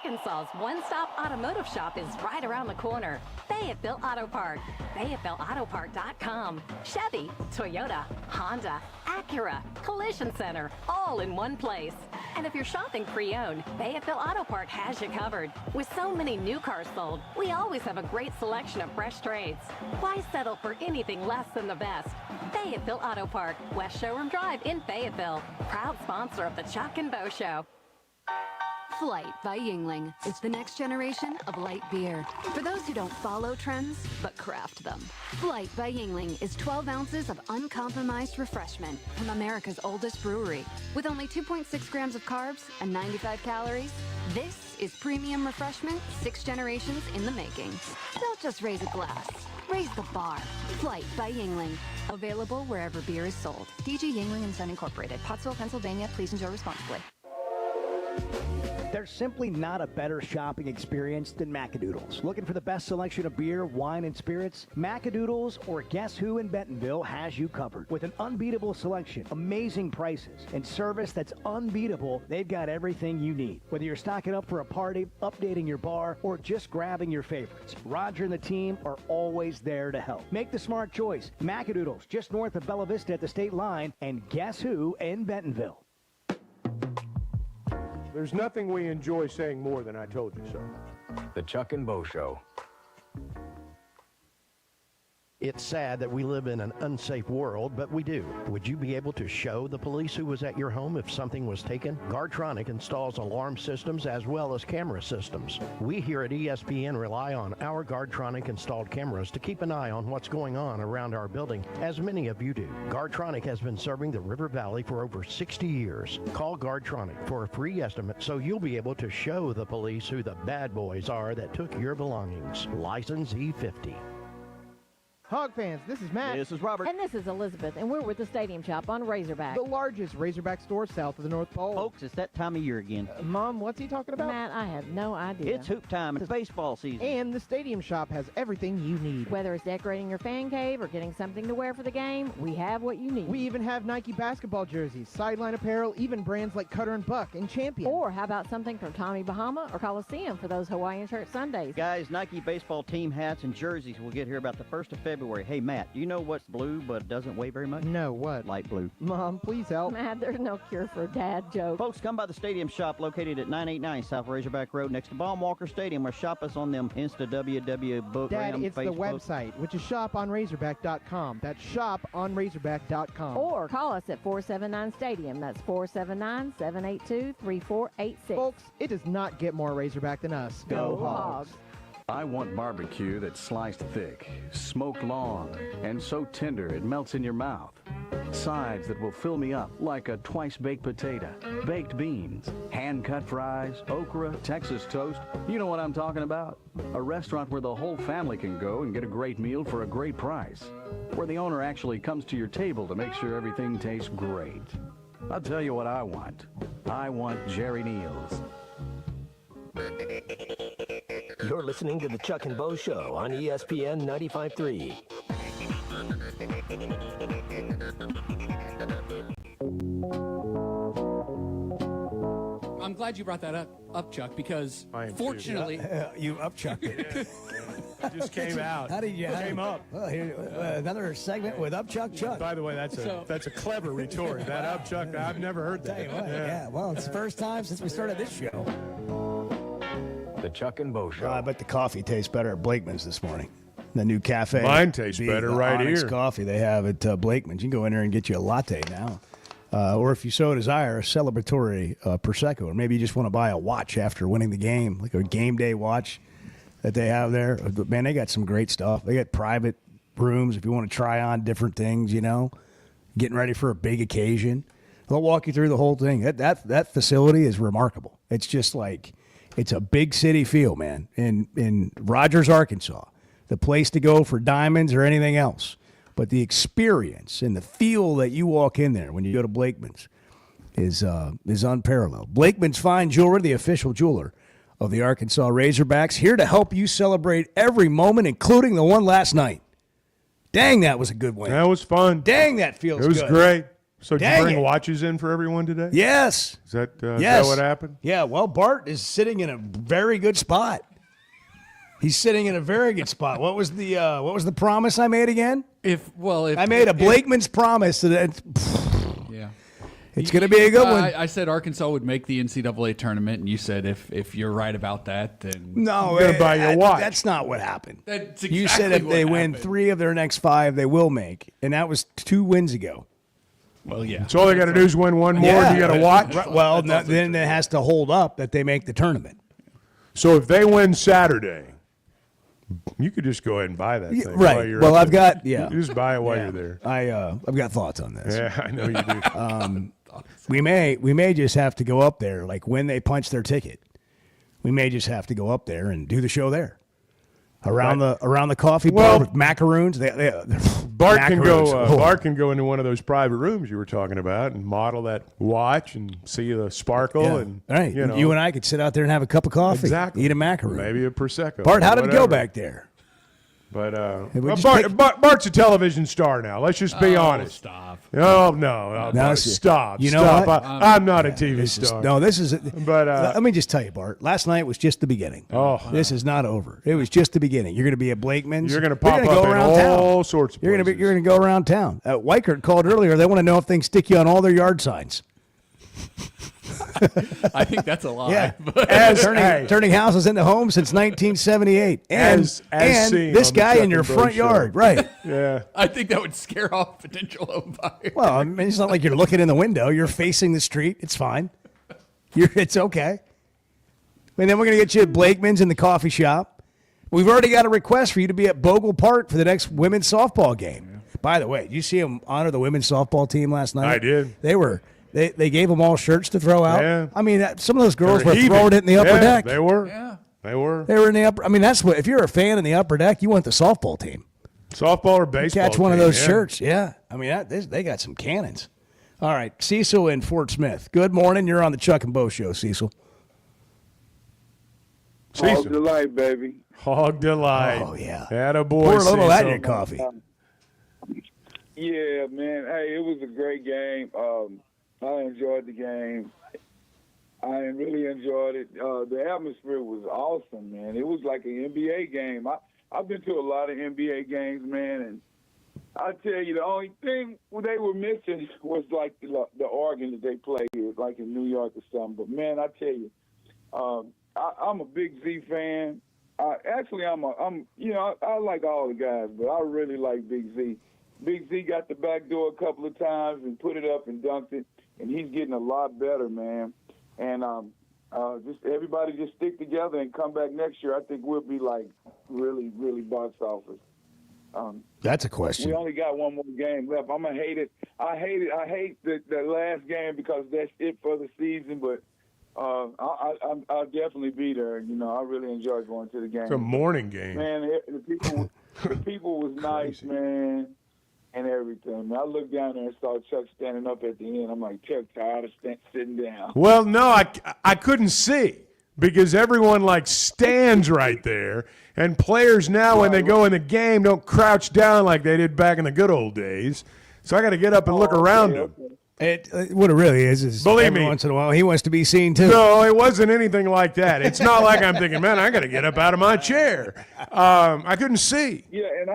Arkansas's one-stop automotive shop is right around the corner. Fayetteville Auto Park. FayettevilleAutoPark.com. Chevy, Toyota, Honda, Acura, Collision Center, all in one place. And if you're shopping pre-owned, Fayetteville Auto Park has you covered. With so many new cars sold, we always have a great selection of fresh trades. Why settle for anything less than the best? Fayetteville Auto Park, West Showroom Drive in Fayetteville. Proud sponsor of the Chuck and Bo Show. Flight by Yingling is the next generation of light beer. For those who don't follow trends, but craft them. Flight by Yingling is 12 ounces of uncompromised refreshment from America's oldest brewery. With only 2.6 grams of carbs and 95 calories, this is premium refreshment 6 generations in the making. Don't just raise a glass. Raise the bar. Flight by Yingling. Available wherever beer is sold. DG Yingling and Son Incorporated. Pottsville, Pennsylvania. Please enjoy responsibly. There's simply not a better shopping experience than Macadoodles. Looking for the best selection of beer, wine, and spirits? Macadoodles or Guess Who in Bentonville has you covered. With an unbeatable selection, amazing prices, and service that's unbeatable, they've got everything you need. Whether you're stocking up for a party, updating your bar, or just grabbing your favorites, Roger and the team are always there to help. Make the smart choice. Macadoodles, just north of Bella Vista at the state line, and Guess Who in Bentonville. There's nothing we enjoy saying more than I told you so. The Chuck and Bo Show. It's sad that we live in an unsafe world, but we do. Would you be able to show the police who was at your home if something was taken? Guardtronic installs alarm systems as well as camera systems. We here at ESPN rely on our Guardtronic installed cameras to keep an eye on what's going on around our building, as many of you do. Guardtronic has been serving the River Valley for over 60 years. Call Guardtronic for a free estimate so you'll be able to show the police who the bad boys are that took your belongings. License E50. Hog fans, this is Matt. This is Robert. And this is Elizabeth, and we're with the Stadium Shop on Razorback. The largest Razorback store south of the North Pole. Folks, it's that time of year again. Mom, what's he talking about? Matt, I have no idea. It's hoop time. It's baseball season. And the Stadium Shop has everything you need. Whether it's decorating your fan cave or getting something to wear for the game, we have what you need. We even have Nike basketball jerseys, sideline apparel, even brands like Cutter and Buck and Champion. Or how about something from Tommy Bahama or Coliseum for those Hawaiian shirt Sundays? Guys, Nike baseball team hats and jerseys will get here about the 1st of February. Hey, Matt, do you know what's blue but doesn't weigh very much? No, what? Light blue. Mom, please help. Matt, there's no cure for a dad joke. Folks, come by the Stadium Shop located at 989 South Razorback Road next to Baum Walker Stadium, or shop us on them Insta WW book. Dad, it's Facebook. the website, which is shoponrazorback.com. That's shoponrazorback.com. Or call us at 479-STADIUM. That's 479-782-3486. Folks, it does not get more Razorback than us. Go Hogs. I want barbecue that's sliced thick, smoked long, and so tender it melts in your mouth. Sides that will fill me up like a twice-baked potato, baked beans, hand-cut fries, okra, Texas toast. You know what I'm talking about. A restaurant where the whole family can go and get a great meal for a great price. Where the owner actually comes to your table to make sure everything tastes great. I'll tell you what I want. I want Jerry Neal's. You're listening to the Chuck and Bo Show on ESPN 95.3. I'm glad you brought that up, Chuck, because fortunately... you upchucked it. It just came out. How did you came up? Well, here, another segment with Upchuck Chuck. By the way, that's a clever retort. That Upchuck, I've never heard that. Tell you what, yeah, well, it's the first time since we started this show. The Chuck and Bo Show. I bet the coffee tastes better at Blakeman's this morning. The new cafe. Mine tastes better right Onyx here. Coffee they have at Blakeman's. You can go in there and get you a latte now. Or if you so desire, a celebratory Prosecco. Or maybe you just want to buy a watch after winning the game, like a game day watch that they have there. Man, they got some great stuff. They got private rooms if you want to try on different things, you know, getting ready for a big occasion. They'll walk you through the whole thing. That facility is remarkable. It's just like... It's a big city feel, man, in Rogers, Arkansas. The place to go for diamonds or anything else. But the experience and the feel that you walk in there when you go to Blakeman's is unparalleled. Blakeman's Fine Jewelry, the official jeweler of the Arkansas Razorbacks, here to help you celebrate every moment, including the one last night. Dang, that was a good win. That was fun. Dang, that feels good. It was great. So did you bring it. watches in for everyone today? Yes. Is that what happened? Yeah, well, Bart is sitting in a very good spot. He's sitting in a very good spot. What was the promise I made again? If I made a Blakeman's promise that yeah. It's going to be a good one. I said Arkansas would make the NCAA tournament, and you said if you're right about that, then no, you're gonna buy your watch. That's not what happened. That's you exactly said if what they happened. win 3 of their next 5, they will make, and that was 2 wins ago. Well, yeah. So all they got to do is win one more, and you got to watch. Right, well, then it has to hold up that they make the tournament. So if they win Saturday, you could just go ahead and buy that thing. Right. While you're Well, up I've there. got yeah. You just buy it while you're there. I've got thoughts on this. Yeah, I know you do. We may just have to go up there, like when they punch their ticket. We may just have to go up there and do the show there. Around the coffee bar with macaroons. Bart can go. Macaroons. Bart can go into one of those private rooms you were talking about and model that watch and see the sparkle. Yeah. And right. you know, You and I could sit out there and have a cup of coffee. Exactly. Eat a macaroon. Maybe a prosecco. Bart, how did it go whatever. back there? But we just Bart's a television star now. Let's just be honest. Stop. Oh no, Bart, stop. You know stop. what? I'm not a TV star. This is. But let me just tell you, Bart. Last night was just the beginning. Oh, this is not over. It was just the beginning. You're going to be at Blakeman's. You're going to pop go up in around all town. sorts of You're places. going to go around town. Weichert called earlier. They want to know if they can stick you on all their yard signs. I think that's a lie. Yeah. But Turning houses into homes since 1978. And this guy in your front yard. Right. Yeah. I think that would scare off potential home buyers. Well, I mean, it's not like you're looking in the window. You're facing the street. It's fine. It's okay. And then we're going to get you at Blakeman's in the coffee shop. We've already got a request for you to be at Bogle Park for the next women's softball game. Yeah. By the way, did you see them honor the women's softball team last night? I did. They gave them all shirts to throw out. Yeah. I mean, some of those girls were throwing it in the upper deck. They were. Yeah. They were. They were in the upper. I mean, that's what. If you're a fan in the upper deck, you want the softball team. Softball or baseball. Catch one of those shirts. Yeah. I mean, they got some cannons. All right, Cecil in Fort Smith. Good morning. You're on the Chuck and Bo Show, Cecil. Hog delight, baby. Hog delight. Oh, yeah. Attaboy, Pour a little of that in Cecil. your coffee. Yeah, man. Hey, it was a great game. I enjoyed the game. I really enjoyed it. The atmosphere was awesome, man. It was like an NBA game. I've been to a lot of NBA games, man, and I tell you, the only thing they were missing was like the organ that they play here, like in New York or something. But man, I tell you, I'm a big Z fan. I like all the guys, but I really like Big Z. Big Z got the back door a couple of times and put it up and dunked it, and he's getting a lot better, man. And just everybody just stick together and come back next year. I think we'll be like really, really box office. That's a question. We only got one more game left. I'm gonna hate it. I hate the last game because that's it for the season. But I'll definitely be there. You know, I really enjoy going to the game. It's a morning game. Man, the people was nice, man, and everything. Man, I looked down there and saw Chuck standing up at the end. I'm like, Chuck tired of sitting down. Well, no, I couldn't see because everyone like stands right there. And players now, when they go in the game, don't crouch down like they did back in the good old days. So I got to get up and look around them. What it really is Believe every me, once in a while he wants to be seen too. No, it wasn't anything like that. It's not like I'm thinking, man, I got to get up out of my chair. I couldn't see. Yeah, and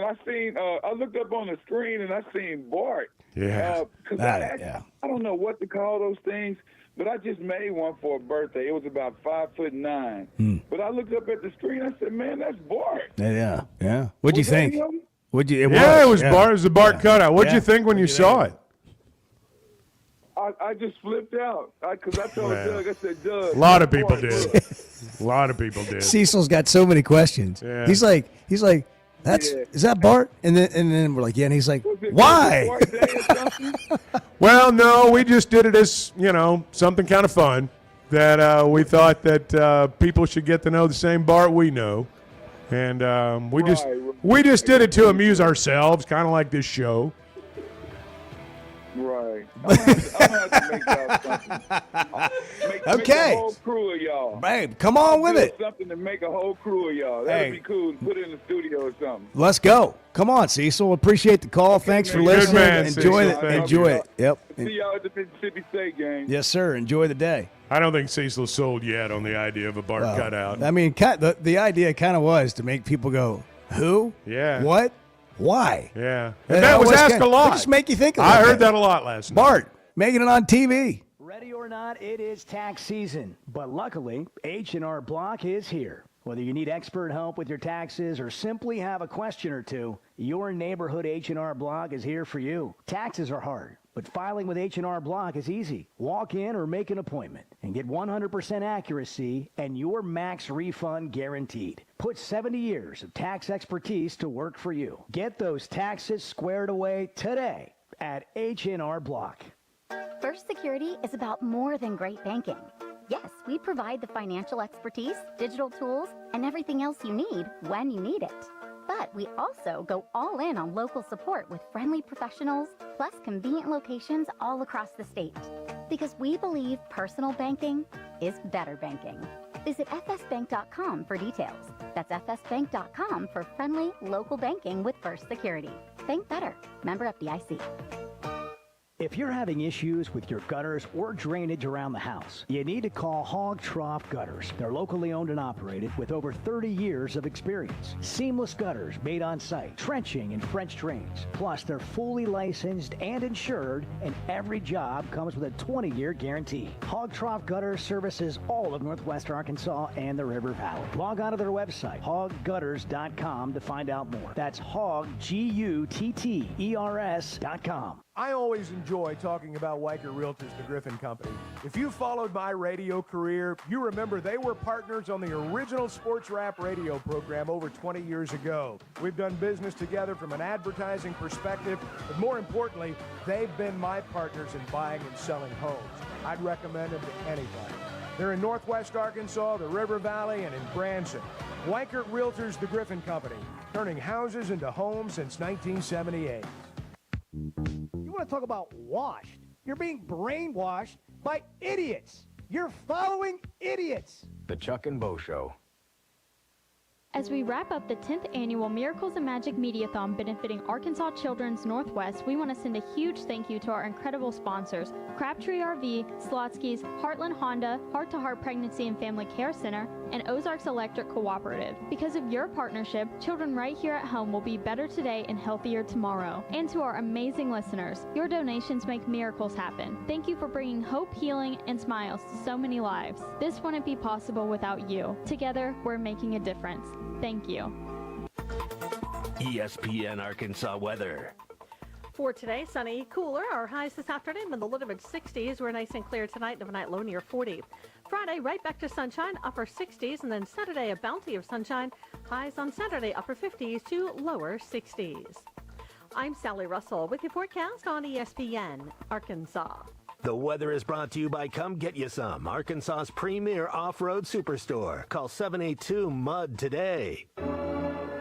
I seen. I looked up on the screen and I seen Bart. Yeah. I don't know what to call those things. But I just made one for a birthday. It was about 5'9". But I looked up at the screen. I said, "Man, that's Bart." Yeah. What'd you think? It was Bart. It was a Bart cutout. What'd you think when you saw it? I just flipped out because I told Doug. I said, "Doug." A lot of people did. A lot of people did. Cecil's got so many questions. Yeah. Is that Bart? And then we're like, yeah. And he's like, why? Well, no, we just did it as, something kind of fun that we thought that people should get to know the same Bart we know. And we just did it to amuse ourselves, kind of like this show. Right. I'm gonna have to make y'all something. Make a whole crew of y'all. Babe, come on with it. Something to make a whole crew of y'all. That'd be cool. Put it in the studio or something. Let's go. Come on, Cecil. Appreciate the call. Thanks for listening. Man, Enjoy it. Yep. See y'all at the Mississippi State game. Yes, sir. Enjoy the day. I don't think Cecil's sold yet on the idea of a Bart cutout. I mean, the idea kind of was to make people go, who? Yeah. What? Why? Yeah. And that was asked a lot. Just make you think about I heard that a lot last night. Bart, making it on TV. Ready or not, it is tax season. But luckily, H&R Block is here. Whether you need expert help with your taxes or simply have a question or two, your neighborhood H&R Block is here for you. Taxes are hard, but filing with H&R Block is easy. Walk in or make an appointment and get 100% accuracy and your max refund guaranteed. Put 70 years of tax expertise to work for you. Get those taxes squared away today at H&R Block. First Security is about more than great banking. Yes, we provide the financial expertise, digital tools, and everything else you need when you need it. But we also go all in on local support with friendly professionals, plus convenient locations all across the state. Because we believe personal banking is better banking. Visit fsbank.com for details. That's fsbank.com for friendly local banking with First Security. Bank better. Member FDIC. If you're having issues with your gutters or drainage around the house, you need to call Hog Trough Gutters. They're locally owned and operated with over 30 years of experience. Seamless gutters made on site, trenching and French drains. Plus, they're fully licensed and insured, and every job comes with a 20-year guarantee. Hog Trough Gutters services all of Northwest Arkansas and the River Valley. Log on to their website, hoggutters.com, to find out more. That's hog, Gutters.com. I always enjoy talking about Weicker Realtors, the Griffin Company. If you followed my radio career, you remember they were partners on the original sports rap radio program over 20 years ago. We've done business together from an advertising perspective, but more importantly, they've been my partners in buying and selling homes. I'd recommend them to anybody. They're in Northwest Arkansas, the River Valley, and in Branson. Weicker Realtors, the Griffin Company, turning houses into homes since 1978. You want to talk about washed? You're being brainwashed by idiots. You're following idiots. The Chuck and Bo Show. As we wrap up the 10th annual Miracles and Magic Mediathon benefiting Arkansas Children's Northwest, we want to send a huge thank you to our incredible sponsors, Crabtree RV, Slotsky's, Heartland Honda, Heart to Heart Pregnancy and Family Care Center, and Ozarks Electric Cooperative. Because of your partnership, children right here at home will be better today and healthier tomorrow. And to our amazing listeners, your donations make miracles happen. Thank you for bringing hope, healing, and smiles to so many lives. This wouldn't be possible without you. Together, we're making a difference. Thank you. ESPN Arkansas weather. For today, sunny, cooler. Our highs this afternoon in the low to mid 60s. We're nice and clear tonight, overnight low near 40. Friday, right back to sunshine, upper 60s. And then Saturday, a bounty of sunshine. Highs on Saturday, upper 50s to lower 60s. I'm Sally Russell with your forecast on ESPN Arkansas. The weather is brought to you by Come Get You Some, Arkansas's premier off-road superstore. Call 782-MUD today.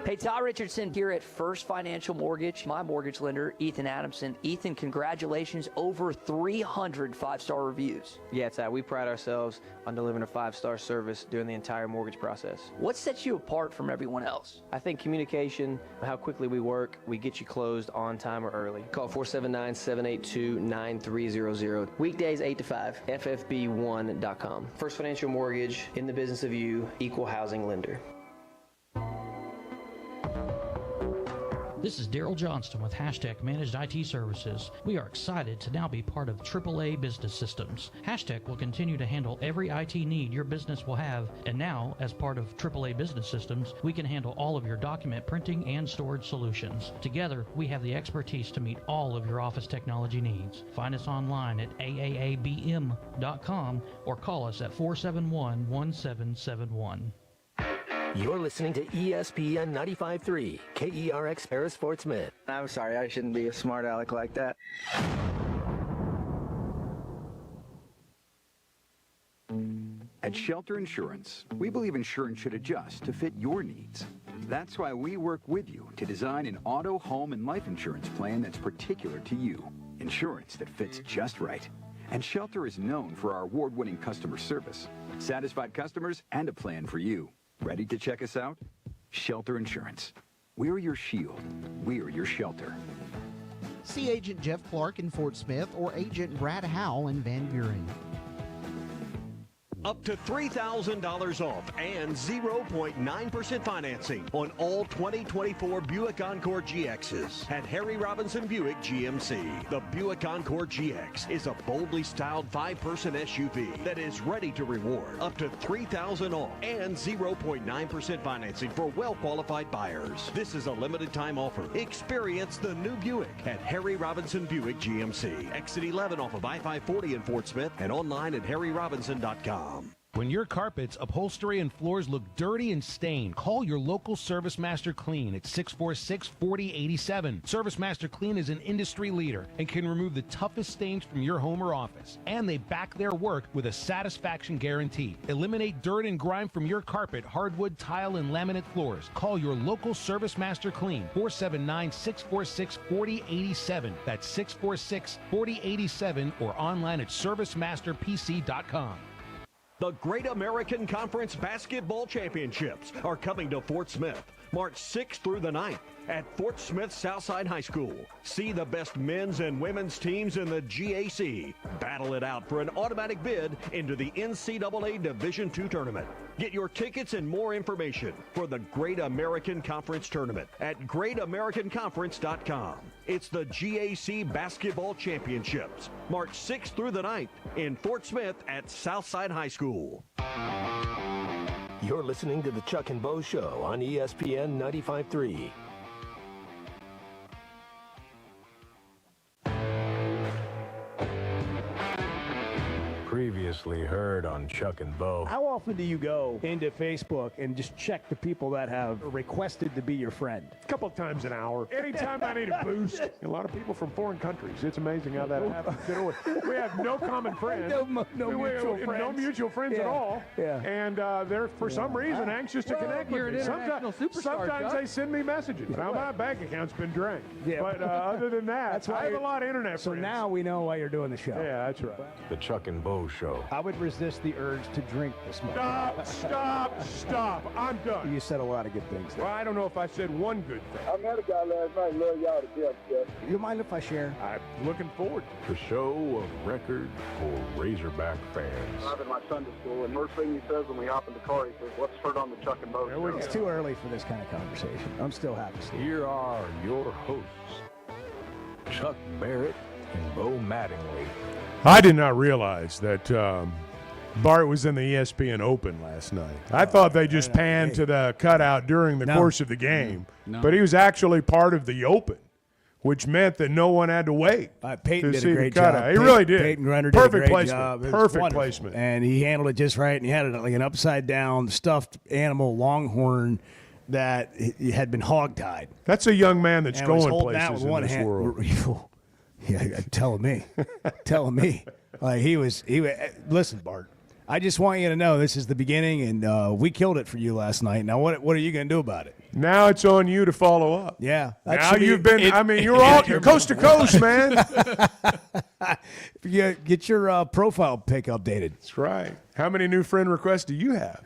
Hey, Todd Richardson here at First Financial Mortgage, my mortgage lender, Ethan Adamson. Ethan, congratulations, over 300 five-star reviews. Yeah, Todd, we pride ourselves on delivering a five-star service during the entire mortgage process. What sets you apart from everyone else? I think communication, how quickly we work, we get you closed on time or early. Call 479-782-9300. Weekdays 8 to 5, ffb1.com. First Financial Mortgage, in the business of you, equal housing lender. This is Daryl Johnston with Hashtag Managed IT Services. We are excited to now be part of AAA Business Systems. Hashtag will continue to handle every IT need your business will have, and now, as part of AAA Business Systems, we can handle all of your document printing and storage solutions. Together, we have the expertise to meet all of your office technology needs. Find us online at aaabm.com or call us at 471-1771. You're listening to ESPN 95.3, KERX Paris Fort Smith. I'm sorry, I shouldn't be a smart aleck like that. At Shelter Insurance, we believe insurance should adjust to fit your needs. That's why we work with you to design an auto, home, and life insurance plan that's particular to you. Insurance that fits just right. And Shelter is known for our award-winning customer service, satisfied customers, and a plan for you. Ready to check us out? Shelter Insurance. We're your shield. We're your shelter. See Agent Jeff Clark in Fort Smith or Agent Brad Howell in Van Buren. Up to $3,000 off and 0.9% financing on all 2024 Buick Encore GXs at Harry Robinson Buick GMC. The Buick Encore GX is a boldly styled 5-person SUV that is ready to reward. Up to $3,000 off and 0.9% financing for well-qualified buyers. This is a limited time offer. Experience the new Buick at Harry Robinson Buick GMC. Exit 11 off of I-540 in Fort Smith and online at harryrobinson.com. When your carpets, upholstery, and floors look dirty and stained, call your local Service Master Clean at 646-4087. Service Master Clean is an industry leader and can remove the toughest stains from your home or office. And they back their work with a satisfaction guarantee. Eliminate dirt and grime from your carpet, hardwood, tile, and laminate floors. Call your local Service Master Clean, 479-646-4087. That's 646-4087 or online at servicemasterpc.com. The Great American Conference Basketball Championships are coming to Fort Smith. March 6th through the 9th at Fort Smith Southside High School. See the best men's and women's teams in the GAC. Battle it out for an automatic bid into the NCAA Division II tournament. Get your tickets and more information for the Great American Conference Tournament at greatamericanconference.com. It's the GAC Basketball Championships, March 6th through the 9th in Fort Smith at Southside High School. You're listening to the Chuck and Bo Show on ESPN 95.3. Previously heard on Chuck and Bo. How often do you go into Facebook and just check the people that have requested to be your friend? A couple of times an hour. Anytime I need a boost. A lot of people from foreign countries. It's amazing how that happens. You know, we have no common friends. No mutual friends at all. Yeah. And they're, for some reason, anxious to connect with me. Sometimes they send me messages. Now, my bank account's been drained. Yeah. But other than that, That's why I have a lot of internet So friends. now we know why you're doing the show. Yeah, that's right. The Chuck and Bo Show. I would resist the urge to drink this morning. Stop. I'm done. You said a lot of good things there. Well, I don't know if I said one good thing. I met a guy last night. Love y'all to death, Jeff. You mind if I share? I'm looking forward to it. The show of record for Razorback fans. I'm in my Sunday school, and first thing he says when we hop in the car, he says, "What's heard on the Chuck and Bo Show?" It's too early for this kind of conversation. I'm still happy. Here are your hosts, Chuck Barrett and Bo Mattingly. I did not realize that Bart was in the ESPN Open last night. I thought they just panned to the cutout during the course of the game. No. But he was actually part of the Open, which meant that no one had to wait Peyton to did see a great the cutout. job. He really did. Peyton Grunder did Perfect a great placement. job. It was Perfect wonderful. placement. And he handled it just right. And he had it like an upside down stuffed animal longhorn that had been hogtied. That's a young man that's And was going holding that places with in one this hand. world. Yeah, telling me. Like he was. Listen, Bart. I just want you to know this is the beginning, and we killed it for you last night. Now, what are you going to do about it? Now it's on you to follow up. Yeah. Now you've been. You're coast to coast, man. Get your profile pic updated. That's right. How many new friend requests do you have?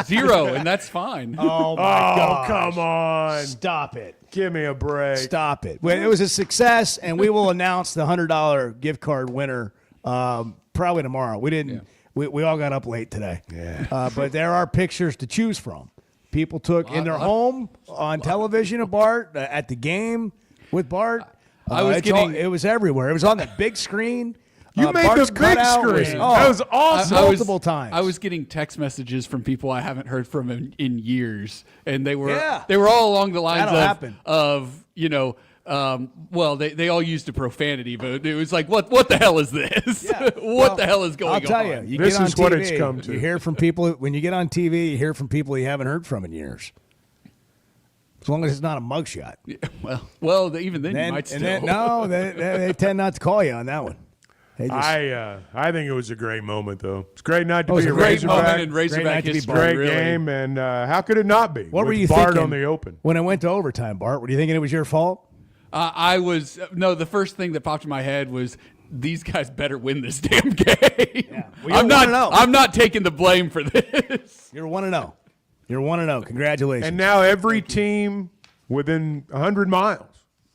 0, and that's fine. Oh, my gosh. Come on. Stop it. Give me a break. Stop it. Well, it was a success, and we will announce the $100 gift card winner probably tomorrow. We didn't. We all got up late today. Yeah. But there are pictures to choose from. People took in their home, on television of Bart, at the game with Bart. It was everywhere. It was on the big screen. You made Bart's the big cutout screen. was- That was awesome. Multiple times. I was getting text messages from people I haven't heard from in years, and they were Yeah. all along the lines That'll happen. of well, they all used a profanity, but it was like, what the hell is this? Yeah. What the hell is going on? I'll tell you. You This get on is what TV, it's come to. You hear from people when you get on TV. You hear from people you haven't heard from in years. As long as it's not a mugshot. Yeah, well, even then you might still. They tend not to call you on that one. They just, I think it was a great moment, though. It's a great night to It was be a a great Razorback. moment in Razorback history. Great really. game, and how could it not be? what were with you Bart thinking on the Open? when it went to overtime, Bart? Were you thinking it was your fault? I was the first thing that popped in my head was these guys better win this damn game. Well, I'm not taking the blame for this. You're 1-0. You're 1-0. Congratulations. And now every team within 100 miles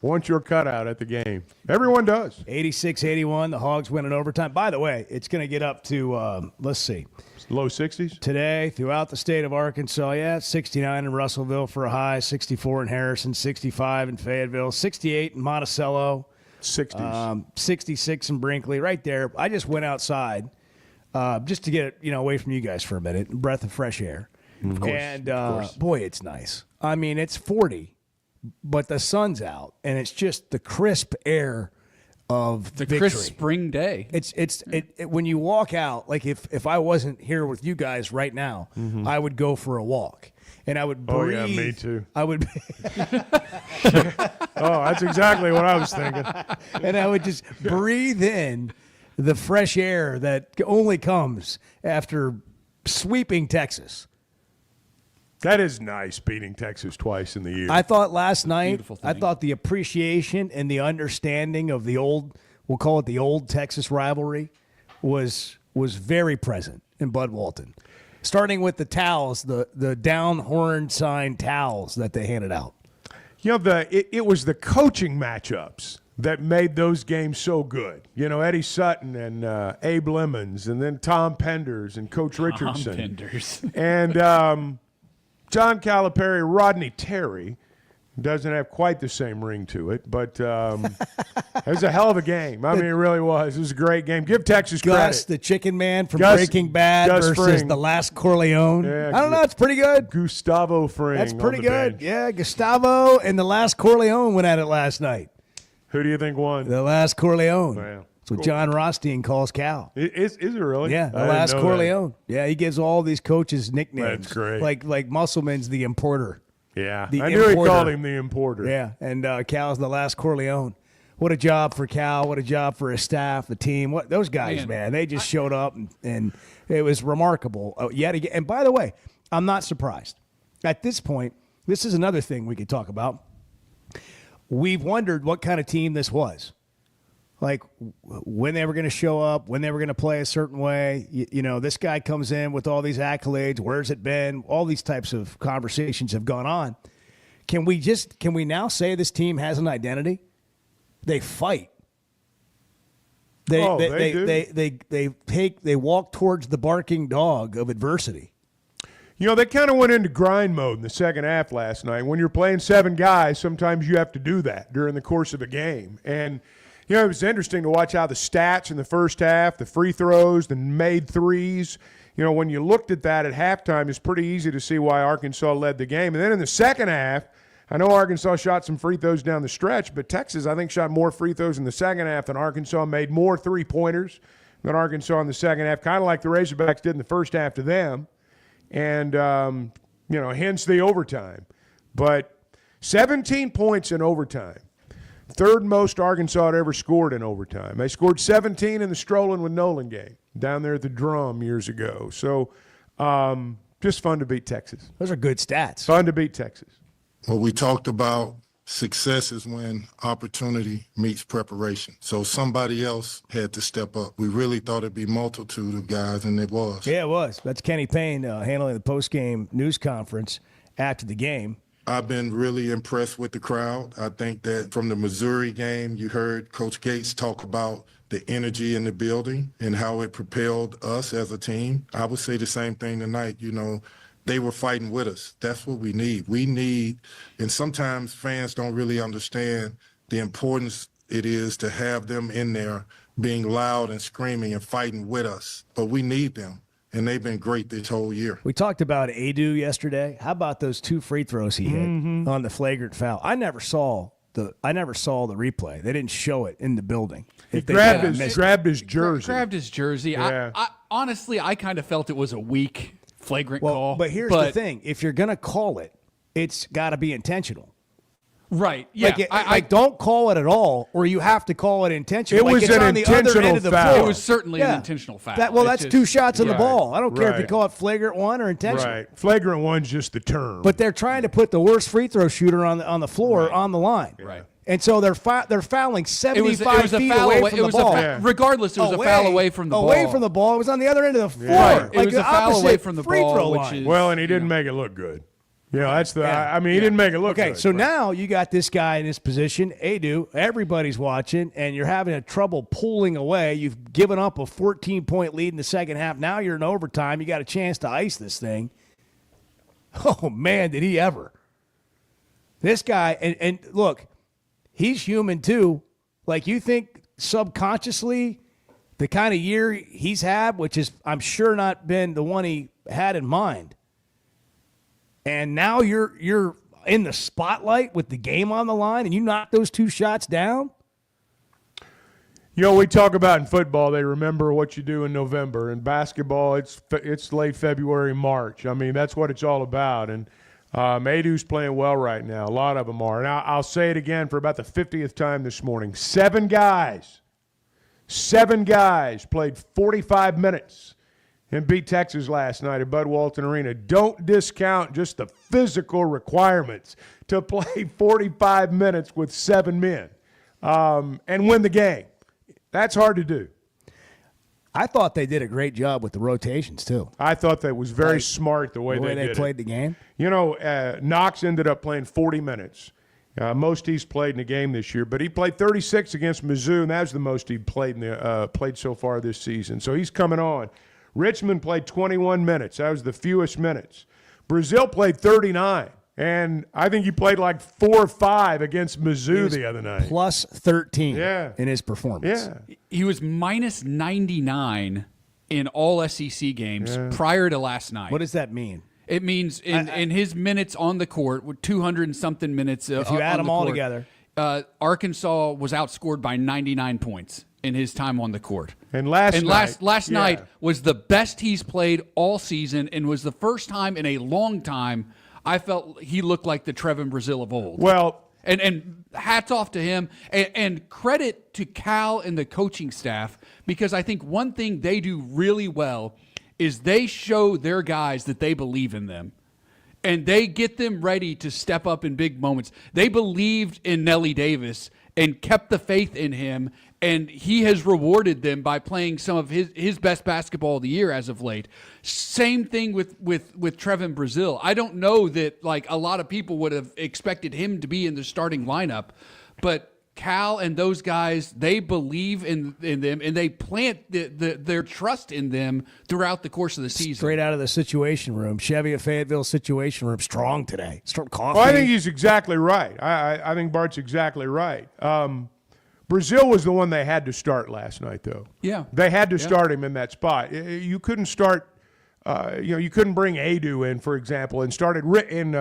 wants your cutout at the game. Everyone does. 86-81. The Hogs win in overtime. By the way, it's going to get up to let's see. Low 60s? Today, throughout the state of Arkansas, 69 in Russellville for a high, 64 in Harrison, 65 in Fayetteville, 68 in Monticello, 60s. 66 in Brinkley, right there. I just went outside just to get away from you guys for a minute, breath of fresh air. Of course, And, of course. boy, it's nice. I mean, it's 40, but the sun's out, and it's just the crisp air of The victory. crisp spring day. It's when you walk out, like if I wasn't here with you guys right now, I would go for a walk and I would breathe. Oh, yeah, me too. I would Oh, that's exactly what I was thinking. and I would just breathe in the fresh air that only comes after sweeping Texas. That is nice, beating Texas twice in the year. I thought last night, Beautiful thing. I thought the appreciation and the understanding of the old, we'll call it the old Texas rivalry, was very present in Bud Walton. starting with the towels, the down horn sign towels that they handed out. You know, it was the coaching matchups that made those games so good. You know, Eddie Sutton and Abe Lemons, and then Tom Penders and Coach Richardson. Tom Penders. And John Calipari, Rodney Terry. Doesn't have quite the same ring to it, but it was a hell of a game. I mean, it really was. It was a great game. Give Texas Gus, credit. the chicken man from Gus- Breaking Bad Gus versus Fring. the last Corleone. Yeah, I don't know. It's pretty good. Gustavo Fring. That's on pretty the good. bench. Yeah, Gustavo and the last Corleone went at it last night. Who do you think won? The last Corleone. Wow. That's what Cool. John Rothstein calls Cal. Is it really? Yeah, I the didn't last know that. Corleone. Yeah, he gives all these coaches nicknames. That's great. Like Musselman's the importer. Yeah, The I knew he importer. called him the importer. Yeah, and Cal's the last Corleone. What a job for Cal. What a job for his staff, the team. What those guys, man. They just showed up, and it was remarkable. Yet again. And by the way, I'm not surprised. At this point, this is another thing we could talk about. We've wondered what kind of team this was. Like when they were going to show up, when they were going to play a certain way. You know, this guy comes in with all these accolades. Where's it been? All these types of conversations have gone on. Can we now say this team has an identity? They fight. They walk towards the barking dog of adversity. You know, they kind of went into grind mode in the second half last night. When you're playing 7 guys, sometimes you have to do that during the course of a game. And you know, it was interesting to watch how the stats in the first half, the free throws, the made threes, you know, when you looked at that at halftime, it's pretty easy to see why Arkansas led the game. And then in the second half, I know Arkansas shot some free throws down the stretch, but Texas, I think, shot more free throws in the second half than Arkansas, made more three-pointers than Arkansas in the second half, kind of like the Razorbacks did in the first half to them. And, you know, hence the overtime. But 17 points in overtime. Third most Arkansas had ever scored in overtime. They scored 17 in the Strolling with Nolan game down there at the Drum years ago. So just fun to beat Texas. Those are good stats. Fun to beat Texas. Well, we talked about success is when opportunity meets preparation. So somebody else had to step up. We really thought it'd be multitude of guys, and it was. Yeah, it was. That's Kenny Payne handling the post-game news conference after the game. I've been really impressed with the crowd. I think that from the Missouri game, you heard Coach Gates talk about the energy in the building and how it propelled us as a team. I would say the same thing tonight. You know, they were fighting with us. That's what we need. We need, and sometimes fans don't really understand the importance it is to have them in there being loud and screaming and fighting with us. But we need them. And they've been great this whole year. We talked about Adu yesterday. How about those 2 free throws he hit on the flagrant foul? I never saw the replay. They didn't show it in the building. He grabbed his jersey. Grabbed his jersey. Yeah. I honestly, I kind of felt it was a weak flagrant call. But here's the thing. If you're going to call it, it's got to be intentional. Right. Yeah. Like, don't call it at all, or you have to call it intentional. It was it's an on the other intentional end of the foul. floor. It was certainly an intentional foul. That's 2 shots on the ball. I don't care if you Right. call it flagrant 1 or intentional. Right. Flagrant 1's just the term. But they're trying to put the worst free throw shooter on the floor on the line. Right. And so they're fouling 75 it was a feet foul away from the ball. Regardless, it was a foul away from the ball. Away from the ball. It was on the other end of the floor. Yeah. It was a foul away from the ball, which is, well, and he didn't make it look good. You know, that's the. I mean, he didn't make it look good. Okay, so now you got this guy in this position, Adu. Everybody's watching, and you're having a trouble pulling away. You've given up a 14-point lead in the second half. Now you're in overtime. You got a chance to ice this thing. Oh man, did he ever! This guy, and look, he's human too. Like, you think subconsciously, the kind of year he's had, which is, I'm sure, not been the one he had in mind. And now you're in the spotlight with the game on the line, and you knock those 2 shots down? You know, we talk about in football, they remember what you do in November. In basketball, it's late February, March. I mean, that's what it's all about. And Adu's playing well right now. A lot of them are. And I'll say it again for about the 50th time this morning. 7 guys played 45 minutes and beat Texas last night at Bud Walton Arena. Don't discount just the physical requirements to play 45 minutes with 7 men and win the game. That's hard to do. I thought they did a great job with the rotations, too. I thought that was very smart the way they played the game. You know, Knox ended up playing 40 minutes. Most he's played in the game this year, but he played 36 against Mizzou, and that was the most he played played so far this season. So he's coming on. Richmond played 21 minutes. That was the fewest minutes. Brazil played 39. And I think he played like 4 or 5 against Mizzou the other night. Plus 13 in his performance. Yeah. He was minus 99 in all SEC games prior to last night. What does that mean? It means in his minutes on the court, with 200 and something minutes if you add them all together, Arkansas was outscored by 99 points in his time on the court. And last night was the best he's played all season, and was the first time in a long time I felt he looked like the Trevon Brazil of old. Well, and hats off to him, and credit to Cal and the coaching staff, because I think one thing they do really well is they show their guys that they believe in them, and they get them ready to step up in big moments. They believed in Nelly Davis and kept the faith in him, and he has rewarded them by playing some of his best basketball of the year as of late. Same thing with Trevon Brazil. I don't know that like a lot of people would have expected him to be in the starting lineup, but Cal and those guys, they believe in them, and they plant their trust in them throughout the course of the season. Straight out of the Situation Room. Chevy of Fayetteville Situation Room, strong today. Strong coffee. Well, I think he's exactly right. I think Bart's exactly right. Brazil was the one they had to start last night, though. Yeah. They had to start him in that spot. You couldn't start you couldn't bring Adu in, for example, and start it in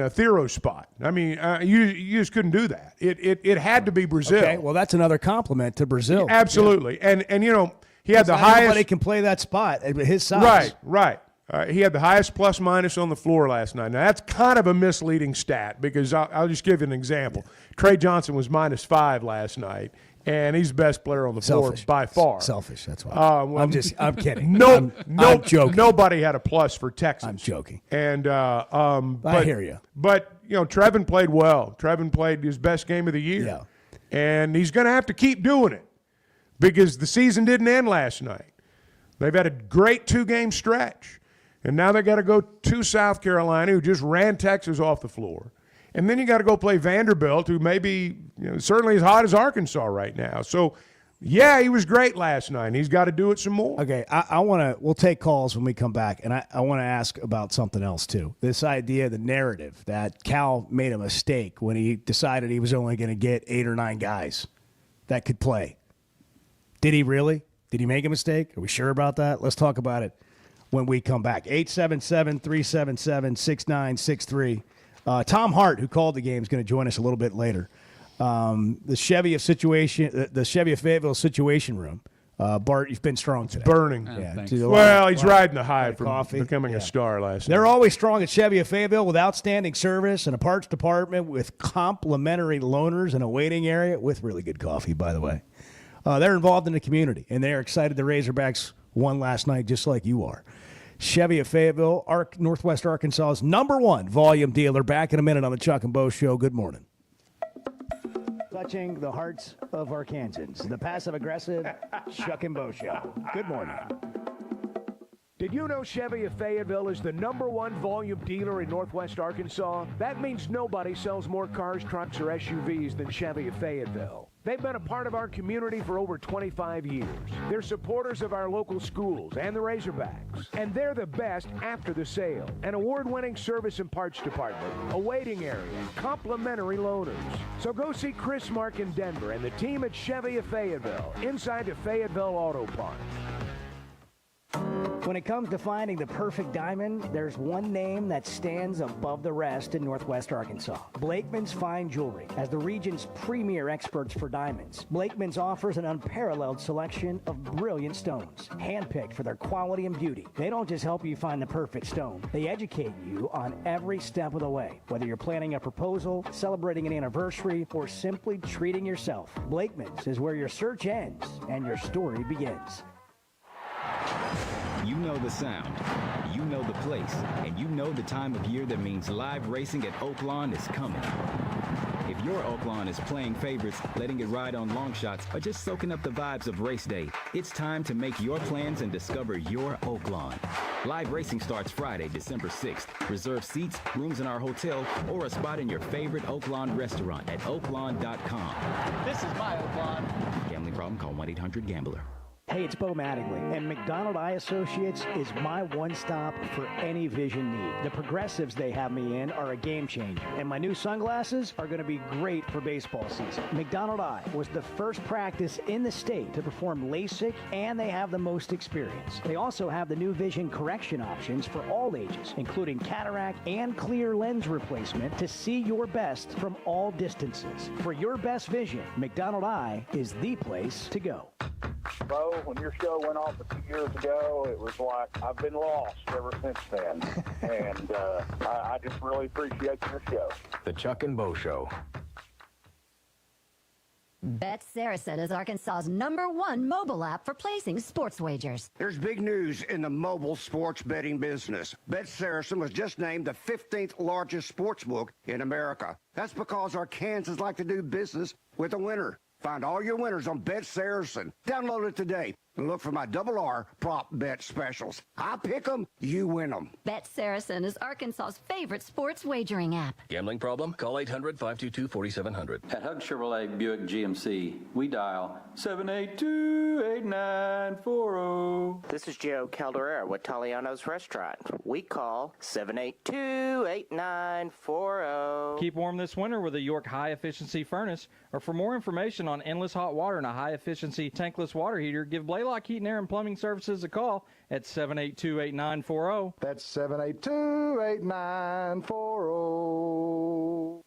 Thero's spot. I mean, you just couldn't do that. It had to be Brazil. Okay, well, that's another compliment to Brazil. Absolutely. Yeah. And you know, he had the highest. Everybody can play that spot at his size. Right. He had the highest plus-minus on the floor last night. Now, that's kind of a misleading stat because I'll just give you an example. Trey Johnson was -5 last night, and he's the best player on the floor by far. Selfish, that's why. I'm kidding. I'm joking. Nobody had a plus for Texas. I'm joking. And I hear you. But, you know, Trevon played well. Trevon played his best game of the year. Yeah. And he's going to have to keep doing it because the season didn't end last night. They've had a great 2-game stretch. And now they got to go to South Carolina, who just ran Texas off the floor. And then you got to go play Vanderbilt, who may be certainly as hot as Arkansas right now. So, yeah, he was great last night, and he's got to do it some more. Okay, we'll take calls when we come back, and I want to ask about something else, too. This idea, the narrative, that Cal made a mistake when he decided he was only going to get 8 or 9 guys that could play. Did he really? Did he make a mistake? Are we sure about that? Let's talk about it when we come back. 877-377-6963. Tom Hart, who called the game, is going to join us a little bit later. The Chevy of Fayetteville Situation Room. Bart, you've been strong today. Burning. Well, he's riding the high from becoming a star last night. They're always strong at Chevy of Fayetteville with outstanding service and a parts department with complimentary loaners and a waiting area with really good coffee, by the way. They're involved in the community, and they're excited the Razorbacks won last night just like you are. Chevy of Fayetteville, Northwest Arkansas's #1 volume dealer. Back in a minute on the Chuck and Bo Show. Good morning. Touching the hearts of Arkansans, the passive-aggressive Chuck and Bo Show. Good morning. Did you know Chevy of Fayetteville is the #1 volume dealer in Northwest Arkansas? That means nobody sells more cars, trucks, or SUVs than Chevy of Fayetteville. They've been a part of our community for over 25 years. They're supporters of our local schools and the Razorbacks. And they're the best after the sale. An award-winning service and parts department, a waiting area, complimentary loaners. So go see Chris Mark in Denver and the team at Chevy of Fayetteville, inside the Fayetteville Auto Park. When it comes to finding the perfect diamond, there's one name that stands above the rest in Northwest Arkansas. Blakeman's Fine Jewelry. As the region's premier experts for diamonds, Blakeman's offers an unparalleled selection of brilliant stones, handpicked for their quality and beauty. They don't just help you find the perfect stone, they educate you on every step of the way. Whether you're planning a proposal, celebrating an anniversary, or simply treating yourself, Blakeman's is where your search ends and your story begins. You know the sound, you know the place, and you know the time of year that means live racing at Oaklawn is coming. If If your Oaklawn is playing favorites, letting it ride on long shots, or just soaking up the vibes of race day, it's time to make your plans and discover your Oaklawn. Live racing starts Friday, December 6th. Reserve seats, rooms in our hotel, or a spot in your favorite Oaklawn restaurant at oaklawn.com. This is my Oaklawn. Gambling problem? Call 1-800-GAMBLER. Hey, it's Bo Mattingly, and McDonald Eye Associates is my one-stop for any vision need. The progressives they have me in are a game changer, and my new sunglasses are going to be great for baseball season. McDonald Eye was the first practice in the state to perform LASIK, and they have the most experience. They also have the new vision correction options for all ages, including cataract and clear lens replacement to see your best from all distances. For your best vision, McDonald Eye is the place to go. Bo, when your show went off a few years ago, it was like I've been lost ever since then. And I just really appreciate your show. The Chuck and Bo Show. Bet Saracen is Arkansas's #1 mobile app for placing sports wagers. There's big news in the mobile sports betting business. Bet Saracen was just named the 15th largest sports book in America. That's because Arkansans like to do business with a winner. Find all your winners on Bet Saracen. Download it today and look for my RR prop bet specials. I pick them, you win them. Bet Saracen is Arkansas's favorite sports wagering app. Gambling problem? Call 800-522-4700. At Hug Chevrolet Buick GMC, we dial 782-8940. This is Joe Calderera with Taliano's Restaurant. We call 782-8940. Keep warm this winter with a York high-efficiency furnace. Or for more information on endless hot water and a high-efficiency tankless water heater, give Blaylock Heating, Air, and Plumbing Services a call at 782-8940. That's 782-8940.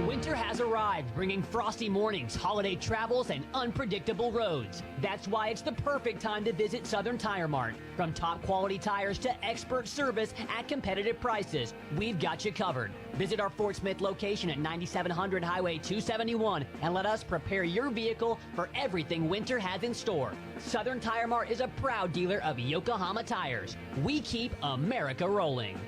Winter has arrived, bringing frosty mornings, holiday travels, and unpredictable roads. That's why it's the perfect time to visit Southern Tire Mart. From top quality tires to expert service at competitive prices, we've got you covered. Visit our Fort Smith location at 9700 Highway 271 and let us prepare your vehicle for everything winter has in store. Southern Tire Mart is a proud dealer of Yokohama tires. We keep America rolling.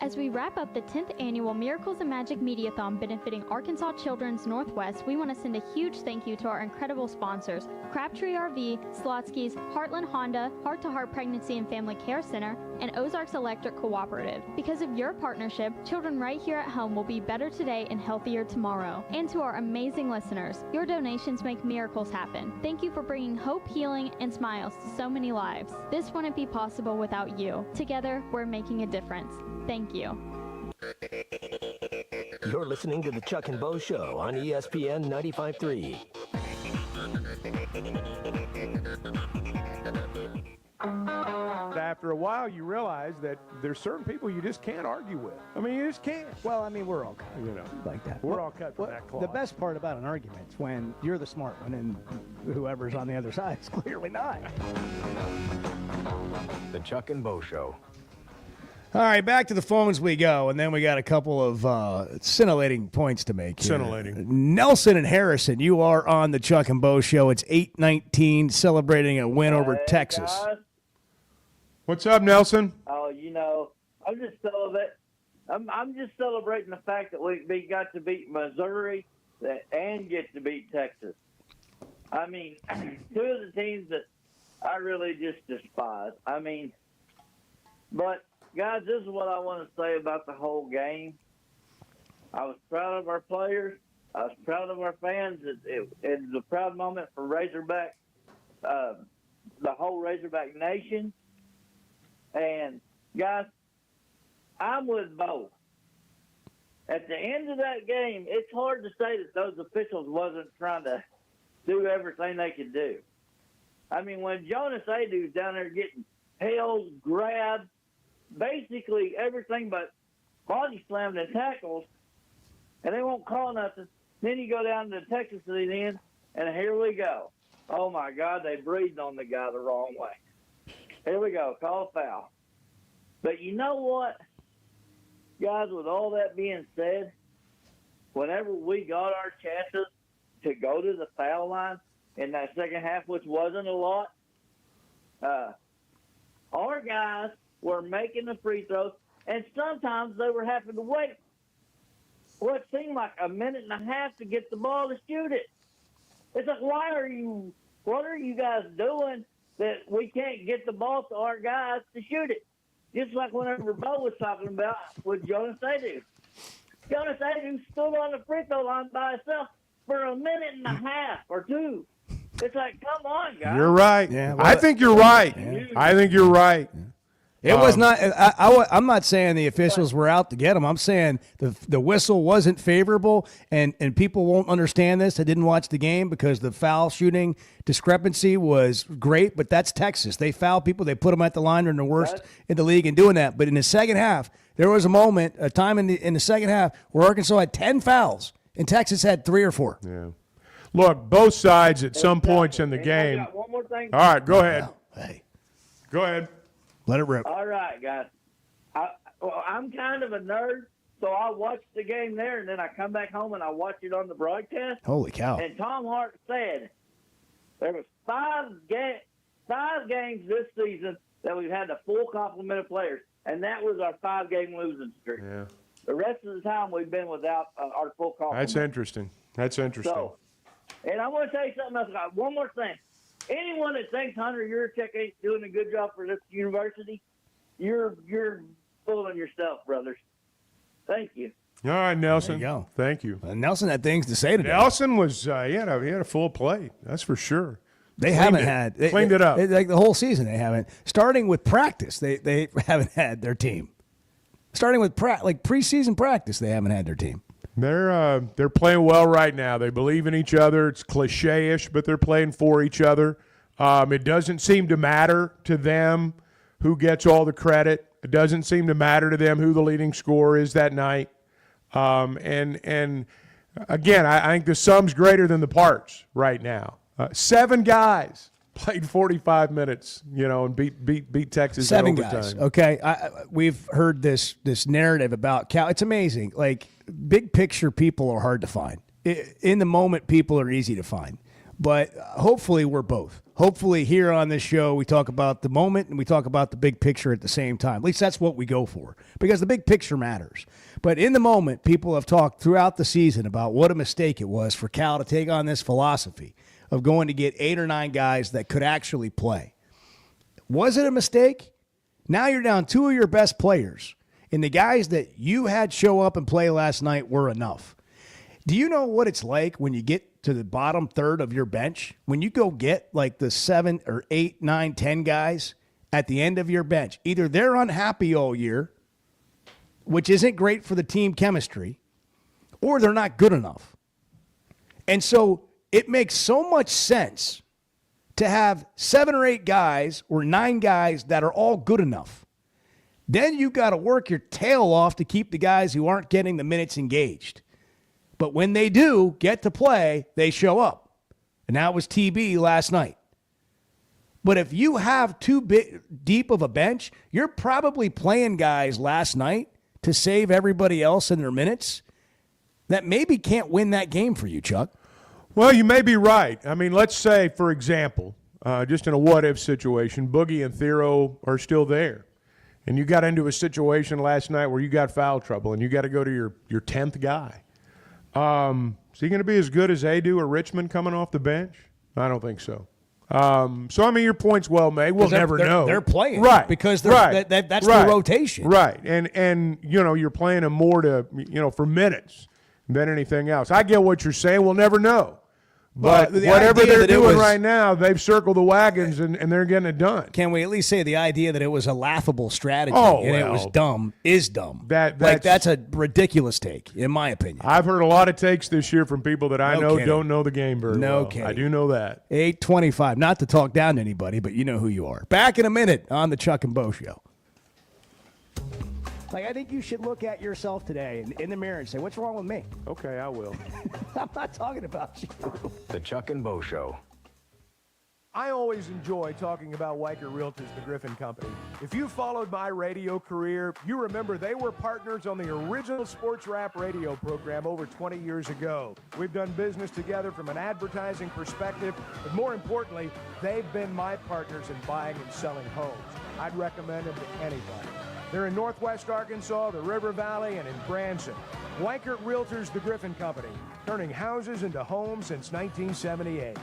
As we wrap up the 10th annual Miracles and Magic Mediathon benefiting Arkansas Children's Northwest, we want to send a huge thank you to our incredible sponsors, Crabtree RV, Slotsky's, Heartland Honda, Heart to Heart Pregnancy and Family Care Center, and Ozarks Electric Cooperative. Because of your partnership, children right here at home will be better today and healthier tomorrow. And to our amazing listeners, your donations make miracles happen. Thank you for bringing hope, healing, and smiles to so many lives. This wouldn't be possible without you. Together, we're making a difference. Thank you. You're listening to the Chuck and Bo Show on ESPN 95.3. After a while, you realize that there's certain people you just can't argue with. I mean, you just can't. Well, I mean, we're all cut, like that. We're all cut from that cloth. The best part about an argument is when you're the smart one and whoever's on the other side is clearly not. The Chuck and Bo Show. All right, back to the phones we go, and then we got a couple of scintillating points to make. Scintillating. Nelson and Harrison, you are on the Chuck and Bo Show. It's 8-19, celebrating a win over Texas. Guys. What's up, Nelson? Oh, I'm just celebrating the fact that we got to beat Missouri and get to beat Texas. I mean, two of the teams that I really just despise. I mean, but guys, this is what I want to say about the whole game. I was proud of our players. I was proud of our fans. It was a proud moment for Razorback, the whole Razorback nation. And, guys, I'm with both. At the end of that game, it's hard to say that those officials wasn't trying to do everything they could do. I mean, when Jonas Adu's down there getting held, grabbed, basically everything but body slammed and tackles, and they won't call nothing. Then you go down to the Texas at the end, and here we go. Oh, my God, they breathed on the guy the wrong way. Here we go, call a foul. But you know what, guys, with all that being said, whenever we got our chances to go to the foul line in that second half, which wasn't a lot, our guys were making the free throws, And sometimes they were having to wait what seemed like a minute and a half to get the ball to shoot it. It's like, what are you guys doing that we can't get the ball to our guys to shoot it? Just like whenever Bo was talking about with Jonas Adu. Jonas Adu stood on the free throw line by himself for a minute and a half or two. It's like, come on, guys. You're right. Yeah, well, I think you're right. Yeah. I think you're right. It was not. I'm not saying the officials were out to get him. I'm saying the whistle wasn't favorable, and people won't understand this. They didn't watch the game because the foul shooting discrepancy was great, but that's Texas. They foul people. They put them at the line. They're the worst in the league in doing that. But in the second half, there was a time in the second half where Arkansas had 10 fouls and Texas had 3 or 4. Yeah. Look, both sides at some points in the game. I got one more thing. All right, go ahead. Hey, go ahead. Let it rip. All right, guys. I'm kind of a nerd, so I watch the game there, and then I come back home and I watch it on the broadcast. Holy cow. And Tom Hart said there was 5 games this season that we've had a full complement of players, and that was our 5-game losing streak. Yeah. The rest of the time we've been without our full complement. That's interesting. So, and I want to tell you something else. One more thing. Anyone that thinks Hunter Yurachek ain't doing a good job for this university, you're fooling yourself, brothers. Thank you. All right, Nelson. There you go. Thank you. Nelson had things to say today. Nelson was he had a full plate. That's for sure. They Cleaned haven't it up. Like the whole season, they haven't. Starting with practice, they haven't had their team. Starting with preseason practice, they haven't had their team. They're playing well right now. They believe in each other. It's cliche-ish, but they're playing for each other. It doesn't seem to matter to them who gets all the credit. It doesn't seem to matter to them who the leading scorer is that night. And again, I think the sum's greater than the parts right now. 7 guys played 45 minutes, and beat Texas 7 in overtime. guys. Okay, we've heard this narrative about Cal. It's amazing. Like, big picture people are hard to find. In the moment, people are easy to find. But hopefully we're both. Hopefully here on this show we talk about the moment and we talk about the big picture at the same time. At least that's what we go for, because the big picture matters. But in the moment, people have talked throughout the season about what a mistake it was for Cal to take on this philosophy of going to get 8 or 9 guys that could actually play. Was it a mistake? Now you're down 2 of your best players, and the guys that you had show up and play last night were enough. Do you know what it's like when you get to the bottom third of your bench? When you go get like the 7 or 8, 9, 10 guys at the end of your bench, either they're unhappy all year, which isn't great for the team chemistry, or they're not good enough. And so it makes so much sense to have 7 or 8 guys or 9 guys that are all good enough. Then you got to work your tail off to keep the guys who aren't getting the minutes engaged. But when they do get to play, they show up. And that was TB last night. But if you have too deep of a bench, you're probably playing guys last night to save everybody else in their minutes that maybe can't win that game for you, Chuck. Well, you may be right. I mean, let's say, for example, just in a what-if situation, Boogie and Thero are still there. And you got into a situation last night where you got foul trouble and you got to go to your 10th guy. Is he going to be as good as Adu or Richmond coming off the bench? I don't think so. So, I mean, your point's well made. We'll never know. They're playing. Right. Because right. That's the rotation. Right. And you're playing them more to, for minutes than anything else. I get what you're saying. We'll never know. But whatever they're doing right now, they've circled the wagons and they're getting it done. Can we at least say the idea that it was a laughable strategy it was dumb is dumb? That's a ridiculous take, in my opinion. I've heard a lot of takes this year from people that I know don't know the game very well. No kidding. I do know that. 8:25. Not to talk down to anybody, but you know who you are. Back in a minute on the Chuck and Bo Show. I think you should look at yourself today in the mirror and say, what's wrong with me? Okay, I will. I'm not talking about you. The Chuck and Bo Show. I always enjoy talking about Weicker Realtors, the Griffin Company. If you followed my radio career, you remember they were partners on the original sports rap radio program over 20 years ago. We've done business together from an advertising perspective, but more importantly, they've been my partners in buying and selling homes. I'd recommend them to anybody. They're in Northwest Arkansas, the River Valley, and in Branson. Weichert Realtors, the Griffin Company, turning houses into homes since 1978.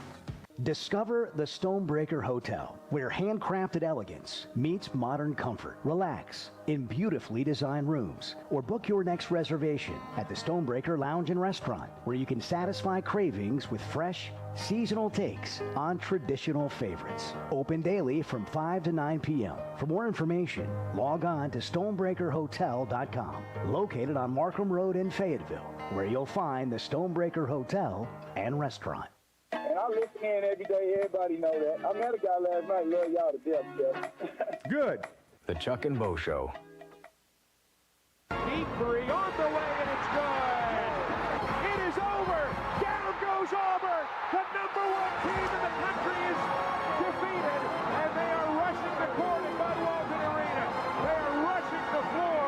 Discover the Stonebreaker Hotel, where handcrafted elegance meets modern comfort. Relax in beautifully designed rooms, or book your next reservation at the Stonebreaker Lounge and Restaurant, where you can satisfy cravings with fresh, seasonal takes on traditional favorites. Open daily from 5 to 9 p.m. For more information, log on to stonebreakerhotel.com, located on Markham Road in Fayetteville, where you'll find the Stonebreaker Hotel and Restaurant. And I listen in every day. Everybody know that. I met a guy last night. Love y'all to death, Jeff. Good. The Chuck and Bo Show. Deep three on the way, and it's good. It is over. Down goes Auburn. The number one team in the country is defeated, and they are rushing the court at Bud Walton Arena. They are rushing the floor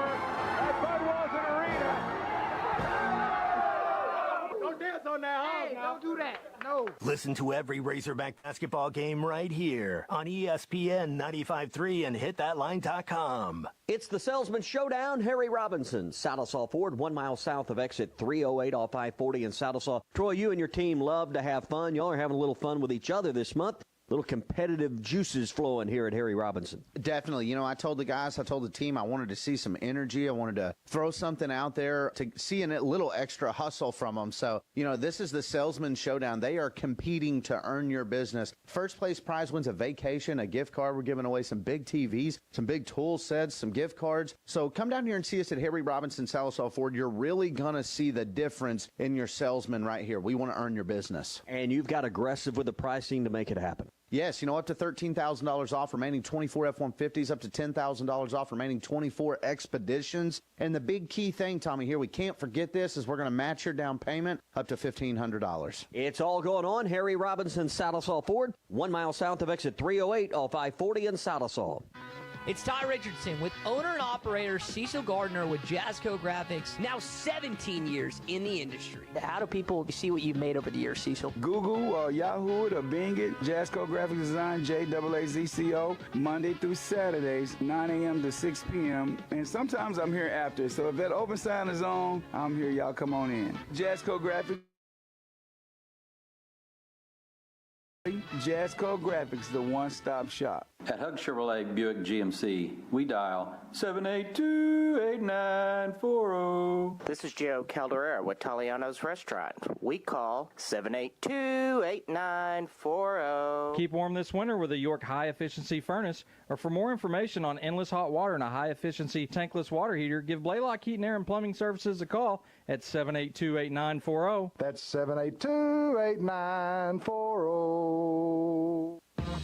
at Bud Walton Arena. Don't dance on that. Hey, don't do that. No. Listen to every Razorback basketball game right here on ESPN 95.3 and hitthatline.com. It's the Salesman Showdown. Harry Robinson, Saddlesaw Ford, 1 mile south of exit 308 off I-40 in Saddlesaw. Troy, you and your team love to have fun. Y'all are having a little fun with each other this month. Little competitive juices flowing here at Harry Robinson. Definitely. You know, I told the guys, I told the team, I wanted to see some energy. I wanted to throw something out there to see a little extra hustle from them. So, you know, this is the Salesman Showdown. They are competing to earn your business. First place prize wins a vacation, a gift card. We're giving away some big TVs, some big tool sets, some gift cards. So come down here and see us at Harry Robinson Saddlesaw Ford. You're really going to see the difference in your salesman right here. We want to earn your business. And you've got aggressive with the pricing to make it happen. Yes, you know, up to $13,000 off remaining 24 F-150s, up to $10,000 off remaining 24 Expeditions. And the big key thing, Tommy, here, we can't forget this, is we're going to match your down payment up to $1,500. It's all going on. Harry Robinson, Saddlesaw Ford, 1 mile south of exit 308 off I-40 in Saddlesaw. It's Ty Richardson with owner and operator Cecil Gardner with Jazzco Graphics, now 17 years in the industry. How do people see what you've made over the years, Cecil? Google or Yahoo it or Bing it. Jazzco Graphics Design, JAAZCO, Monday through Saturdays, 9 a.m. to 6 p.m. And sometimes I'm here after. So if that open sign is on, I'm here. Y'all come on in. Jazzco Graphics. Jazzco Graphics, the one-stop shop. At Hug Chevrolet Buick GMC, we dial 782-8940. This is Joe Calderera with Taliano's Restaurant. We call 782-8940. Keep warm this winter with a York high-efficiency furnace. Or for more information on endless hot water and a high-efficiency tankless water heater, give Blaylock Heating, Air, and Plumbing Services a call at 782-8940. That's 782-8940.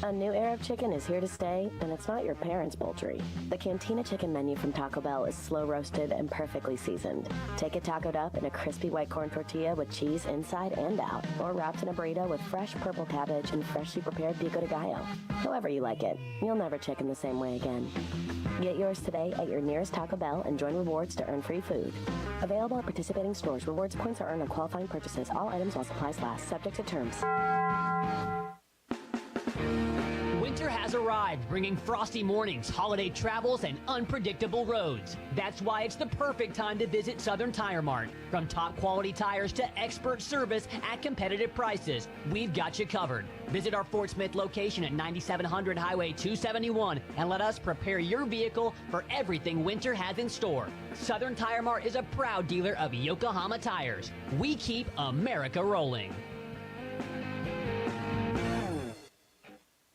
A new era of chicken is here to stay, and it's not your parents' poultry. The Cantina chicken menu from Taco Bell is slow roasted and perfectly seasoned. Take it tacoed up in a crispy white corn tortilla with cheese inside and out, or wrapped in a burrito with fresh purple cabbage and freshly prepared pico de gallo. However you like it, you'll never chicken the same way again. Get yours today at your nearest Taco Bell and join rewards to earn free food. Available at participating stores. Rewards points are earned on qualifying purchases. All items while supplies last. Subject to terms. Winter has arrived, bringing frosty mornings, holiday travels, and unpredictable roads. That's why it's the perfect time to visit Southern Tire Mart. From top quality tires to expert service at competitive prices, we've got you covered. Visit our Fort Smith location at 9700 Highway 271 and let us prepare your vehicle for everything winter has in store. Southern Tire Mart is a proud dealer of Yokohama tires. We keep America rolling.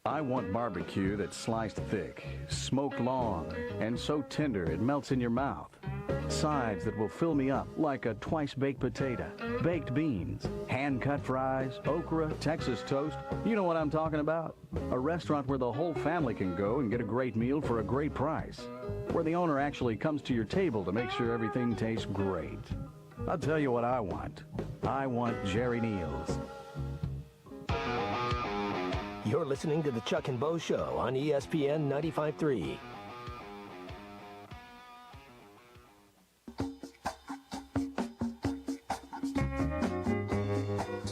I want barbecue that's sliced thick, smoked long, and so tender it melts in your mouth. Sides that will fill me up like a twice-baked potato, baked beans, hand-cut fries, okra, Texas toast. You know what I'm talking about? A restaurant where the whole family can go and get a great meal for a great price. Where the owner actually comes to your table to make sure everything tastes great. I'll tell you what I want. I want Jerry Neal's. You're listening to the Chuck and Bo Show on ESPN 95.3.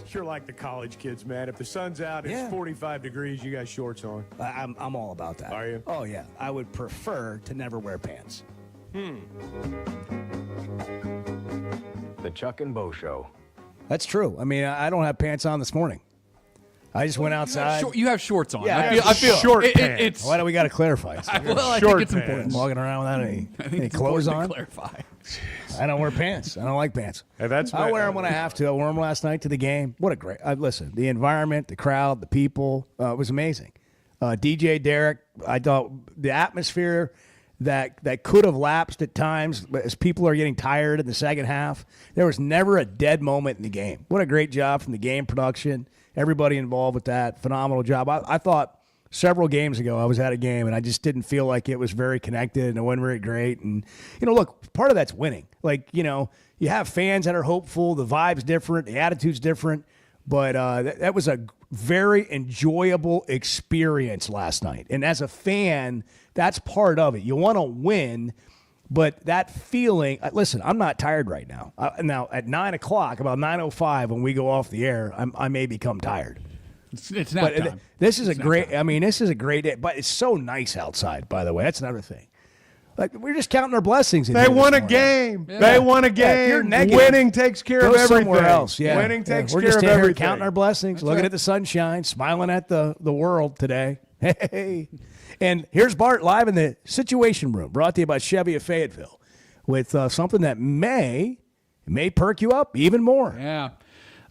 Sure like the college kids, man. If the sun's out, it's 45 degrees, you got shorts on. I'm all about that. Are you? Oh, yeah. I would prefer to never wear pants. The Chuck and Bo Show. That's true. I mean, I don't have pants on this morning. I just went outside. You have shorts on. Yeah, I feel short pants. It's Why do we got to clarify? I think it's important. Walking around without any it's clothes on. important to clarify. I don't wear pants. I don't like pants. Hey, that's I wear them when I have to. I wore them last night to the game. What a great! Listen, the environment, the crowd, the people was amazing. DJ Derek, I thought the atmosphere that could have lapsed at times as people are getting tired in the second half. There was never a dead moment in the game. What a great job from the game production. Everybody involved with that. Phenomenal job. I thought several games ago I was at a game and I just didn't feel like it was very connected and it wasn't very great. And, look, part of that's winning. Like, you have fans that are hopeful. The vibe's different. The attitude's different. But that was a very enjoyable experience last night. And as a fan, that's part of it. You want to win, but that feeling, listen, I'm not tired right now. Now, at 9 o'clock, about 9:05 when we go off the air, I may become tired. It's nap time. This is a great day. But it's so nice outside, by the way. That's another thing. Like, we're just counting our blessings. They won a game. Yeah. They won a game. Yeah, if you're negative, winning takes care of everything. Somewhere else. Yeah. Winning takes we're care just of everything. Counting our blessings, That's looking right. at the sunshine, smiling at the world today. Hey. And here's Bart live in the Situation Room, brought to you by Chevy of Fayetteville, with something that may perk you up even more. Yeah.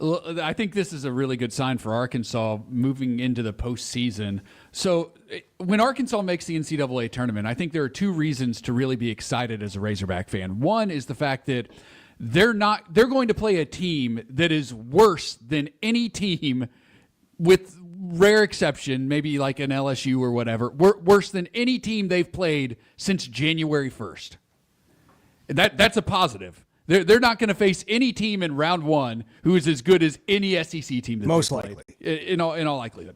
I think this is a really good sign for Arkansas moving into the postseason. So when Arkansas makes the NCAA tournament, I think there are two reasons to really be excited as a Razorback fan. One is the fact that they're going to play a team that is worse than any team, with rare exception, maybe like an LSU or whatever, worse than any team they've played since January 1st. That's a positive. They're not going to face any team in round one who is as good as any SEC team that most likely. likely. In all likelihood.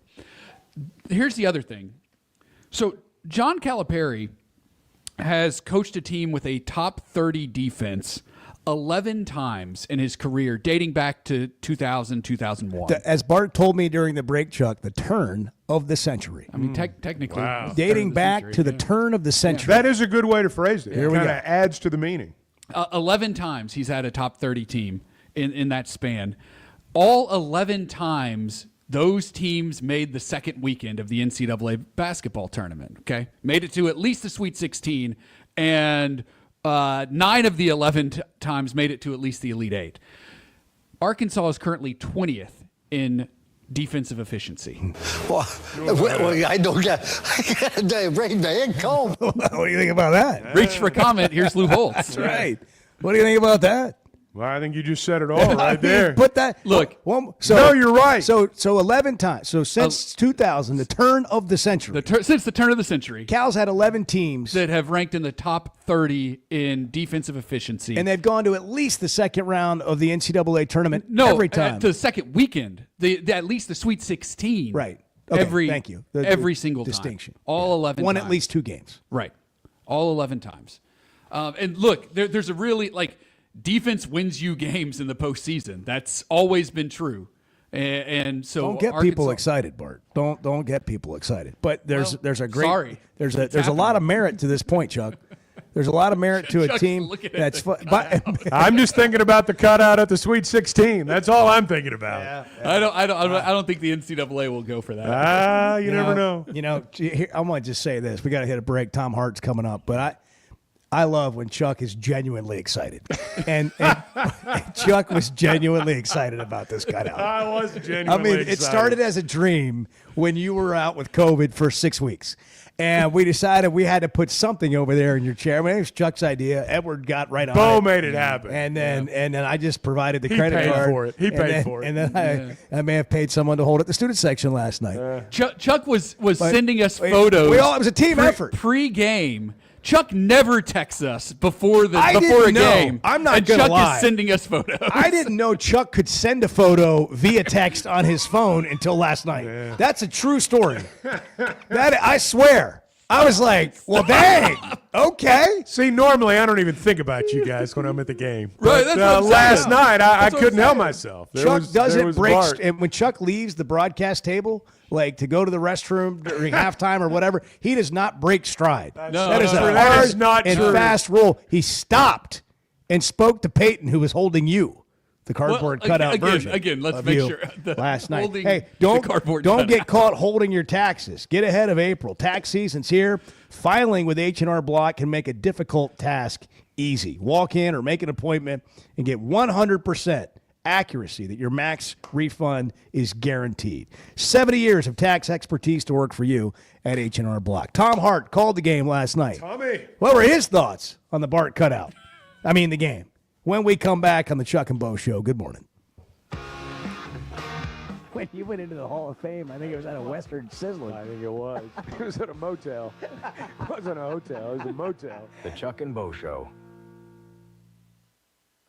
Here's the other thing. So John Calipari has coached a team with a top 30 defense 11 times in his career, dating back to 2000, 2001. As Bart told me during the break, Chuck, the turn of the century. I mean, technically. Wow. Dating back to the turn of the century. That is a good way to phrase it. Here It we kind go. of adds to the meaning. 11 times he's had a top 30 team in that span. All 11 times those teams made the second weekend of the NCAA basketball tournament, okay? Made it to at least the Sweet 16, and 9 of the 11 times made it to at least the Elite 8. Arkansas is currently 20th in defensive efficiency. Well, I don't get rain man comb. What do you think about that? Reach for comment. Here's Lou Holtz. That's right. What do you think about that? Well, I think you just said it all right there. Put that. Look. No, you're right. So 11 times. So since 2000, the turn of the century. Since the turn of the century. Cal's had 11 teams that have ranked in the top 30 in defensive efficiency. And they've gone to at least the second round of the NCAA tournament every time. To the second weekend. At least the Sweet 16. Right. Okay, thank you. Every single distinction. time. All 11 Won times. at least 2 games. Right. All 11 times. And look, there's a really, defense wins you games in the postseason. That's always been true. And so don't get people excited, Bart. Don't get people excited. But there's a great there's a lot of merit to this point, Chuck. There's a lot of merit to a team that's I'm just thinking about the cutout at the Sweet 16. That's all I'm thinking about. Yeah. I don't think the NCAA will go for that. You never know. Here, I want to just say this. We got to hit a break. Tom Hart's coming up, but I love when Chuck is genuinely excited, and Chuck was genuinely excited about this cutout. I was genuinely excited. It started as a dream when you were out with COVID for 6 weeks. And we decided we had to put something over there in your chair. I mean, it was Chuck's idea. Edward got right on Bo it. made it happen. And then I just provided the He credit paid card. for it. He paid for it. And then I may have paid someone to hold it at the student section last night. Chuck was sending us photos. It was a team effort. Pre-game. Chuck never texts us before a didn't know. game. I'm not and gonna Chuck lie. is sending us photos. I didn't know Chuck could send a photo via text on his phone until last night. That's a true story. That I swear. I was like, well, dang. Okay. See, normally I don't even think about you guys when I'm at the game. Right, But, that's what I'm last saying. night I That's what couldn't I'm help saying. myself. Chuck doesn't break, Bart. and when Chuck leaves the broadcast table, like to go to the restroom during halftime or whatever, he does not break stride. That is a That hard is not and true. fast rule. He stopped and spoke to Peyton, who was holding you. The cardboard cutout version. Again, let's of make you sure. The last night. holding Hey, the cardboard don't cutout. get caught holding your taxes. Get ahead of April. Tax season's here. Filing with H&R Block can make a difficult task easy. Walk in or make an appointment and get 100% accuracy that your max refund is guaranteed. 70 years of tax expertise to work for you at H&R Block. Tom Hart called the game last night. Tommy. What were his thoughts on the Bart cutout? I mean, the game. When we come back on the Chuck and Bo Show. Good morning. When you went into the Hall of Fame, I think it was at a Western Sizzler. I think it was. It was at a motel. It wasn't a hotel. It was a motel. The Chuck and Bo Show.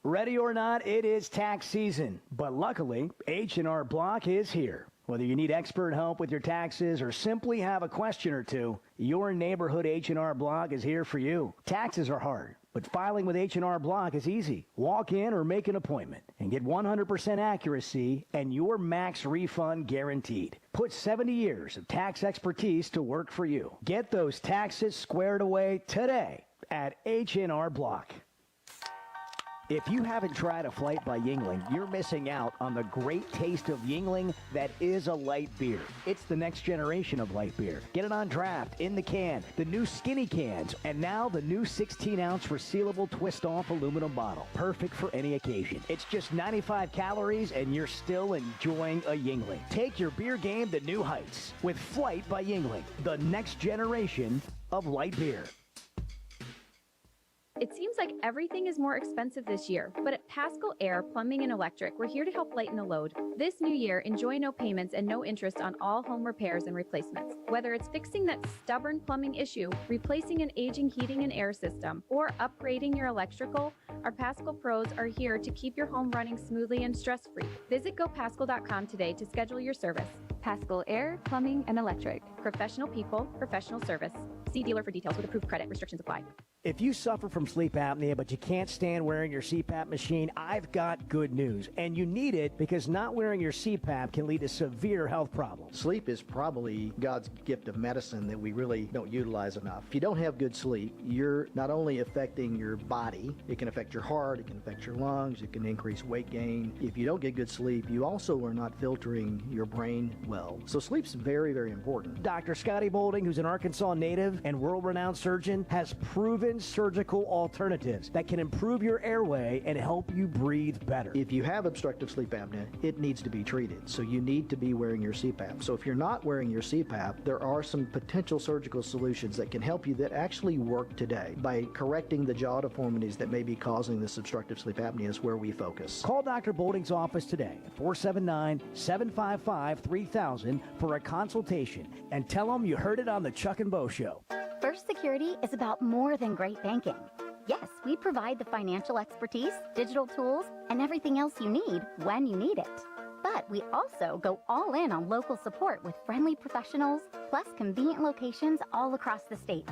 Ready or not, it is tax season. But luckily, H&R Block is here. Whether you need expert help with your taxes or simply have a question or two, your neighborhood H&R Block is here for you. Taxes are hard, but filing with H&R Block is easy. Walk in or make an appointment and get 100% accuracy and your max refund guaranteed. Put 70 years of tax expertise to work for you. Get those taxes squared away today at H&R Block. If you haven't tried a flight by Yingling, you're missing out on the great taste of Yingling that is a light beer. It's the next generation of light beer. Get it on draft, in the can, the new skinny cans, and now the new 16-ounce resealable twist-off aluminum bottle. Perfect for any occasion. It's just 95 calories, and you're still enjoying a Yingling. Take your beer game to new heights with Flight by Yingling, the next generation of light beer. It seems like everything is more expensive this year, but at Paschal Air Plumbing and Electric, we're here to help lighten the load. This new year, enjoy no payments and no interest on all home repairs and replacements. Whether it's fixing that stubborn plumbing issue, replacing an aging heating and air system, or upgrading your electrical, our Paschal pros are here to keep your home running smoothly and stress-free. Visit GoPaschal.com today to schedule your service. Paschal Air Plumbing and Electric. Professional people, professional service. See dealer for details with approved credit. Restrictions apply. If you suffer from sleep apnea, but you can't stand wearing your CPAP machine, I've got good news. And you need it because not wearing your CPAP can lead to severe health problems. Sleep is probably God's gift of medicine that we really don't utilize enough. If you don't have good sleep, you're not only affecting your body, it can affect your heart, it can affect your lungs, it can increase weight gain. If you don't get good sleep, you also are not filtering your brain well. So sleep's very, very important. Dr. Scotty Boulding, who's an Arkansas native and world-renowned surgeon, has proven surgical alternatives that can improve your airway and help you breathe better. If you have obstructive sleep apnea, it needs to be treated. So you need to be wearing your CPAP. So if you're not wearing your CPAP, there are some potential surgical solutions that can help you that actually work today. By correcting the jaw deformities that may be causing this obstructive sleep apnea is where we focus. Call Dr. Boulding's office today at 479-755-3000 for a consultation and tell them you heard it on the Chuck and Bo Show. First Security is about more than great banking. Yes, we provide the financial expertise, digital tools, and everything else you need when you need it. But we also go all in on local support with friendly professionals, plus convenient locations all across the state.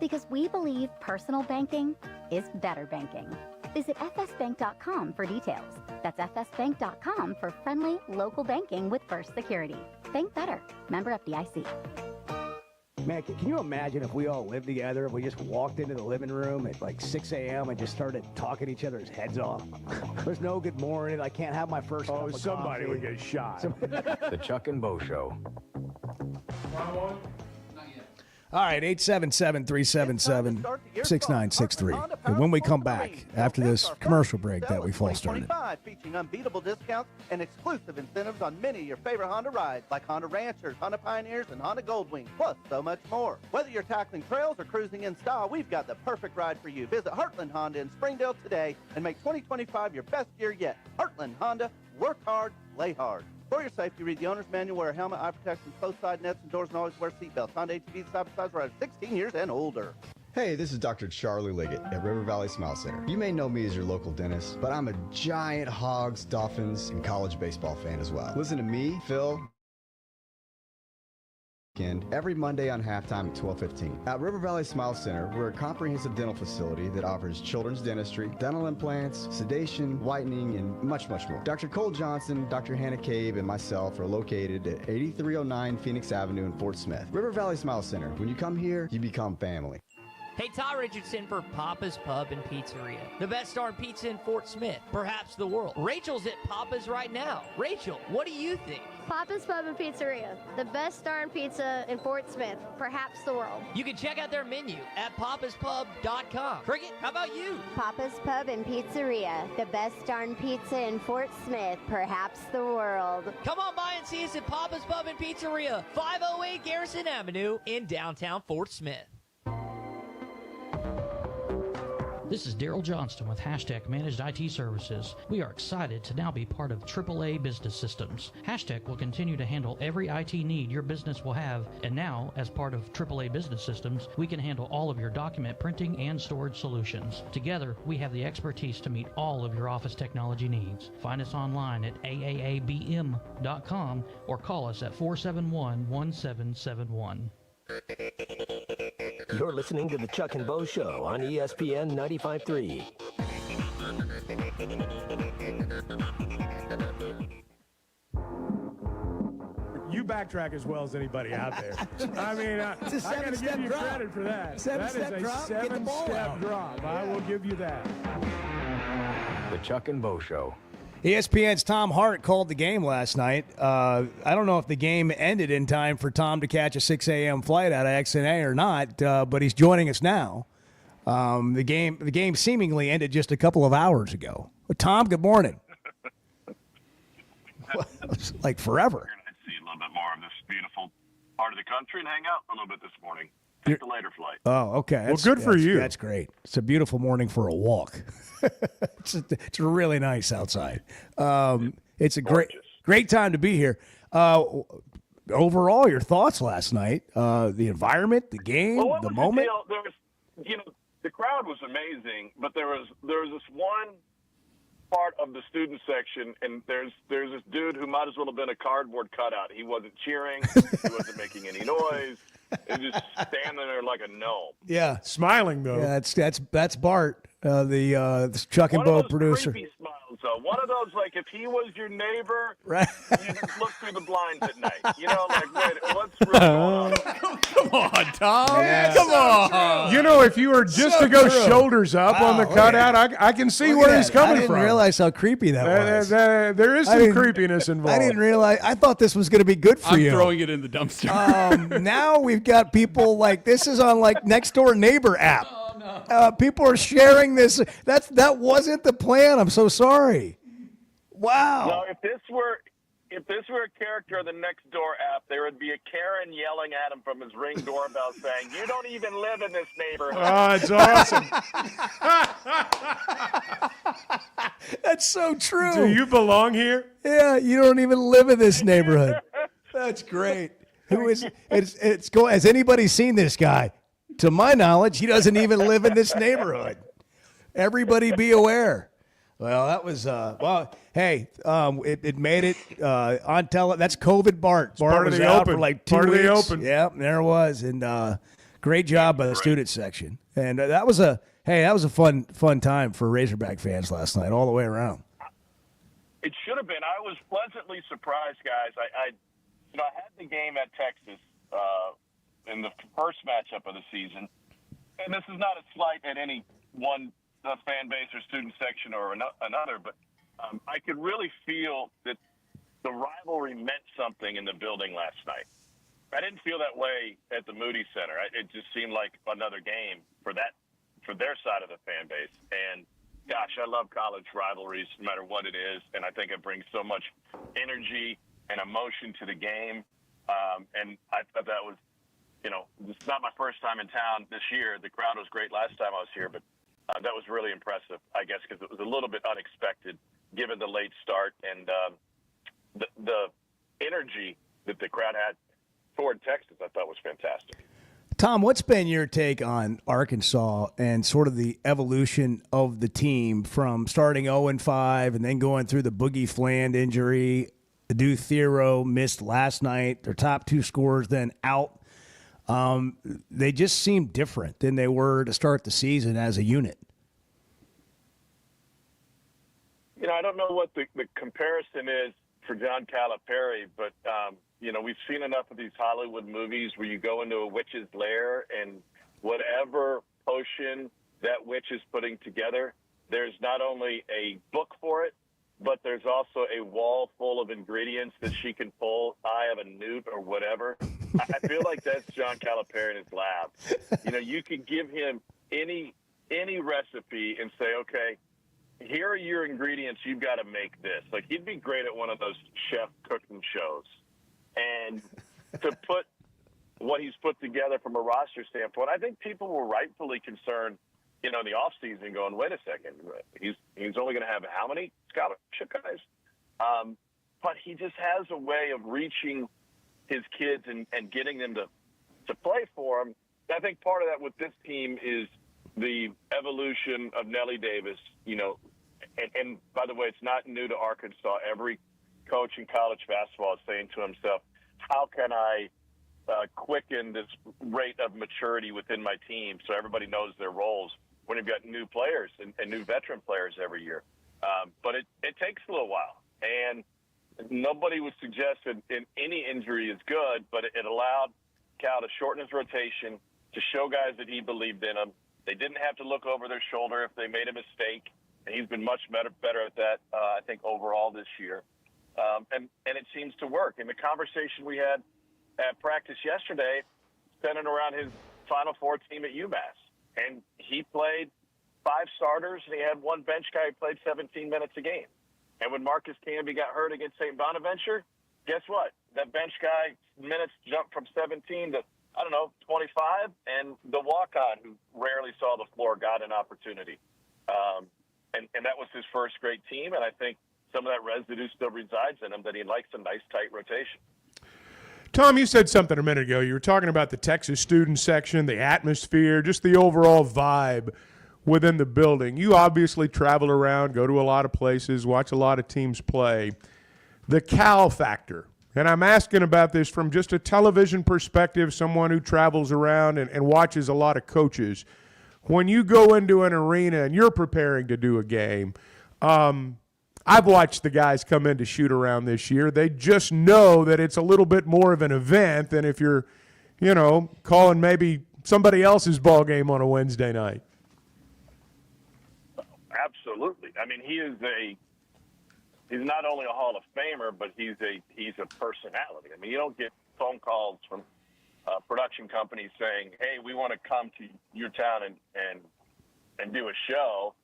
Because we believe personal banking is better banking. Visit fsbank.com for details. That's fsbank.com for friendly local banking with First Security. Bank better. Member FDIC. Man, can you imagine if we all lived together, if we just walked into the living room at like 6 a.m. and just started talking each other's heads off? There's no good morning. I can't have my first cup of somebody coffee. would get shot. The Chuck and Bo Show. All right, 877-377-6963. And when we come back after this commercial break that we false started. Featuring unbeatable discounts and exclusive incentives on many of your favorite Honda rides like Honda Ranchers, Honda Pioneers, and Honda Goldwing, plus so much more. Whether you're tackling trails or cruising in style, we've got the perfect ride for you. Visit Heartland Honda in Springdale today and make 2025 your best year yet. Heartland Honda, work hard, play hard. For your safety, read the owner's manual, wear a helmet, eye protection, close side nets and doors, and always wear seatbelts. Honda HVs side-by-sides are 16 years and older. Hey, this is Dr. Charlie Liggett at River Valley Smile Center. You may know me as your local dentist, but I'm a giant Hogs, Dolphins, and college baseball fan as well. Listen to me, Phil, every Monday on halftime at 12:15. At River Valley Smile Center, we're a comprehensive dental facility that offers children's dentistry, dental implants, sedation, whitening, and much, much more. Dr. Cole Johnson, Dr. Hannah Cabe, and myself are located at 8309 Phoenix Avenue in Fort Smith. River Valley Smile Center. When you come here, you become family. Hey, Ty Richardson for Papa's Pub and Pizzeria. The best darn pizza in Fort Smith, perhaps the world. Rachel's at Papa's right now. Rachel, what do you think? Papa's Pub and Pizzeria. The best darn pizza in Fort Smith, perhaps the world. You can check out their menu at papaspub.com. Cricket, how about you? Papa's Pub and Pizzeria. The best darn pizza in Fort Smith, perhaps the world. Come on by and see us at Papa's Pub and Pizzeria, 508 Garrison Avenue in downtown Fort Smith. This is Daryl Johnston with Hashtag Managed IT Services. We are excited to now be part of AAA Business Systems. Hashtag will continue to handle every IT need your business will have, and now, as part of AAA Business Systems, we can handle all of your document printing and storage solutions. Together, we have the expertise to meet all of your office technology needs. Find us online at aaabm.com or call us at 471-1771. You're listening to the Chuck and Bo Show on ESPN 95.3. You backtrack as well as anybody out there. I mean, It's a I got to give you drop. credit for that. Seven-step that is drop, a get the ball seven-step out. drop. Yeah. I will give you that. The Chuck and Bo Show. ESPN's Tom Hart called the game last night. I don't know if the game ended in time for Tom to catch a 6 a.m. flight out of XNA or not, but he's joining us now. The game seemingly ended just a couple of hours ago. Tom, good morning. It's like forever. We're going to see a little bit more of this beautiful part of the country and hang out a little bit this morning. Take the later flight. Oh, okay. Well, good for you. That's great. It's a beautiful morning for a walk. It's really nice outside. It's a great time to be here. Overall, your thoughts last night, the environment, the game, Well, what the was moment. deal? There was, the crowd was amazing, but there was this one part of the student section, and there's this dude who might as well have been a cardboard cutout. He wasn't cheering. He wasn't making any noise. He was just standing there like a gnome. Yeah, smiling though. Yeah, that's Bart, the Chuck and Bo producer. Creepy smiles, though. One of those, like, if he was your neighbor, right? You just look through the blinds at night. Like, wait, what's really going on? Come on, Tom. Yeah. Come on. If you were just to go shoulders up on the cutout, I can see where he's coming I didn't from. realize how creepy that was. There is some creepiness involved. I didn't realize. I thought this was going to be good for you. I'm throwing it in the dumpster. Now we've got people like this is on like Next Door Neighbor app. Oh, no. People are sharing this. That wasn't the plan. I'm so sorry. Wow. No, if this were a character of the Next Door app, there would be a Karen yelling at him from his Ring doorbell saying, "You don't even live in this neighborhood." Oh, it's awesome. That's so true. Do you belong here? Yeah, you don't even live in this neighborhood. That's great. Who is has anybody seen this guy? To my knowledge, he doesn't even live in this neighborhood. Everybody be aware. Well, that was hey, it made it on tele. That's COVID Bart. Bart was out for like 2 weeks. Part of the open. Yeah, there it was, and great job by the student section. And that was a fun time for Razorback fans last night, all the way around. It should have been. I was pleasantly surprised, guys. I had the game at Texas in the first matchup of the season, and this is not a slight at any one fan base or student section or another, but I could really feel that the rivalry meant something in the building last night. I didn't feel that way at the Moody Center. It just seemed like another game for their side of the fan base. And gosh, I love college rivalries no matter what it is, and I think it brings so much energy and emotion to the game. And I thought that was, it's not my first time in town this year. The crowd was great last time I was here, but that was really impressive, I guess, because it was a little bit unexpected given the late start and the energy that the crowd had toward Texas. I thought was fantastic. Tom, what's been your take on Arkansas and sort of the evolution of the team from starting 0-5 and then going through the Boogie Fland injury? Adu Thero missed last night. Their top 2 scorers then out. They just seem different than they were to start the season as a unit. I don't know what the comparison is for John Calipari, but, we've seen enough of these Hollywood movies where you go into a witch's lair and whatever potion that witch is putting together, there's not only a book for it, but there's also a wall full of ingredients that she can pull, eye of a newt or whatever. I feel like that's John Calipari in his lab. You could give him any recipe and say, okay, here are your ingredients. You've got to make this. Like, he'd be great at one of those chef cooking shows. And to put what he's put together from a roster standpoint, I think people were rightfully concerned, in the offseason going, wait a second, he's only going to have how many scholarship guys? But he just has a way of reaching his kids and getting them to play for him. I think part of that with this team is the evolution of Nellie Davis, and by the way, it's not new to Arkansas. Every coach in college basketball is saying to himself, how can I quicken this rate of maturity within my team so everybody knows their roles when you've got new players and new veteran players every year. But it takes a little while. And nobody would suggest that any injury is good, but it allowed Cal to shorten his rotation, to show guys that he believed in them. They didn't have to look over their shoulder if they made a mistake. And he's been much better at that, I think, overall this year. And it seems to work. And the conversation we had at practice yesterday centered around his Final Four team at UMass. And he played 5 starters, and he had 1 bench guy who played 17 minutes a game. And when Marcus Camby got hurt against St. Bonaventure, guess what? That bench guy minutes jumped from 17 to, 25, and the walk-on, who rarely saw the floor, got an opportunity. And that was his first great team, and I think some of that residue still resides in him, that he likes a nice, tight rotation. Tom, you said something a minute ago. You were talking about the Texas student section, the atmosphere, just the overall vibe within the building. You obviously travel around, go to a lot of places, watch a lot of teams play. The Cal factor, and I'm asking about this from just a television perspective, someone who travels around and watches a lot of coaches. When you go into an arena and you're preparing to do a game, I've watched the guys come in to shoot around this year. They just know that it's a little bit more of an event than if you're, calling maybe somebody else's ball game on a Wednesday night. Absolutely. I mean, he's not only a Hall of Famer, but he's a personality. I mean, you don't get phone calls from production companies saying, hey, we want to come to your town and do a show.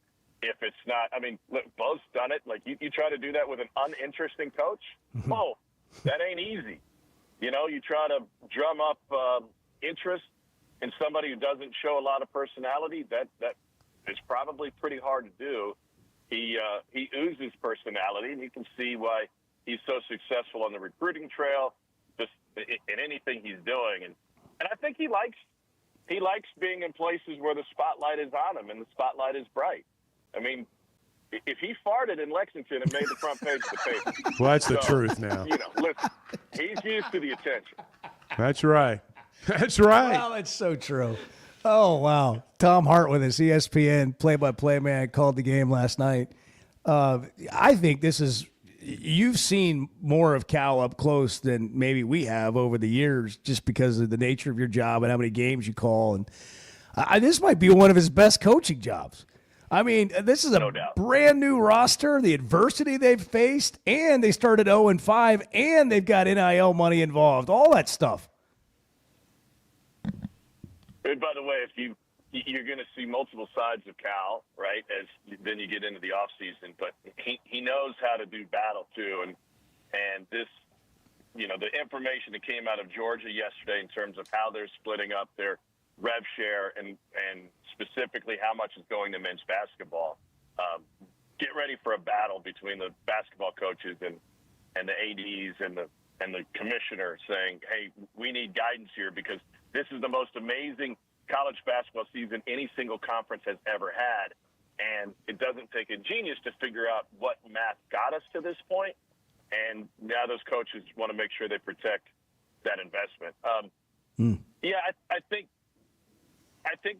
If it's not, look, Bo's done it. Like, you try to do that with an uninteresting coach. Oh, that ain't easy. You try to drum up interest in somebody who doesn't show a lot of personality. That is probably pretty hard to do. He oozes personality, and you can see why he's so successful on the recruiting trail, just in anything he's doing. And I think he likes being in places where the spotlight is on him and the spotlight is bright. I mean, if he farted in Lexington, it made the front page of the paper. Well, that's the truth now. Listen, he's used to the attention. That's right. That's right. Well, it's so true. Oh, wow. Tom Hart with us, ESPN play-by-play man, called the game last night. I think you've seen more of Cal up close than maybe we have over the years, just because of the nature of your job and how many games you call. And this might be one of his best coaching jobs. I mean, this is a brand new roster, the adversity they've faced, and they started 0-5, and they've got NIL money involved, all that stuff. And by the way, if you're going to see multiple sides of Cal, right, as then you get into the offseason, but he knows how to do battle too, and this, the information that came out of Georgia yesterday in terms of how they're splitting up their rev share and specifically how much is going to men's basketball. Get ready for a battle between the basketball coaches and the ADs and the commissioner saying, hey, we need guidance here because this is the most amazing college basketball season any single conference has ever had. And it doesn't take a genius to figure out what math got us to this point. And now those coaches want to make sure they protect that investment. Yeah, I think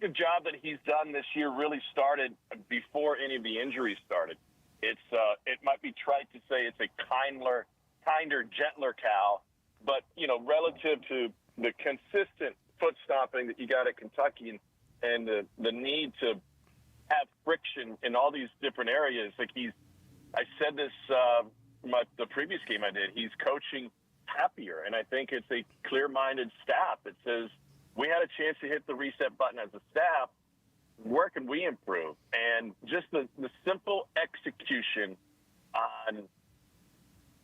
the job that he's done this year really started before any of the injuries started. It might be trite to say it's a kinder, gentler Cal, but relative to the consistent foot stomping that you got at Kentucky and the need to have friction in all these different areas, I said this the previous game I did. He's coaching happier, and I think it's a clear-minded staff that says we had a chance to hit the reset button as a staff. Where can we improve? And just the simple execution on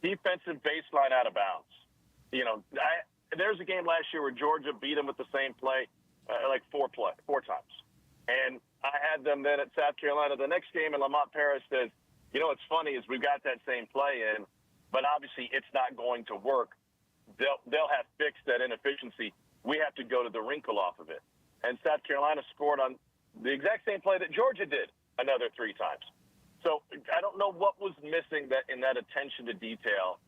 defensive baseline out of bounds. There's a game last year where Georgia beat them with the same play four times. And I had them then at South Carolina the next game, and Lamont Paris says, what's funny is we've got that same play in, but obviously it's not going to work. They'll have fixed that inefficiency. We have to go to the wrinkle off of it. And South Carolina scored on the exact same play that Georgia did another 3 times. So I don't know what was missing in that attention to detail,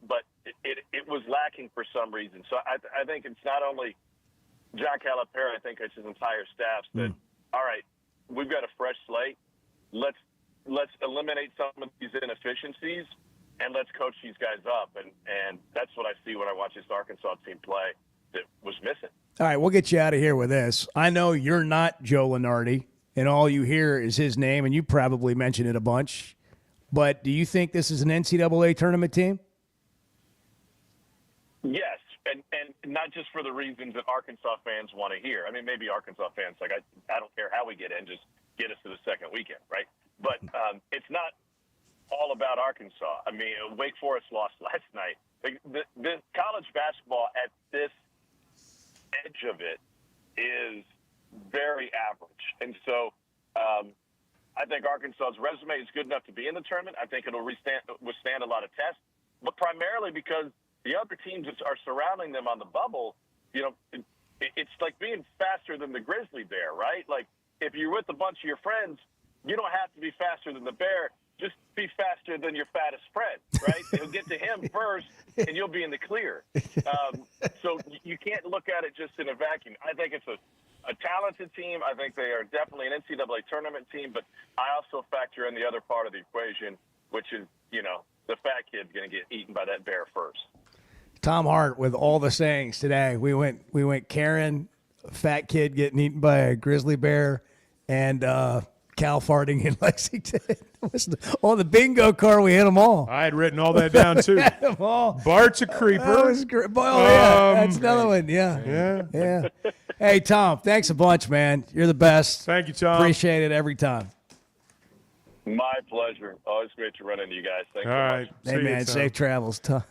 but it was lacking for some reason. So I think it's not only John Calipari, I think it's his entire staff that, all right, we've got a fresh slate. Let's eliminate some of these inefficiencies and let's coach these guys up. And that's what I see when I watch this Arkansas team play that was missing. All right, we'll get you out of here with this. I know you're not Joe Lunardi, and all you hear is his name, and you probably mentioned it a bunch. But do you think this is an NCAA tournament team? Yes, and not just for the reasons that Arkansas fans want to hear. I mean, maybe Arkansas fans I don't care how we get in, just get us to the second weekend, right? But it's not all about Arkansas. I mean, Wake Forest lost last night. The college basketball at this edge of it is very average. And so I think Arkansas's resume is good enough to be in the tournament. I think it'll withstand a lot of tests, but primarily because the other teams that are surrounding them on the bubble, it's like being faster than the grizzly bear, right? Like if you're with a bunch of your friends, you don't have to be faster than the bear. Just be faster than your fattest friend, right? You'll get to him first, and you'll be in the clear. So you can't look at it just in a vacuum. I think it's a talented team. I think they are definitely an NCAA tournament team, but I also factor in the other part of the equation, which is, the fat kid's going to get eaten by that bear first. Tom Hart with all the sayings today. We went Karen, fat kid getting eaten by a grizzly bear, and Cal farting in Lexington. On the bingo card, we hit them all. I had written all that down, too. Had them all. Bart's a creeper. That was great. Oh, yeah. That's another one. Yeah. Hey, Tom, thanks a bunch, man. You're the best. Thank you, Tom. Appreciate it every time. My pleasure. Always great to run into you guys. Thanks all so right. much. Hey, man, safe travels, Tom.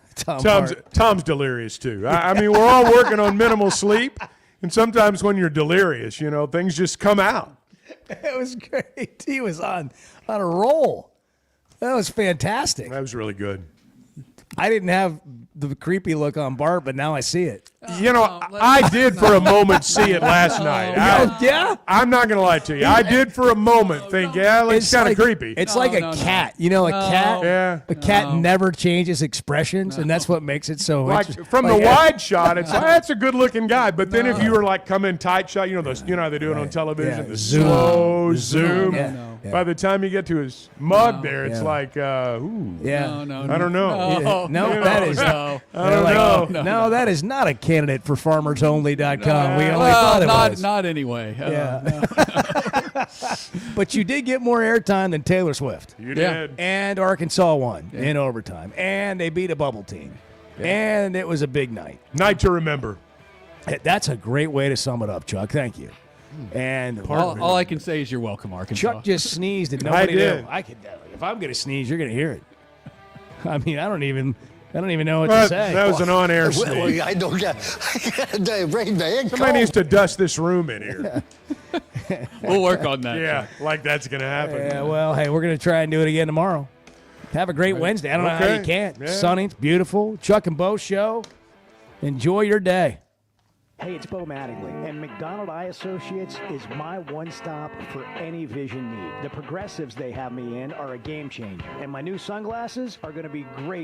Tom's delirious, too. I mean, we're all working on minimal sleep, and sometimes when you're delirious, things just come out. It was great. He was on a roll. That was fantastic. That was really good. I didn't have the creepy look on Bart, but now I see it. I did for a moment see it last night. Yeah? I'm not going to lie to you. I did for a moment think, it's kind of creepy. It's like a cat. Cat? Yeah. A cat never changes expressions, and that's what makes it so interesting. From the wide shot, it's that's a good-looking guy. But then if you were come in tight shot, how they do it on television, the slow zoom. By the time you get to his mug it's like, ooh. Yeah. I don't know. That is I don't know. No, that is not a candidate for FarmersOnly.com. We only thought it was. Not anyway. But you did get more airtime than Taylor Swift. You did. And Arkansas won in overtime. And they beat a bubble team. And it was a big night. Night to remember. That's a great way to sum it up, Chuck. Thank you. And all I can say is you're welcome, Arkansas. Chuck just sneezed and nobody knew. If I'm going to sneeze, you're going to hear it. I mean, I don't even know what to say. That was an on-air sneeze. I don't get brain bag. Somebody needs to dust this room in here. We'll work on that. Yeah, like that's going to happen. Yeah, well, hey, we're going to try and do it again tomorrow. Have a great Wednesday. I don't know how you can't. Yeah. Sunny, it's beautiful. Chuck and Bo show. Enjoy your day. Hey, it's Bo Mattingly, and McDonald Eye Associates is my one-stop for any vision need. The progressives they have me in are a game changer, and my new sunglasses are going to be great